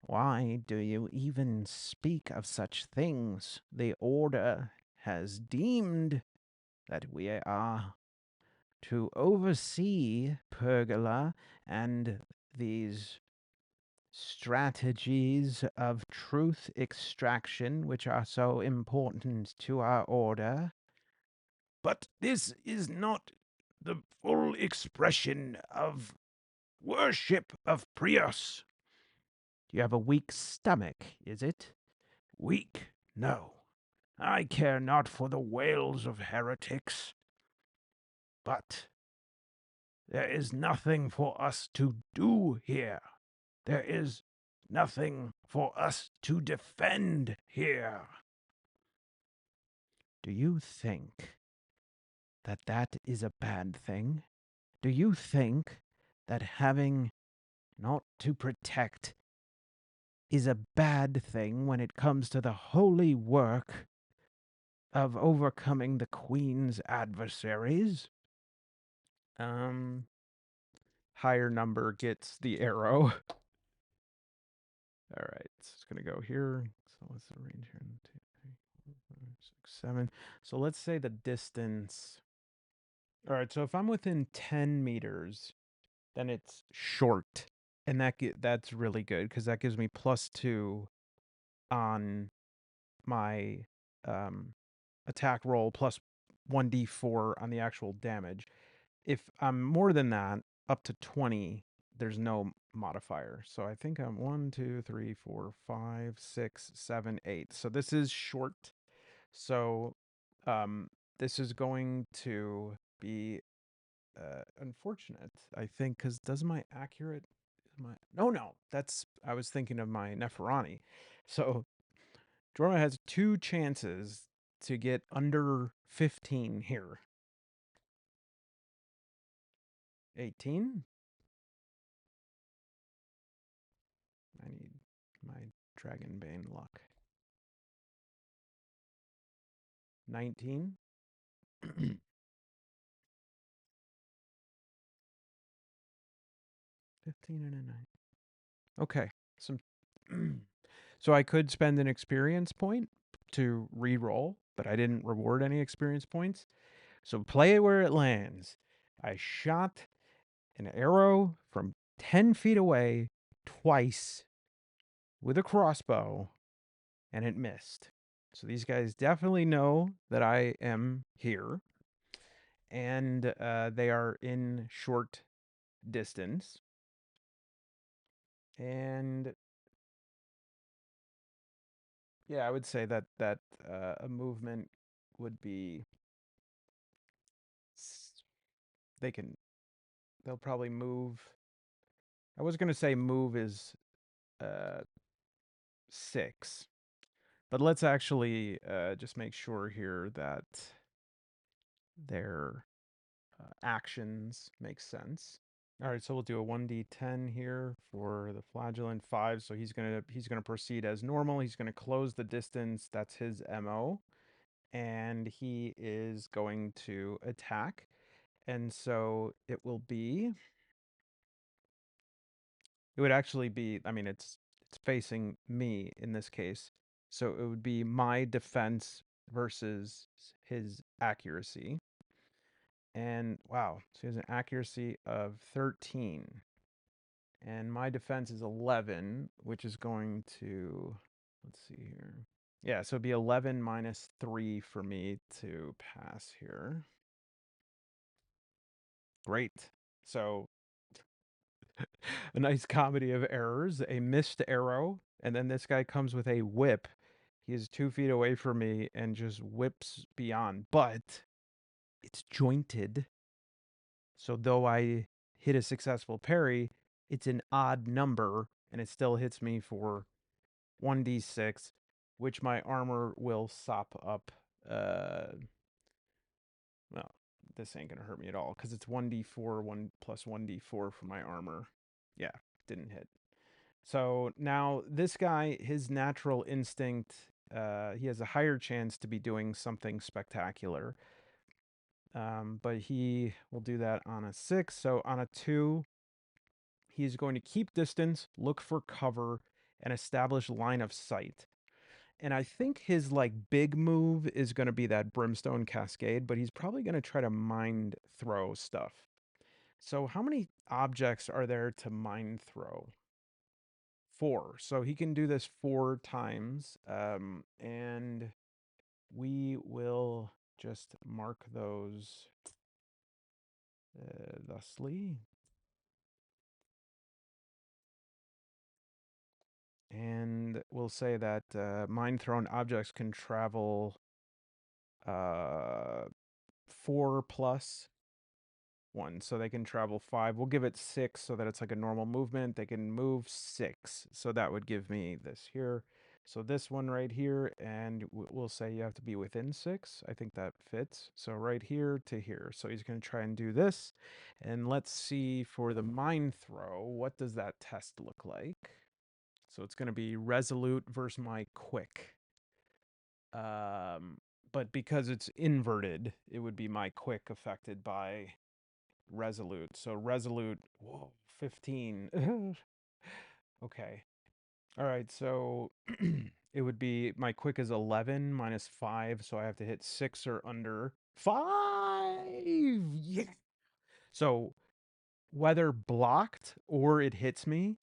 Why do you even speak of such things? The Order has deemed that we are to oversee Pergola and these strategies of truth extraction, which are so important to our Order. But this is not the full expression of worship of Prius. You have a weak stomach, is it? Weak? No. I care not for the wails of heretics. But there is nothing for us to do here. There is nothing for us to defend here. Do you think that that is a bad thing? Do you think that having not to protect is a bad thing when it comes to the holy work of overcoming the Queen's adversaries? Higher number gets the arrow. All right, so it's gonna go here. So what's the range here? 2, 3, 4, 5, 6, 7. So let's say the distance. All right, so if I'm within 10 meters, then it's short, and that's really good because that gives me +2 on my attack roll plus 1d4 on the actual damage. If I'm more than that, up to 20, there's no modifier. So I think I'm 1, 2, 3, 4, 5, 6, 7, 8. So this is short. So this is going to be unfortunate, I think, because does my accurate no, that's I was thinking of my Nefarani. So Jorma has 2 chances to get under 15 here. 18? I need my Dragonbane luck. 19? 15 and a 9. Okay. Some So I could spend an experience point to re-roll, but I didn't reward any experience points. So play it where it lands. I shot an arrow from 10 feet away twice with a crossbow, and it missed. So these guys definitely know that I am here, and they are in short distance. And yeah, I would say that a movement would be they can they'll probably move. I was gonna say move is 6, but let's actually just make sure here that their actions make sense. All right, so we'll do a 1d10 here for the flagellant 5. So he's gonna proceed as normal. He's gonna close the distance. That's his MO, and he is going to attack. And so it would actually be, I mean, it's facing me in this case. So it would be my defense versus his accuracy. And wow, so he has an accuracy of 13. And my defense is 11, which is going to, let's see here. Yeah, so it'd be 11 minus 3 for me to pass here. Great. So a nice comedy of errors, a missed arrow, and then this guy comes with a whip. He is 2 feet away from me and just whips beyond, but it's jointed. So though I hit a successful parry, it's an odd number and it still hits me for 1d6, which my armor will sop up. Well, this ain't gonna hurt me at all because it's 1d4, 1 plus 1d4 for my armor. Yeah, didn't hit. So now this guy, his natural instinct, he has a higher chance to be doing something spectacular. But he will do that on a 6. So on a 2, he's going to keep distance, look for cover, and establish line of sight. And I think his like big move is going to be that brimstone cascade, but he's probably going to try to mind throw stuff. So how many objects are there to mind throw? 4. So he can do this 4 times. And we will just mark those thusly. And we'll say that mind thrown objects can travel 4 plus 1. So they can travel 5. We'll give it 6 so that it's like a normal movement. They can move 6. So that would give me this here. So this one right here, and we'll say you have to be within 6. I think that fits. So right here to here. So he's going to try and do this. And let's see for the mind throw, what does that test look like? So it's going to be resolute versus my quick. But because it's inverted, it would be my quick affected by resolute. So resolute, whoa, 15. Okay. All right, so it would be my quick is 11 minus 5, so I have to hit 6 or under. 5! Yeah. So whether blocked or it hits me,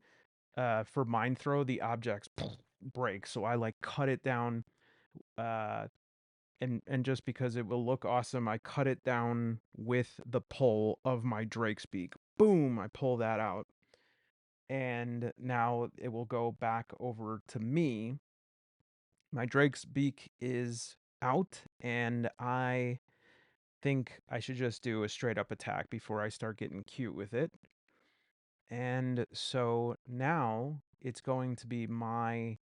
for mind throw, the objects break. So I like cut it down, and just because it will look awesome, I cut it down with the pull of my Drake's beak. Boom! I pull that out. And now it will go back over to me. My Drake's beak is out, and I think I should just do a straight up attack before I start getting cute with it. And so now it's going to be my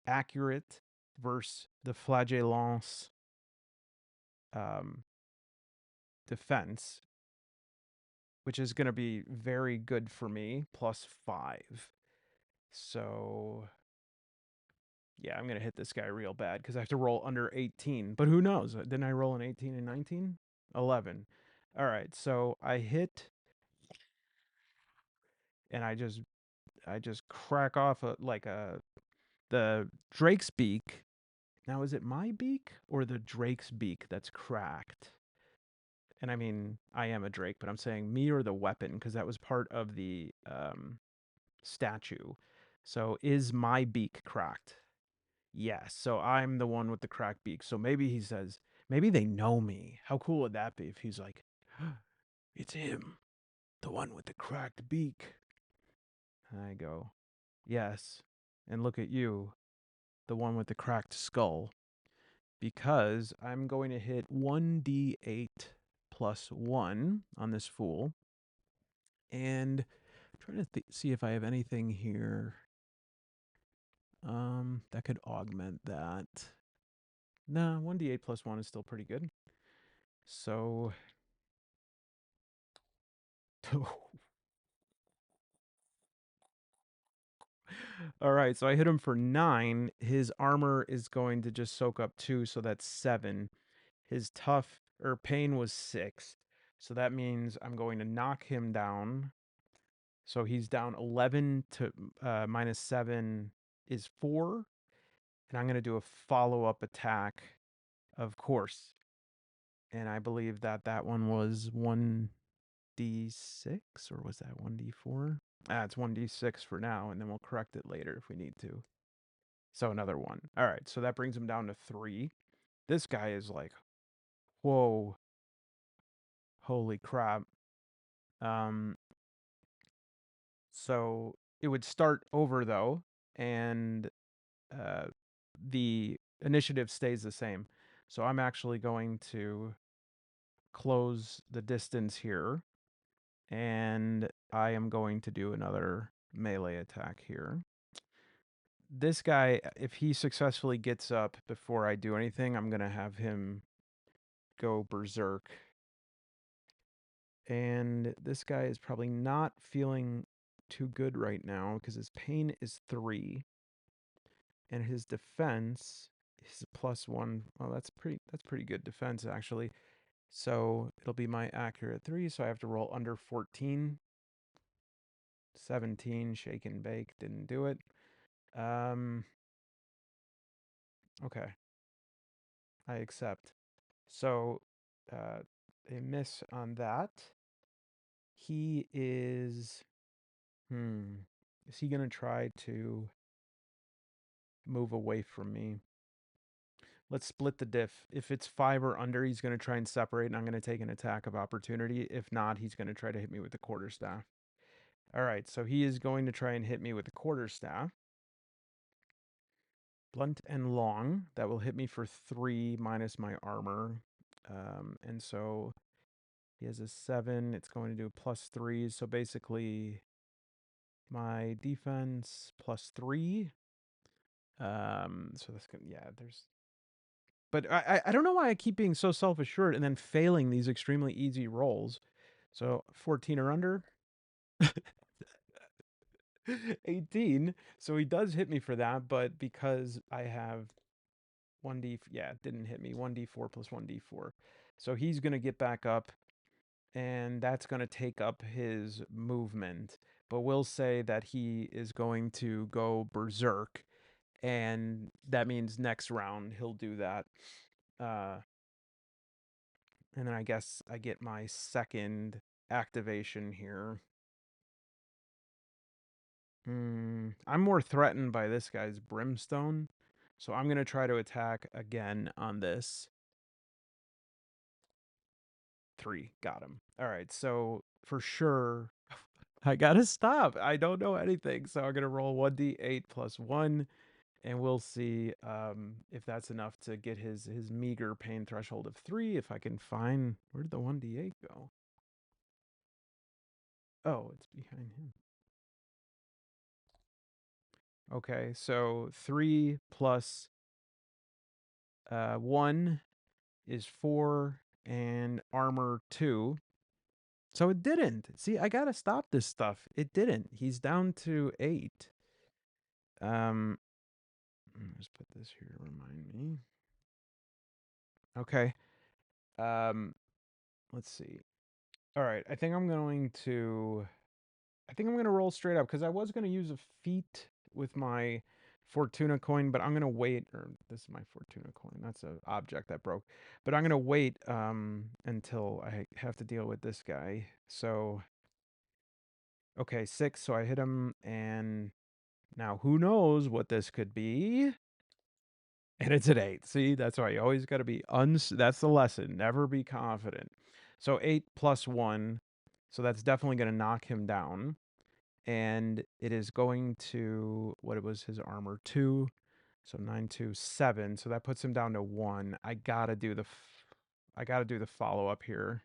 accurate versus the flagellance defense, which is going to be very good for me, plus 5. So yeah, I'm going to hit this guy real bad because I have to roll under 18. But who knows? Didn't I roll an 18 and 19? 11. All right, so I hit, and I just crack off the drake's beak. Now, is it my beak or the drake's beak that's cracked? And I mean, I am a drake, but I'm saying me or the weapon because that was part of the statue. So is my beak cracked? Yes. So I'm the one with the cracked beak. So maybe he says, maybe they know me. How cool would that be if he's like, it's him, the one with the cracked beak? And I go, yes. And look at you, the one with the cracked skull. Because I'm going to hit 1d8 plus 1 on this fool. And I'm trying to see if I have anything here that could augment that. Nah, 1d8 plus 1 is still pretty good. So all right, so I hit him for 9. His armor is going to just soak up 2, so that's 7. His tough or pain was 6. So that means I'm going to knock him down. So he's down 11 to minus 7 is 4. And I'm going to do a follow-up attack, of course. And I believe that one was 1d6, or was that 1d4? It's 1d6 for now, and then we'll correct it later if we need to. So another 1. All right, so that brings him down to 3. This guy is like, whoa, holy crap. So it would start over though, and the initiative stays the same. So I'm actually going to close the distance here, and I am going to do another melee attack here. This guy, if he successfully gets up before I do anything, I'm going to have him go berserk. And this guy is probably not feeling too good right now because his pain is 3. And his defense is +1. Well, that's pretty good defense actually. So it'll be my accurate 3, so I have to roll under 14. 17, shake and bake, didn't do it. Okay. I accept. So a miss on that. He is is he gonna try to move away from me? Let's split the diff. If it's 5 or under, he's going to try and separate, and I'm going to take an attack of opportunity. If not, he's going to try to hit me with the quarterstaff. All right, so he is going to try and hit me with the quarterstaff. Blunt and long. That will hit me for 3 minus my armor. And so he has a 7. It's going to do +3. So basically my defense +3. So that's good. Yeah, there's... But I don't know why I keep being so self-assured and then failing these extremely easy rolls. So 14 or under. 18. So he does hit me for that, but because I have 1d, yeah, it didn't hit me. 1d4 plus 1d4. So he's going to get back up, and that's going to take up his movement. But we'll say that he is going to go berserk, and that means next round he'll do that. And then I guess I get my second activation here. I'm more threatened by this guy's brimstone. So I'm going to try to attack again on this. 3. Got him. All right. So for sure, I got to stop. I don't know anything. So I'm going to roll 1d8 plus 1. And we'll see if that's enough to get his meager pain threshold of 3. If I can find... Where did the 1d8 go? Oh, it's behind him. Okay, so 3 plus 1 is 4, and armor 2. So it didn't. See, I gotta stop this stuff. It didn't. He's down to 8. Let's put this here to remind me. Okay. Let's see. All right, I think I'm going to I think I'm going to roll straight up because I was going to use a feat with my Fortuna coin, but I'm going to wait. Or this is my Fortuna coin. That's an object that broke. But I'm going to wait until I have to deal with this guy. So, okay, 6. So I hit him. And now who knows what this could be? And it's an 8. See, that's why you always got to be that's the lesson. Never be confident. So 8 plus 1. So that's definitely going to knock him down. And it is going to, what it was his armor, 2. So 9, 2, 7. So that puts him down to 1. I got to do the follow up here.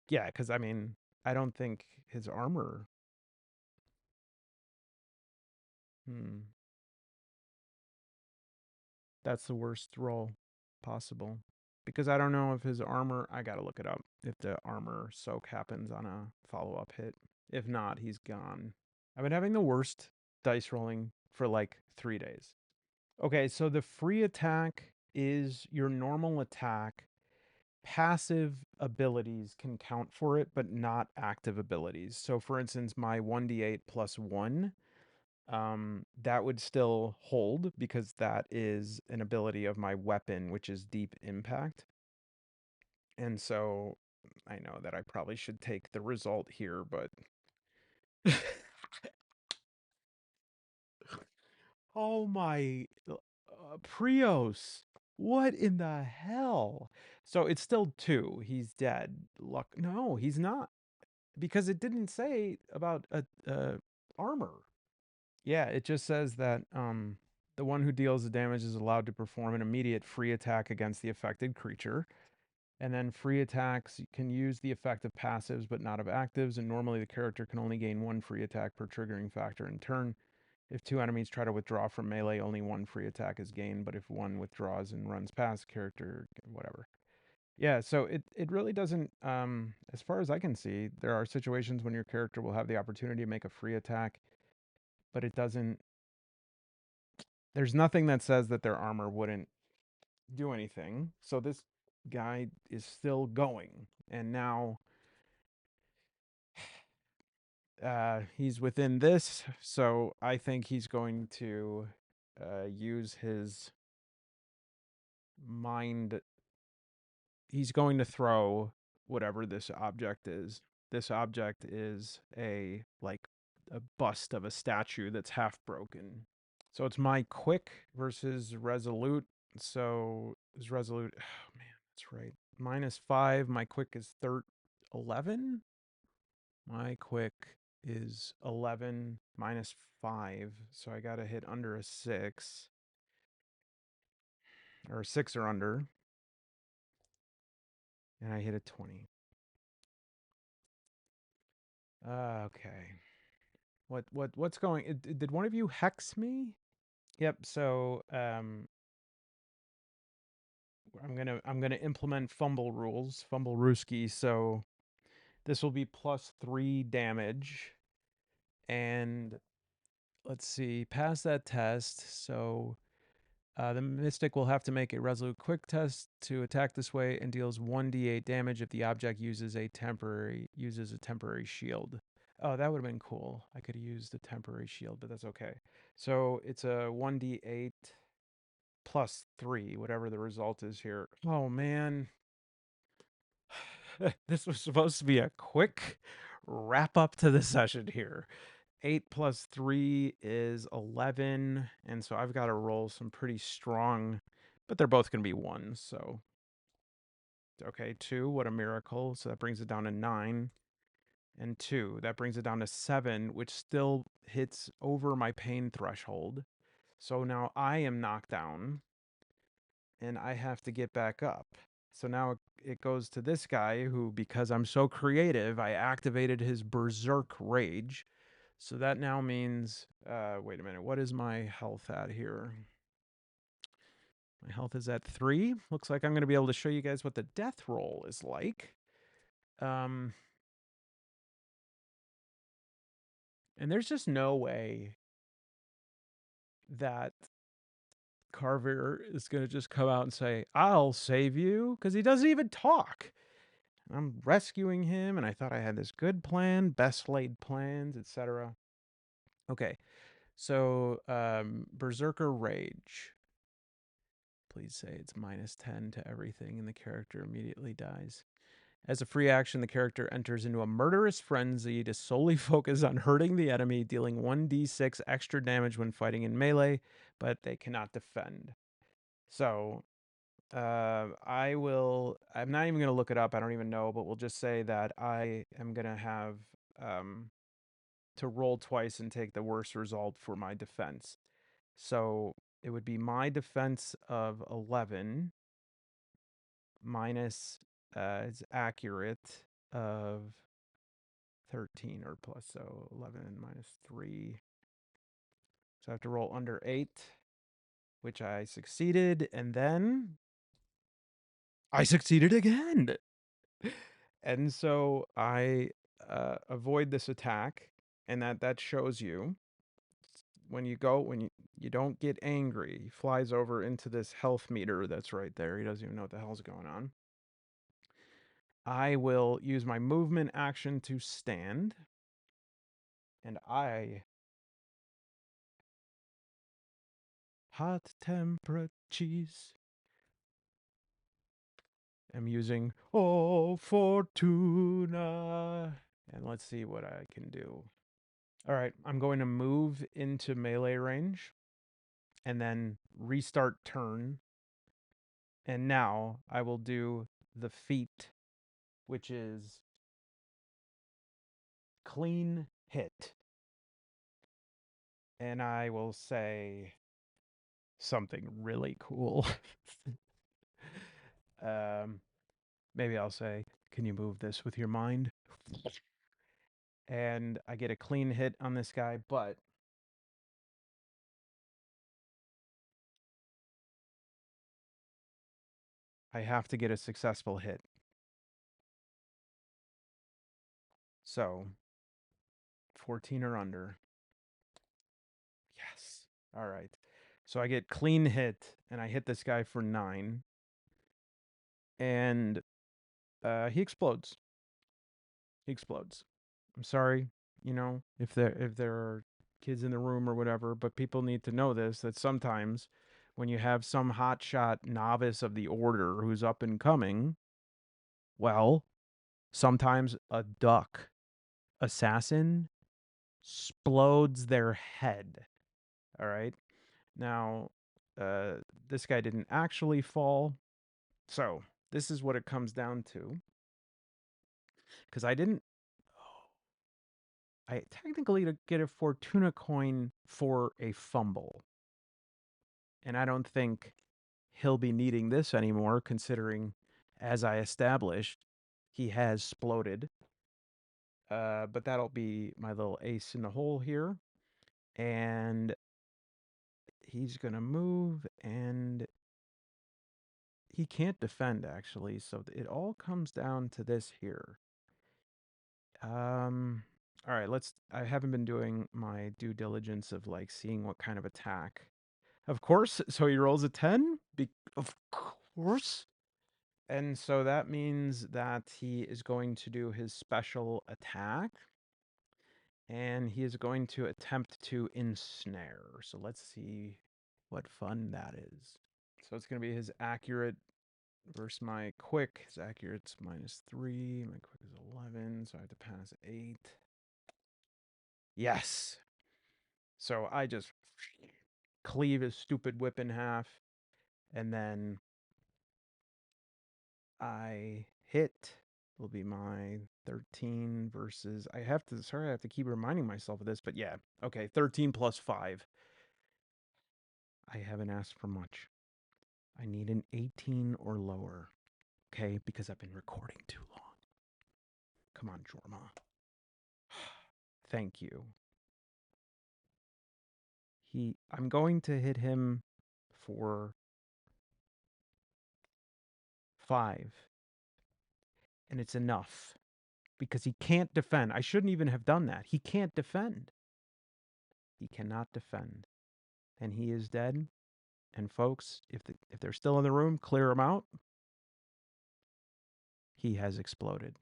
Yeah, cuz I mean, I don't think his armor hmm, that's the worst roll possible. Because I don't know if his armor, I got to look it up. If the armor soak happens on a follow up hit. If not, he's gone. I've been having the worst dice rolling for like 3 days. Okay, so the free attack is your normal attack. Passive abilities can count for it, but not active abilities. So, for instance, my 1d8 plus 1, that would still hold because that is an ability of my weapon, which is deep impact. And so I know that I probably should take the result here, but. Oh my Prios. What in the hell? So it's still 2. He's dead. Luck. No, he's not. Because it didn't say about armor. Yeah, it just says that the one who deals the damage is allowed to perform an immediate free attack against the affected creature. And then free attacks can use the effect of passives but not of actives, and normally the character can only gain 1 free attack per triggering factor in turn. If 2 enemies try to withdraw from melee, only 1 free attack is gained, but if one withdraws and runs past character, whatever. Yeah, so it really doesn't, as far as I can see, there are situations when your character will have the opportunity to make a free attack, but it doesn't, there's nothing that says that their armor wouldn't do anything. So this guy is still going, and now he's within this, so I think he's going to use his mind. He's going to throw whatever this object is. This object is a bust of a statue that's half broken. So it's my quick versus resolute. So is resolute. Oh man, that's right. -5. My quick is 11. My quick is 11 -5. So I got to hit under a 6 or 6 or under. And I hit a 20. Okay. What's going? Did one of you hex me? Yep. So I'm gonna implement fumble rules, fumble Ruski. So this will be +3 damage, and let's see, pass that test. So the mystic will have to make a resolute quick test to attack this way and deals 1d8 damage if the object uses a temporary shield. Oh, that would have been cool. I could have used a temporary shield, but that's okay. So it's a 1d8 +3, whatever the result is here. Oh, man. This was supposed to be a quick wrap up to the session here. 8 plus 3 is 11. And so I've got to roll some pretty strong, but they're both going to be 1s. So, okay, 2. What a miracle. So that brings it down to 9. And 2. That brings it down to 7, which still hits over my pain threshold. So now I am knocked down and I have to get back up. So now it goes to this guy who, because I'm so creative, I activated his berserk rage. So that now means, wait a minute, what is my health at here? My health is at 3. Looks like I'm going to be able to show you guys what the death roll is like. And there's just no way that Carver is going to just come out and say, I'll save you, because he doesn't even talk. I'm rescuing him, and I thought I had this good plan, best laid plans, etc. Okay, so Berserker Rage. Please say it's -10 to everything, and the character immediately dies. As a free action, the character enters into a murderous frenzy to solely focus on hurting the enemy, dealing 1d6 extra damage when fighting in melee, but they cannot defend. So I'm not even going to look it up. I don't even know, but we'll just say that I am going to have to roll twice and take the worst result for my defense. So it would be my defense of 11 minus it's accurate of 13 or plus, so 11 minus 3. So I have to roll under 8, which I succeeded, and then I succeeded again. And so I avoid this attack, and that shows you when you don't get angry. He flies over into this health meter that's right there. He doesn't even know what the hell's going on. I will use my movement action to stand, and I hot temperate cheese. I'm using Oh Fortuna. And let's see what I can do. All right, I'm going to move into melee range and then restart turn. And now I will do the feat, which is clean hit. And I will say something really cool. Maybe I'll say, can you move this with your mind? And I get a clean hit on this guy, but I have to get a successful hit. So 14 or under. Yes. All right. So I get clean hit, and I hit this guy for 9. And he explodes. He explodes. I'm sorry, if there are kids in the room or whatever, but people need to know this, that sometimes when you have some hotshot novice of the order who's up and coming, well, sometimes a duck assassin explodes their head. All right. Now, this guy didn't actually fall. So this is what it comes down to. Because I didn't. I technically get a Fortuna coin for a fumble. And I don't think he'll be needing this anymore, considering, as I established, he has exploded. But that'll be my little ace in the hole here. And he's going to move, and he can't defend, actually. So it all comes down to this here. All right, I haven't been doing my due diligence of like seeing what kind of attack. Of course, so he rolls a 10? Of course. And so that means that he is going to do his special attack. And he is going to attempt to ensnare. So let's see what fun that is. So it's going to be his accurate versus my quick. His accurate's -3. My quick is 11. So I have to pass 8. Yes. So I just cleave his stupid whip in half. And then I hit will be my 13 versus I have to keep reminding myself of this, but yeah. Okay, 13 plus 5. I haven't asked for much. I need an 18 or lower. Okay, because I've been recording too long. Come on, Jorma. Thank you. I'm going to hit him for 5. And it's enough because he can't defend. I shouldn't even have done that. He can't defend. He cannot defend. And he is dead. And folks, if they're still in the room, clear them out. He has exploded.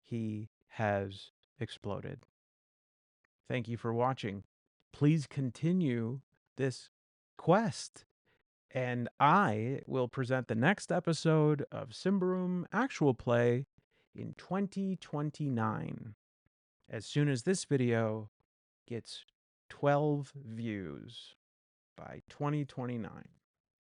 He has exploded. Thank you for watching. Please continue this quest, and I will present the next episode of Symbaroum actual play in 2029, as soon as this video gets 12 views by 2029.